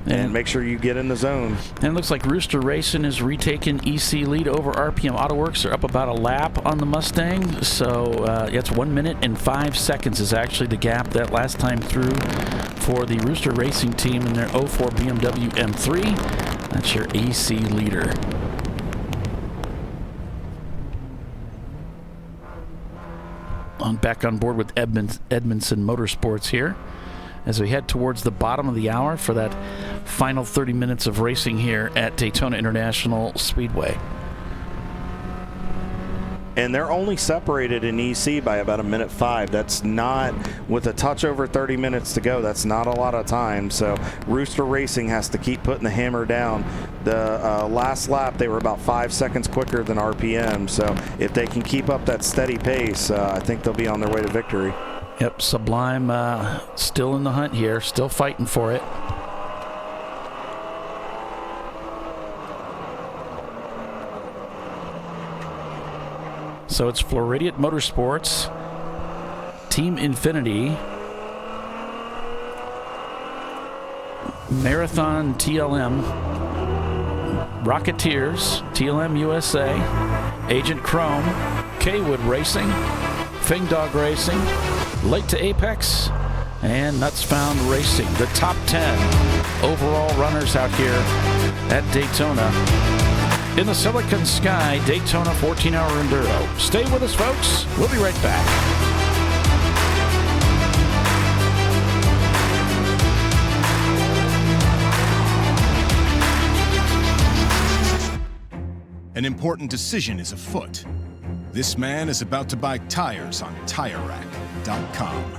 Speaker 1: And make sure you get in the zone.
Speaker 2: And it looks like Rooster Racing is retaking EC lead over RPM AutoWorks. They're up about a lap on the Mustang. So it's 1 minute and 5 seconds is actually the gap that last time through for the Rooster Racing team in their 04 BMW M3. That's your AC leader. Back on board with Edmondson Motorsports here as we head towards the bottom of the hour for that final 30 minutes of racing here at Daytona International Speedway.
Speaker 1: And they're only separated in EC by about 1:05. That's not, with a touch over 30 minutes to go, that's not a lot of time. So Rooster Racing has to keep putting the hammer down. The last lap, they were about 5 seconds quicker than RPM. So if they can keep up that steady pace, I think they'll be on their way to victory.
Speaker 2: Yep, Sublime still in the hunt here, still fighting for it. So it's Floridian Motorsports, Team Infinity, Marathon TLM, Rocketeers, TLM USA, Agent Chrome, K-Wood Racing, Fing Dog Racing, Late to Apex, and Nuts Found Racing. The top 10 overall runners out here at Daytona. In the Siliconsky Daytona 14-hour Enduro. Stay with us, folks. We'll be right back.
Speaker 3: An important decision is afoot. This man is about to buy tires on TireRack.com.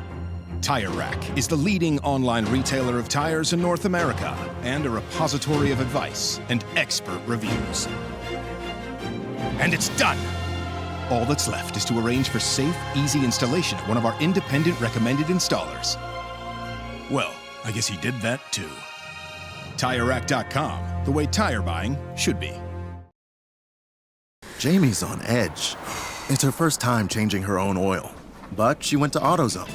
Speaker 3: Tire Rack is the leading online retailer of tires in North America and a repository of advice and expert reviews. And it's done! All that's left is to arrange for safe, easy installation at one of our independent recommended installers. Well, I guess he did that too. TireRack.com, the way tire buying should be.
Speaker 4: Jamie's on edge. It's her first time changing her own oil. But she went to AutoZone,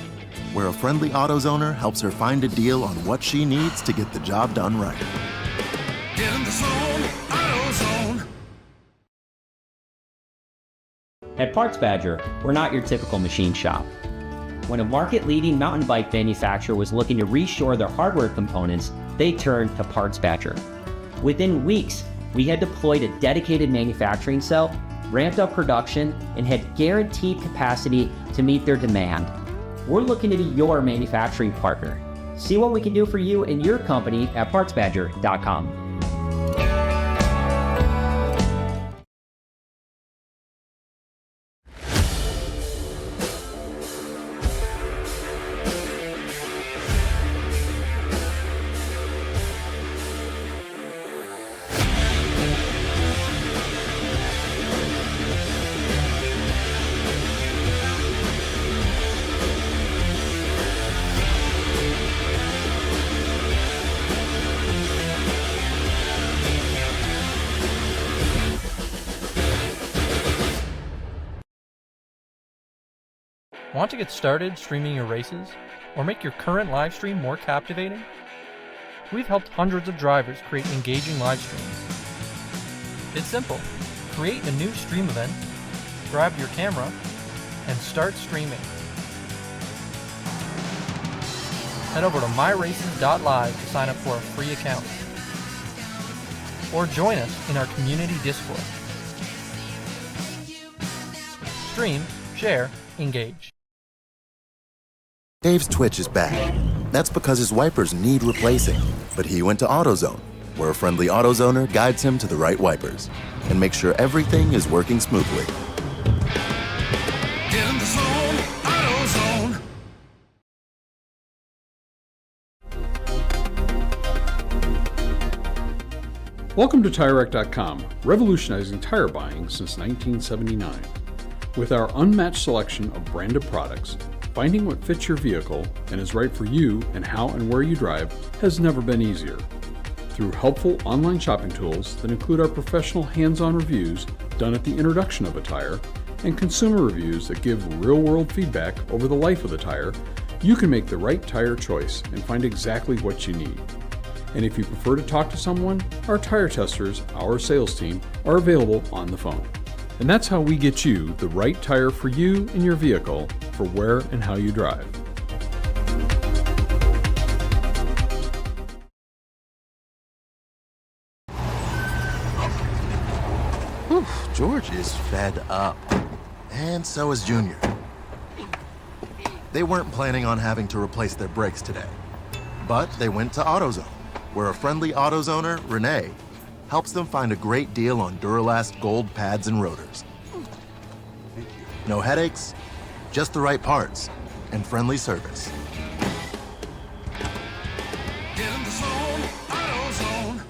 Speaker 4: where a friendly AutoZoner helps her find a deal on what she needs to get the job done right.
Speaker 5: Get in the zone, AutoZone.
Speaker 6: At Parts Badger, we're not your typical machine shop. When a market-leading mountain bike manufacturer was looking to reshore their hardware components, they turned to Parts Badger. Within weeks, we had deployed a dedicated manufacturing cell, ramped up production, and had guaranteed capacity to meet their demand. We're looking to be your manufacturing partner. See what we can do for you and your company at PartsBadger.com.
Speaker 7: Want to get started streaming your races or make your current live stream more captivating? We've helped hundreds of drivers create engaging live streams. It's simple. Create a new stream event, grab your camera, and start streaming. Head over to myraces.live to sign up for a free account. Or join us in our community Discord. Stream, share, engage.
Speaker 4: Dave's Twitch is back. That's because his wipers need replacing. But he went to AutoZone, where a friendly AutoZoner guides him to the right wipers and makes sure everything is working smoothly.
Speaker 5: Get in the zone, AutoZone.
Speaker 8: Welcome to TireRack.com, revolutionizing tire buying since 1979. With our unmatched selection of branded products, finding what fits your vehicle and is right for you and how and where you drive has never been easier. Through helpful online shopping tools that include our professional hands-on reviews done at the introduction of a tire and consumer reviews that give real-world feedback over the life of the tire, you can make the right tire choice and find exactly what you need. And if you prefer to talk to someone, our tire testers, our sales team, are available on the phone. And that's how we get you the right tire for you and your vehicle for where and how you drive.
Speaker 4: Whew, George is fed up. And so is Junior. They weren't planning on having to replace their brakes today. But they went to AutoZone, where a friendly AutoZoner, Renee, helps them find a great deal on Duralast gold pads and rotors. No headaches, just the right parts, and friendly service.
Speaker 5: Get in the zone, AutoZone.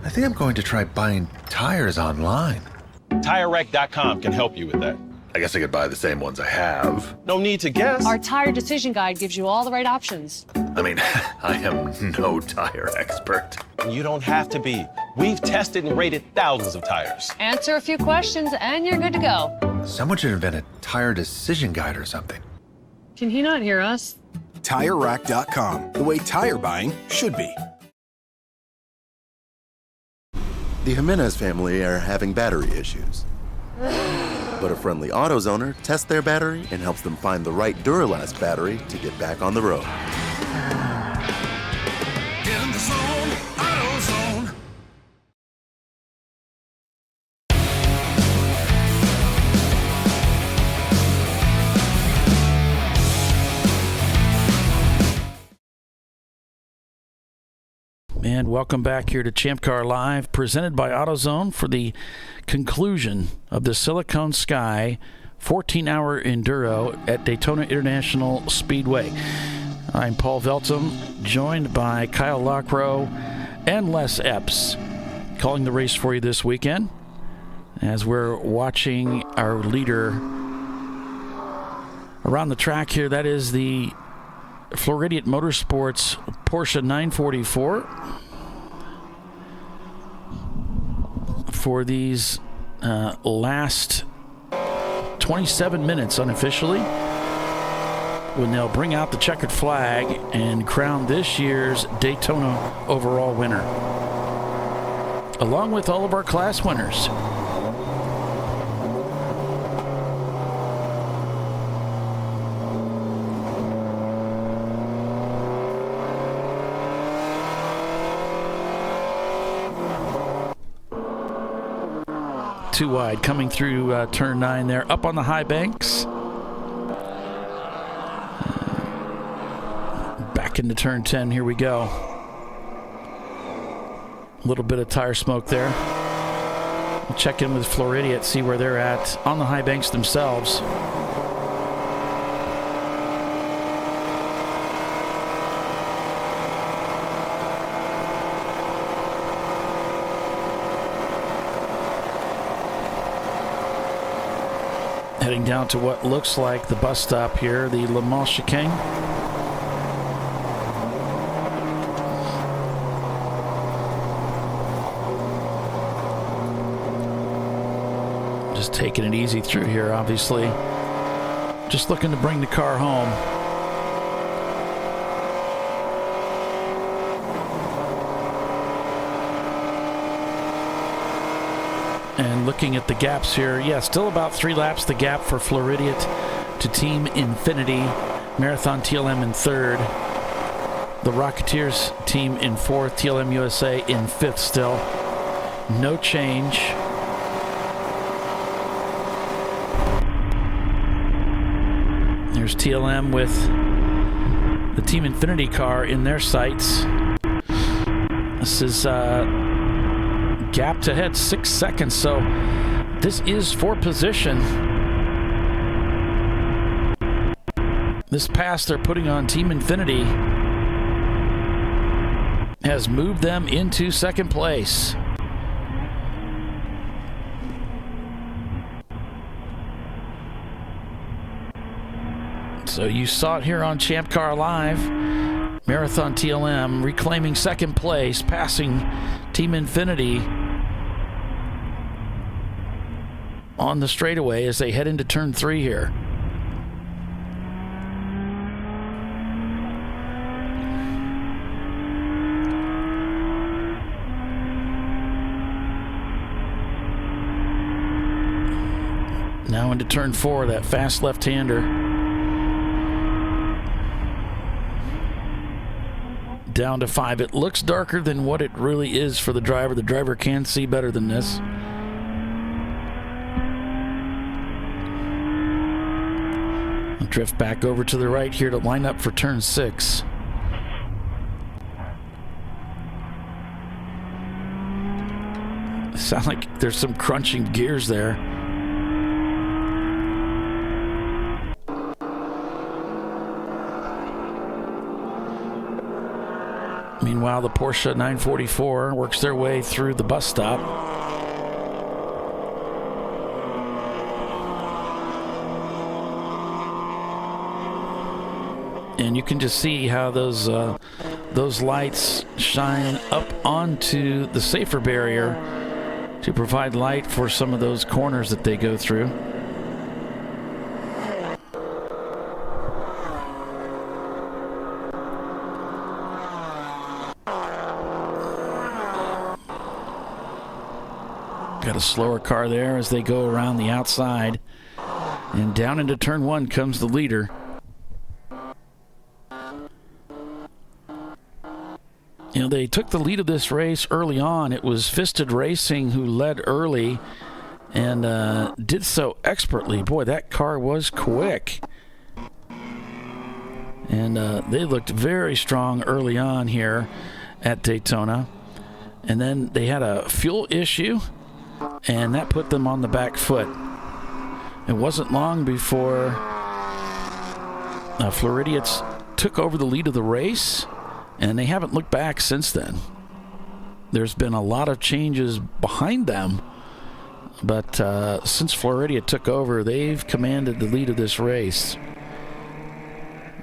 Speaker 9: I think I'm going to try buying tires online.
Speaker 10: TireRack.com can help you with that.
Speaker 9: I guess I could buy the same ones I have.
Speaker 10: No need to guess.
Speaker 11: Our tire decision guide gives you all the right options.
Speaker 9: I mean, I am no tire expert.
Speaker 10: You don't have to be. We've tested and rated thousands of tires.
Speaker 11: Answer a few questions and you're good to go.
Speaker 9: Someone should invent a tire decision guide or something.
Speaker 11: Can he not hear us?
Speaker 3: TireRack.com, the way tire buying should be.
Speaker 4: The Jimenez family are having battery issues. But a friendly AutoZoner tests their battery and helps them find the right Duralast battery to get back on the road.
Speaker 5: Get in the zone, AutoZone.
Speaker 2: And welcome back here to ChampCar.Live, presented by AutoZone for the conclusion of the Siliconsky 14-hour enduro at Daytona International Speedway. I'm Paul Veltum, joined by Kyle Lockrow and Les Epps, calling the race for you this weekend as we're watching our leader around the track here. That is the Floridian Motorsports Porsche 944 for these last 27 minutes unofficially, when they'll bring out the checkered flag and crown this year's Daytona overall winner, along with all of our class winners. Too wide coming through turn 9 there, up on the high banks. Back into turn 10, here we go. A little bit of tire smoke there. We'll check in with Floridian, see where they're at on the high banks themselves. Heading down to what looks like the bus stop here, the Le Mans chicane. just taking it easy through here, obviously. Just looking to bring the car home. And looking at the gaps here, yeah, still about 3 laps the gap for Floridian to Team Infinity. Marathon TLM in 3rd. The Rocketeers team in 4th. TLM USA in 5th still. No change. There's TLM with the Team Infinity car in their sights. This is gapped ahead 6 seconds, so this is for position. This pass they're putting on Team Infinity has moved them into 2nd place. So you saw it here on ChampCar.Live. Marathon TLM reclaiming 2nd place, passing Team Infinity on the straightaway as they head into turn 3 here. Now into turn 4, that fast left-hander. Down to 5. It looks darker than what it really is for the driver. The driver can see better than this. I'll drift back over to the right here to line up for turn 6. Sound like there's some crunching gears there. Meanwhile, the Porsche 944 works their way through the bus stop. And you can just see how those lights shine up onto the safer barrier to provide light for some of those corners that they go through. Got a slower car there as they go around the outside. And down into turn 1 comes the leader. You know, they took the lead of this race early on. It was Fisted Racing who led early and did so expertly. Boy, that car was quick. And they looked very strong early on here at Daytona. And then they had a fuel issue, and that put them on the back foot. It wasn't long before Floridians took over the lead of the race, and they haven't looked back since then. There's been a lot of changes behind them, but since Floridia took over, they've commanded the lead of this race.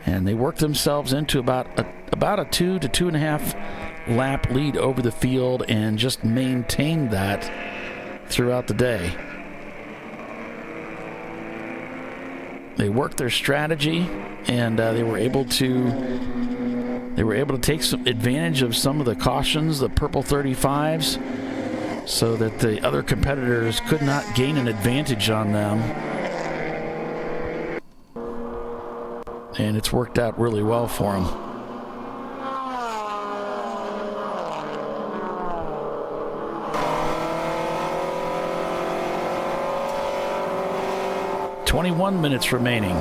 Speaker 2: And they worked themselves into about a 2 to 2.5 lap lead over the field and just maintained that throughout the day. They worked their strategy, and they were able to take some advantage of some of the cautions, the purple 35s, so that the other competitors could not gain an advantage on them. And it's worked out really well for them. "21 minutes remaining."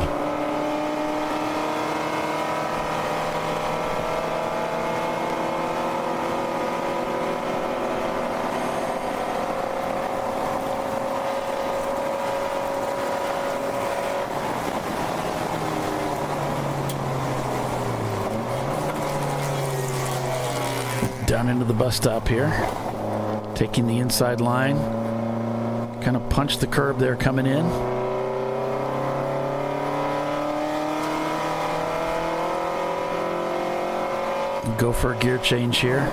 Speaker 2: Down into the bus stop here, taking the inside line, kind of punched the curb there coming in. Go for a gear change here.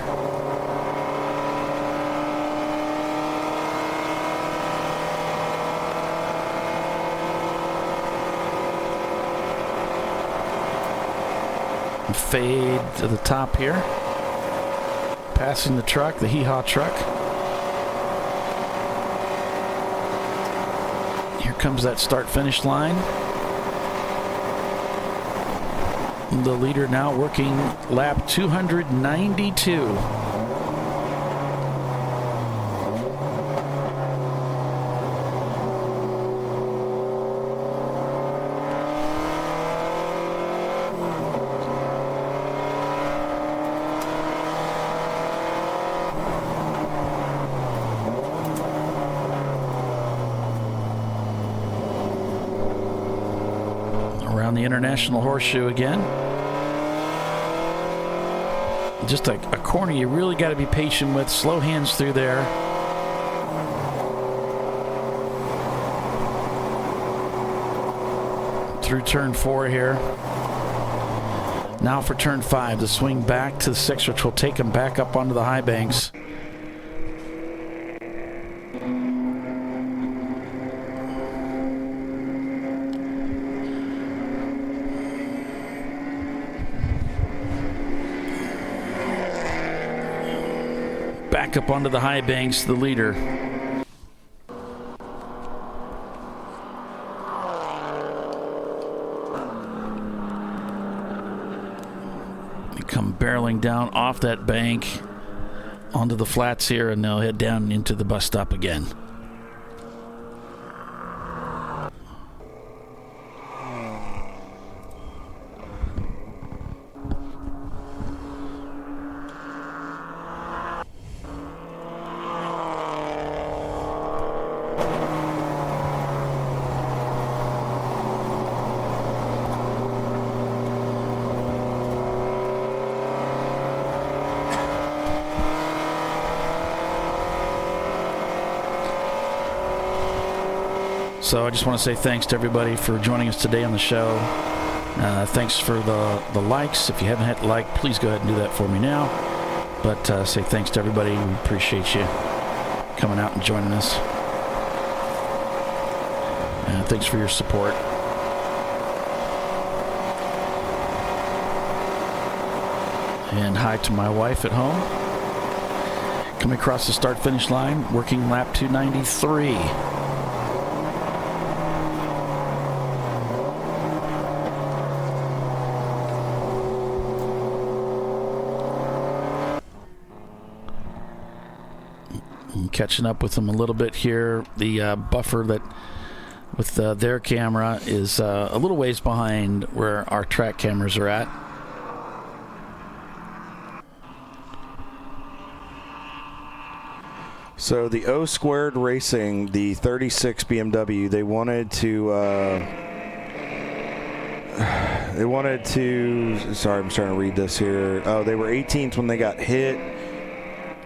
Speaker 2: Fade to the top here. Passing the truck, the hee-haw truck. Here comes that start-finish line. The leader now working lap 292. Around the International Horseshoe again. Just a corner you really got to be patient with. Slow hands through there. Through turn 4 here. Now for turn 5, the swing back to the 6, which will take him back up onto the high banks. Back up onto the high banks, the leader. They come barreling down off that bank onto the flats here, and they'll head down into the bus stop again. So I just want to say thanks to everybody for joining us today on the show. Thanks for the likes. If you haven't hit like, please go ahead and do that for me now. But say thanks to everybody. We appreciate you coming out and joining us. Thanks for your support. And hi to my wife at home. Coming across the start-finish line, working lap 293. Catching up with them a little bit here. The buffer that with their camera is a little ways behind where our track cameras are at.
Speaker 1: So the O Squared Racing, the 36 BMW, they wanted to sorry, I'm trying to read this here. Oh, they were 18th when they got hit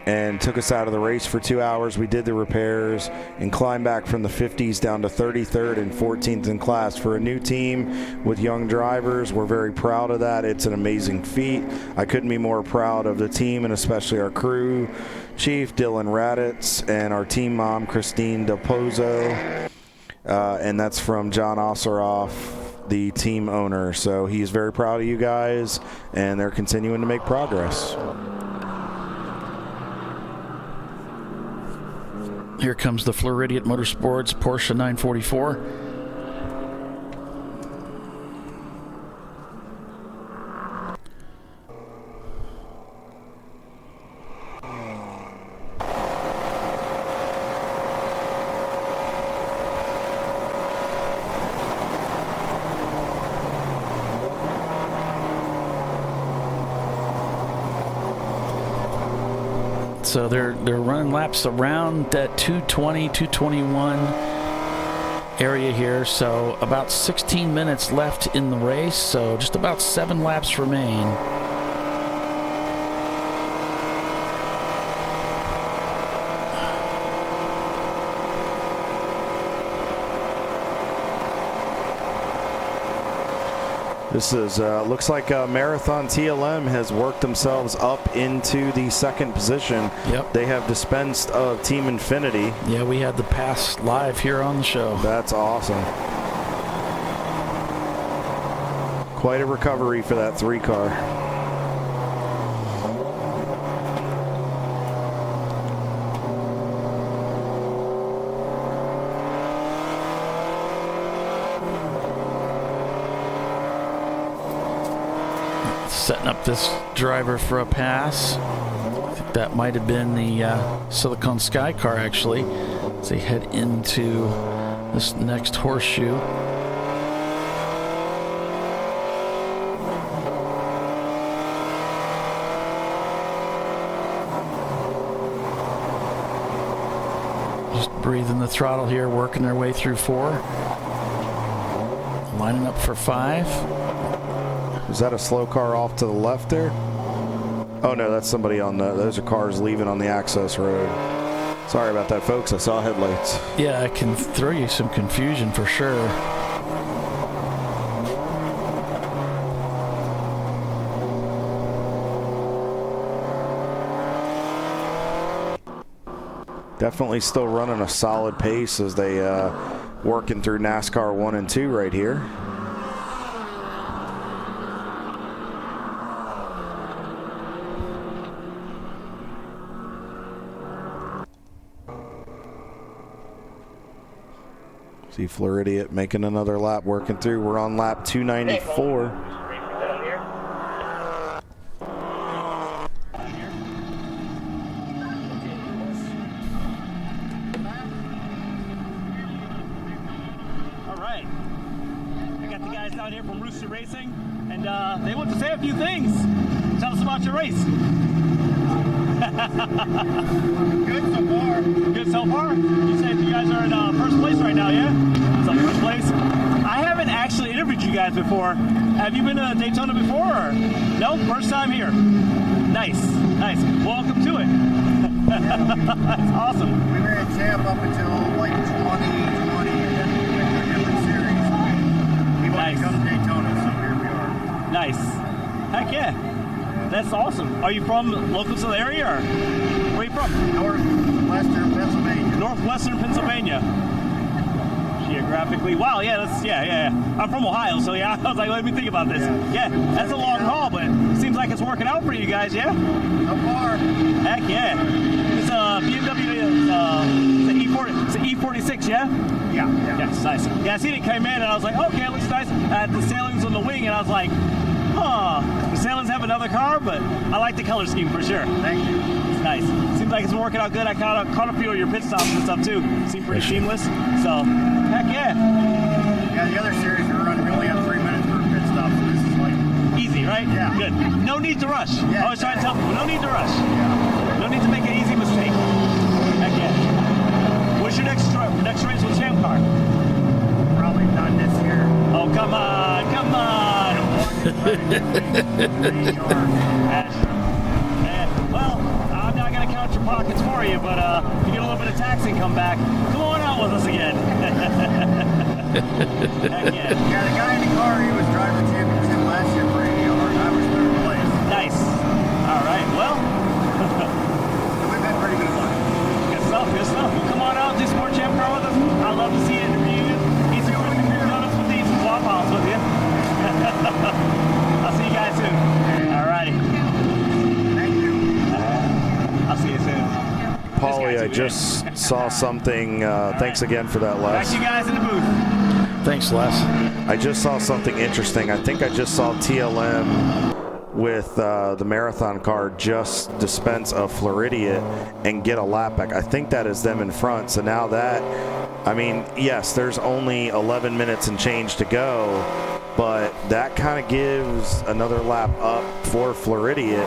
Speaker 1: and took us out of the race for 2 hours. We did the repairs and climbed back from the 50s down to 33rd and 14th in class. For a new team with young drivers, we're very proud of that. It's an amazing feat. I couldn't be more proud of the team, and especially our crew chief, Dylan Raditz, and our team mom, Christine Del Pozo. And that's from John Osseroff, the team owner. So he's very proud of you guys, and they're continuing to make progress.
Speaker 2: Here comes the Floridian Motorsports Porsche 944. So they're running laps around that 220, 221 area here. So about 16 minutes left in the race. So just about 7 laps remain.
Speaker 1: This is looks like Marathon TLM has worked themselves up into the second position.
Speaker 2: Yep.
Speaker 1: They have dispensed of Team Infinity.
Speaker 2: Yeah, we had the pass live here on the show.
Speaker 1: That's awesome. Quite a recovery for that 3 car.
Speaker 2: setting up this driver for a pass. I think that might have been the Siliconsky car, actually, as they head into this next horseshoe. Just breathing the throttle here, working their way through 4. Lining up for 5.
Speaker 1: Is that a slow car off to the left there? Oh no, that's somebody on the, those are cars leaving on the access road. Sorry about that, folks. I saw headlights.
Speaker 2: Yeah, it can throw you some confusion for sure.
Speaker 1: Definitely still running a solid pace as they working through NASCAR 1 and 2 right here. See Floridian making another lap, working through. We're on lap 294.
Speaker 12: Racing, and they want to say a few things. Tell us about your race.
Speaker 14: Good so far.
Speaker 12: Good so far? You said you guys are in first place right now, yeah? So first place. I haven't actually interviewed you guys before. Have you been to Daytona before? Or? No? First time here. Nice. Nice. Welcome to it. That's awesome.
Speaker 14: We were at Champ up until like 2020, and then we went to a different series. We wanted to come to Daytona, so here we are.
Speaker 12: Nice. Heck yeah. That's awesome. Are you from local to the area, or where are you from?
Speaker 14: Northwestern Pennsylvania.
Speaker 12: Northwestern Pennsylvania. Geographically, wow, yeah, yeah. I'm from Ohio, so yeah, I was like, let me think about this. Yeah, that's a long haul, but it seems like it's working out for you guys, yeah?
Speaker 14: So far.
Speaker 12: Heck yeah. It's a BMW, it's an E46, yeah?
Speaker 14: Yeah.
Speaker 12: Yes, nice. Yeah, I seen it came in, and I was like, okay, it looks nice. I had the sailings on the wing, and I was like, the sailings have another car, but I like the color scheme for sure.
Speaker 14: Thank you.
Speaker 12: It's nice. Seems like it's working out good. I caught a few of your pit stops and stuff too. Seem pretty seamless. So, heck yeah.
Speaker 14: Yeah, the other series we only have 3 minutes for a pit stop, so this is like
Speaker 12: easy, right?
Speaker 14: Yeah.
Speaker 12: Good. No need to rush.
Speaker 14: Yeah,
Speaker 12: I always try to tell people, no need to rush.
Speaker 14: Yeah.
Speaker 12: No need to make an easy mistake. Heck yeah. What's your next race with ChampCar?
Speaker 14: Probably not this year.
Speaker 12: Oh, come on. Well, I'm not going to count your pockets for you, but if you get a little bit of tax and come back, come on out with us again. Heck yeah.
Speaker 14: Yeah, the guy in the car, he was driver championship last year for ADR, and I was third place.
Speaker 12: Nice. All right, well.
Speaker 14: We've had pretty good luck.
Speaker 12: Good stuff. Well, come on out, do some more ChampCar with us. I'd love to see you interview you. Eat some donuts with these and swap outs with you. I'll see you guys soon. All righty.
Speaker 14: Thank you.
Speaker 12: I'll see you soon.
Speaker 1: Paulie, I just saw something. Thanks again for that, Les.
Speaker 12: Back to you guys in the booth.
Speaker 2: Thanks, Les.
Speaker 1: I just saw something interesting. I think I just saw TLM with the marathon car just dispense a Floridian and get a lap back. I think that is them in front. So now that, I mean, yes, there's only 11 minutes and change to go, but that kind of gives another lap up for Floridian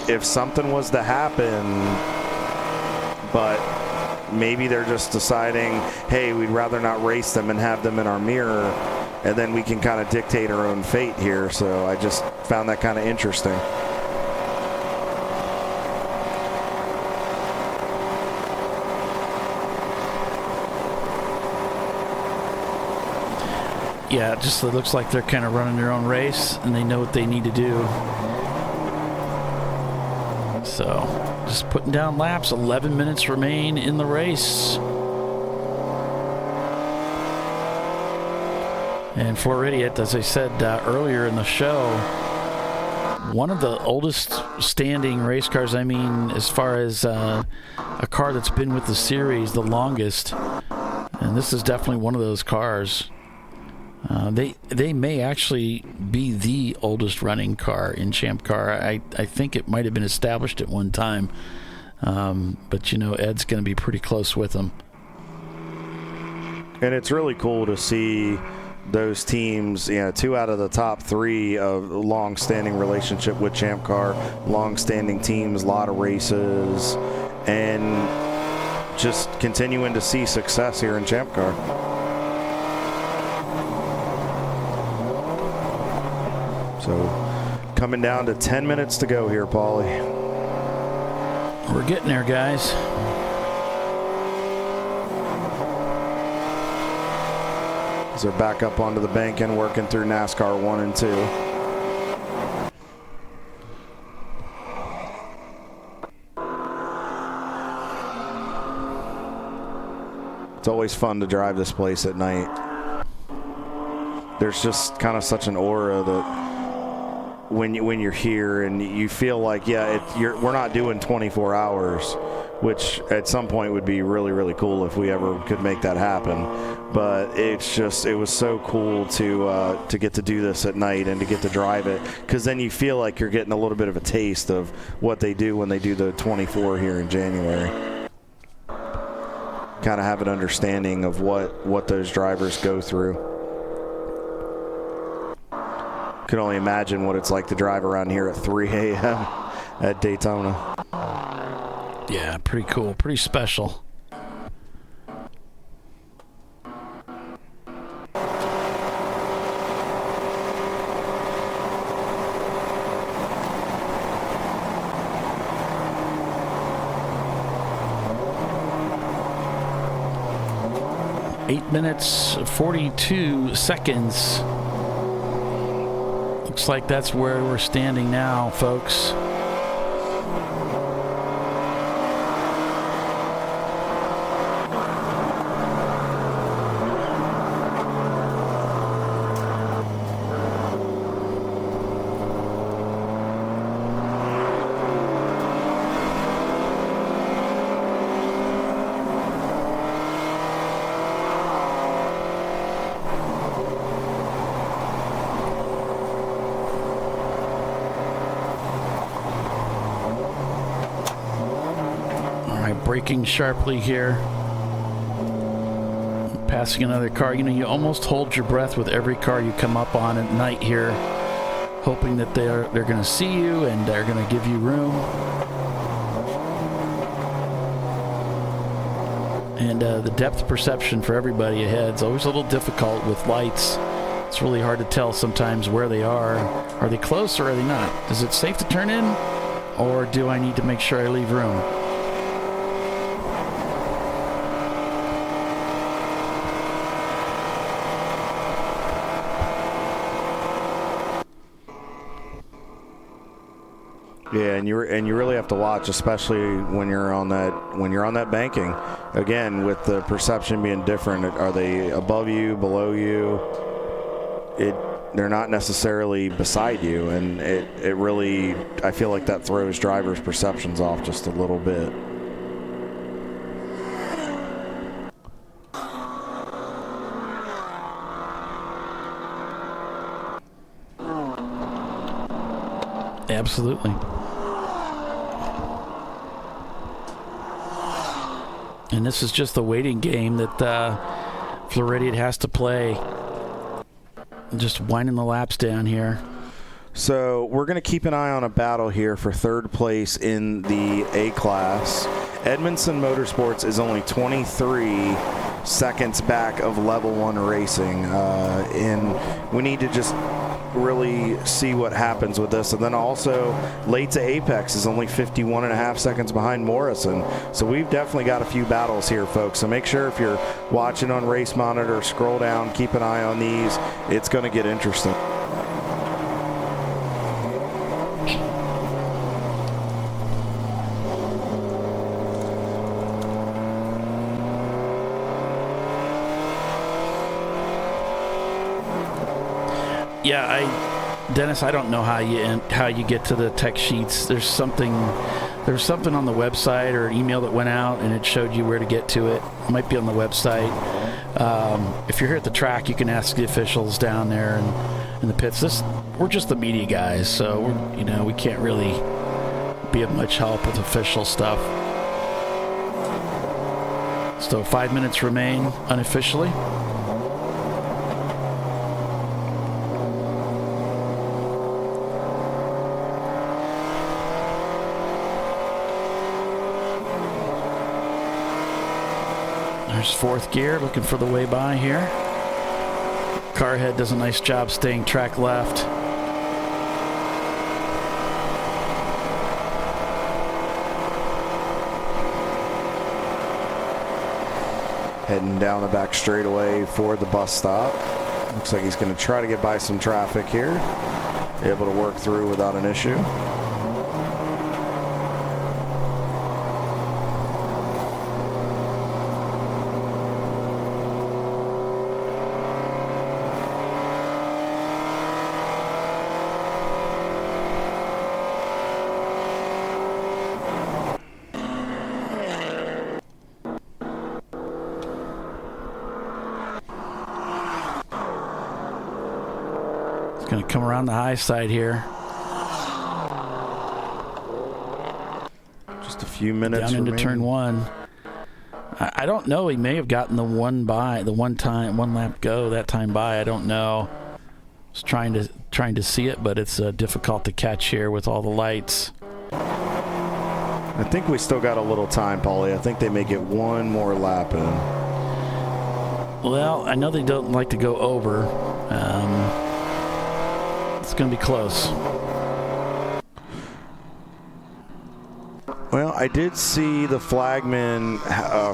Speaker 1: if something was to happen. But maybe they're just deciding, hey, we'd rather not race them and have them in our mirror, and then we can kind of dictate our own fate here. So I just found that kind of interesting.
Speaker 2: Yeah, it just looks like they're kind of running their own race, and they know what they need to do. So, just putting down laps. 11 minutes remain in the race. And Floridian, as I said earlier in the show, one of the oldest standing race cars. I mean, as far as a car that's been with the series the longest. And this is definitely one of those cars. They may actually be the oldest running car in Champ Car. I think it might have been established at one time, but Ed's going to be pretty close with them.
Speaker 1: And it's really cool to see those teams, 2 out of the top 3 of long-standing relationship with Champ Car, long-standing teams, a lot of races, and just continuing to see success here in Champ Car. So coming down to 10 minutes to go here, Paulie.
Speaker 2: We're getting there, guys.
Speaker 1: As they're back up onto the bank and working through NASCAR 1 and 2. It's always fun to drive this place at night. There's just kind of such an aura that when you're here and you feel like, we're not doing 24 hours, which at some point would be really, really cool if we ever could make that happen. But it was so cool to get to do this at night and to get to drive it, because then you feel like you're getting a little bit of a taste of what they do when they do the 24 here in January. Kind of have an understanding of what those drivers go through. Can only imagine what it's like to drive around here at 3 a.m. at Daytona.
Speaker 2: Yeah, pretty cool, pretty special. Eight minutes, 42 seconds. Looks like that's where we're standing now, folks. Braking sharply here. Passing another car. You almost hold your breath with every car you come up on at night here, hoping that they're going to see you and they're going to give you room. And the depth perception for everybody ahead is always a little difficult with lights. It's really hard to tell sometimes where they are. Are they close or are they not? Is it safe to turn in, or do I need to make sure I leave room?
Speaker 1: Yeah, and you really have to watch, especially when you're on that banking. Again, with the perception being different, are they above you, below you? They're not necessarily beside you, and it really, I feel like that throws drivers' perceptions off just a little bit.
Speaker 2: Absolutely. And this is just the waiting game that Floridian has to play. Just winding the laps down here.
Speaker 1: So we're going to keep an eye on a battle here for third place in the A-Class. Edmondson Motorsports is only 23 seconds back of Level 1 Racing. And we need to just really see what happens with this. And then also late to Apex is only 51.5 seconds behind Morrison. So we've definitely got a few battles here, folks. So make sure if you're watching on Race Monitor, scroll down, keep an eye on these. It's going to get interesting.
Speaker 2: Yeah, Dennis, I don't know how you get to the tech sheets. There's something on the website or an email that went out and it showed you where to get to it. It might be on the website. If you're here at the track, you can ask the officials down there in the pits. We're just the media guys, so we can't really be of much help with official stuff. So 5 minutes remain unofficially. There's fourth gear, looking for the way by here. Carhead does a nice job staying track left.
Speaker 1: Heading down the back straightaway for the bus stop. Looks like he's going to try to get by some traffic here. Able to work through without an issue.
Speaker 2: Going to come around the high side here.
Speaker 1: Just a few minutes
Speaker 2: down into
Speaker 1: remaining.
Speaker 2: turn one. I don't know. He may have gotten the one lap go that time by. I don't know. I was trying to see it, but it's difficult to catch here with all the lights.
Speaker 1: I think we still got a little time, Paulie. I think they may get one more lap in.
Speaker 2: Well, I know they don't like to go over. It's going to be close.
Speaker 1: Well, I did see the flagman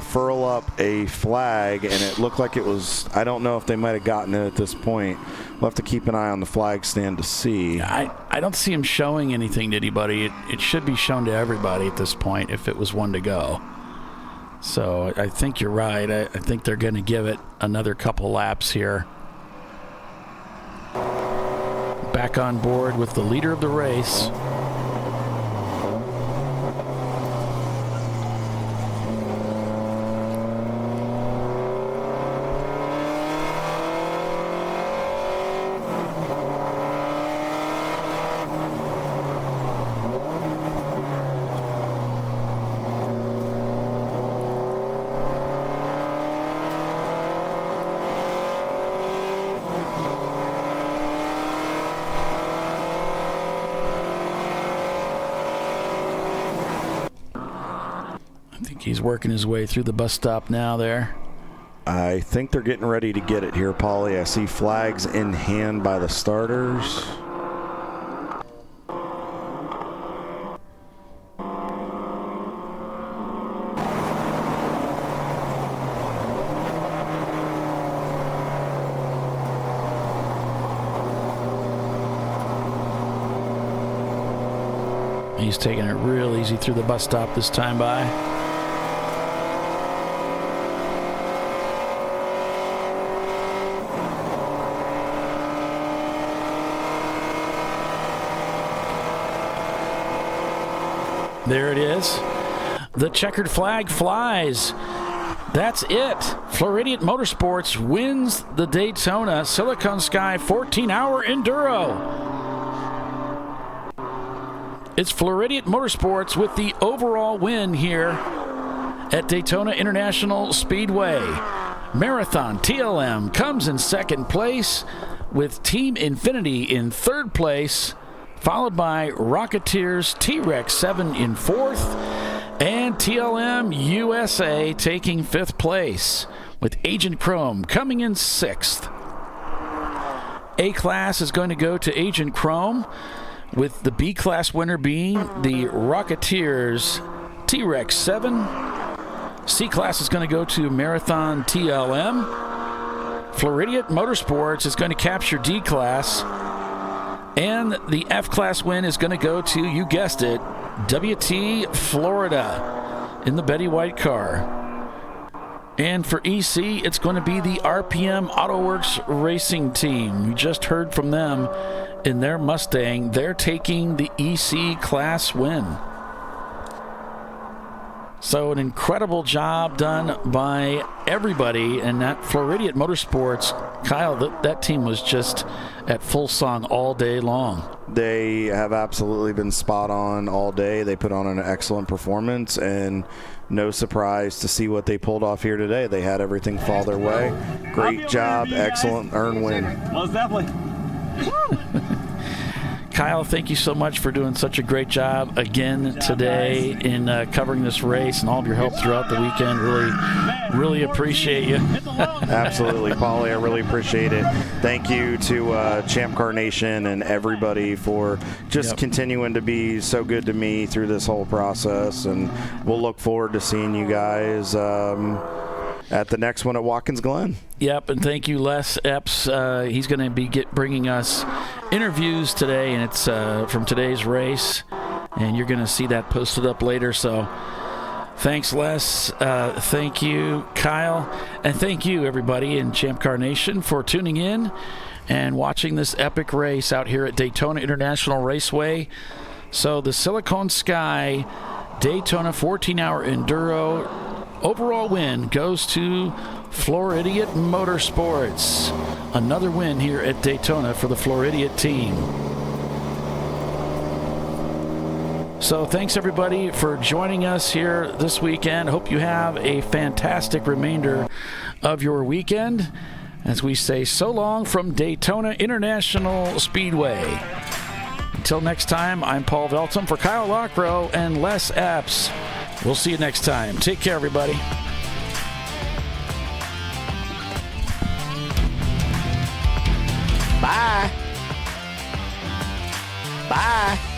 Speaker 1: furl up a flag, and it looked like it was, I don't know if they might have gotten it at this point. We'll have to keep an eye on the flag stand to see.
Speaker 2: I don't see him showing anything to anybody. It should be shown to everybody at this point if it was one to go. So I think you're right. I think they're going to give it another couple laps here. Back on board with the leader of the race. He's working his way through the bus stop now there.
Speaker 1: I think they're getting ready to get it here, Paulie. I see flags in hand by the starters.
Speaker 2: He's taking it real easy through the bus stop this time by. There it is. The checkered flag flies. That's it. Floridian Motorsports wins the Daytona Siliconsky 14-hour Enduro. It's Floridian Motorsports with the overall win here at Daytona International Speedway. Marathon TLM comes in second place with Team Infinity in third place, followed by Rocketeers T-Rex 7 in fourth, and TLM USA taking fifth place, with Agent Chrome coming in sixth. A-Class is going to go to Agent Chrome, with the B-Class winner being the Rocketeers T-Rex 7. C-Class is going to go to Marathon TLM. Floridian Motorsports is going to capture D-Class. And the F-Class win is going to go to, you guessed it, WT Florida in the Betty White car. And for EC, it's going to be the RPM AutoWorks Racing Team. We just heard from them in their Mustang. They're taking the EC class win. So an incredible job done by everybody, and that Floridian Motorsports, Kyle, that team was just at full song all day long.
Speaker 1: They have absolutely been spot on all day. They put on an excellent performance, and no surprise to see what they pulled off here today. They had everything fall their way. Great job, excellent earn win.
Speaker 12: Most definitely.
Speaker 2: Kyle, thank you so much for doing such a great job again today in covering this race and all of your help throughout the weekend. Really appreciate you.
Speaker 1: Absolutely, Paulie. I really appreciate it. Thank you to Champ Car Nation and everybody for just continuing to be so good to me through this whole process. And we'll look forward to seeing you guys at the next one at Watkins Glen.
Speaker 2: Yep, and thank you, Les Epps. He's going to be bringing us interviews today, and it's from today's race, and you're going to see that posted up later. So thanks, Les. Thank you, Kyle. And thank you, everybody in Champ Car Nation, for tuning in and watching this epic race out here at Daytona International Raceway. So the Siliconsky Daytona 14-hour Enduro overall win goes to Floridian Motorsports. Another win here at Daytona for the Floridian team. So thanks everybody for joining us here this weekend. Hope you have a fantastic remainder of your weekend as we say so long from Daytona International Speedway. Until next time, I'm Paul Veltum for Kyle Lockrow and Les Epps. We'll see you next time. Take care, everybody. Bye. Bye.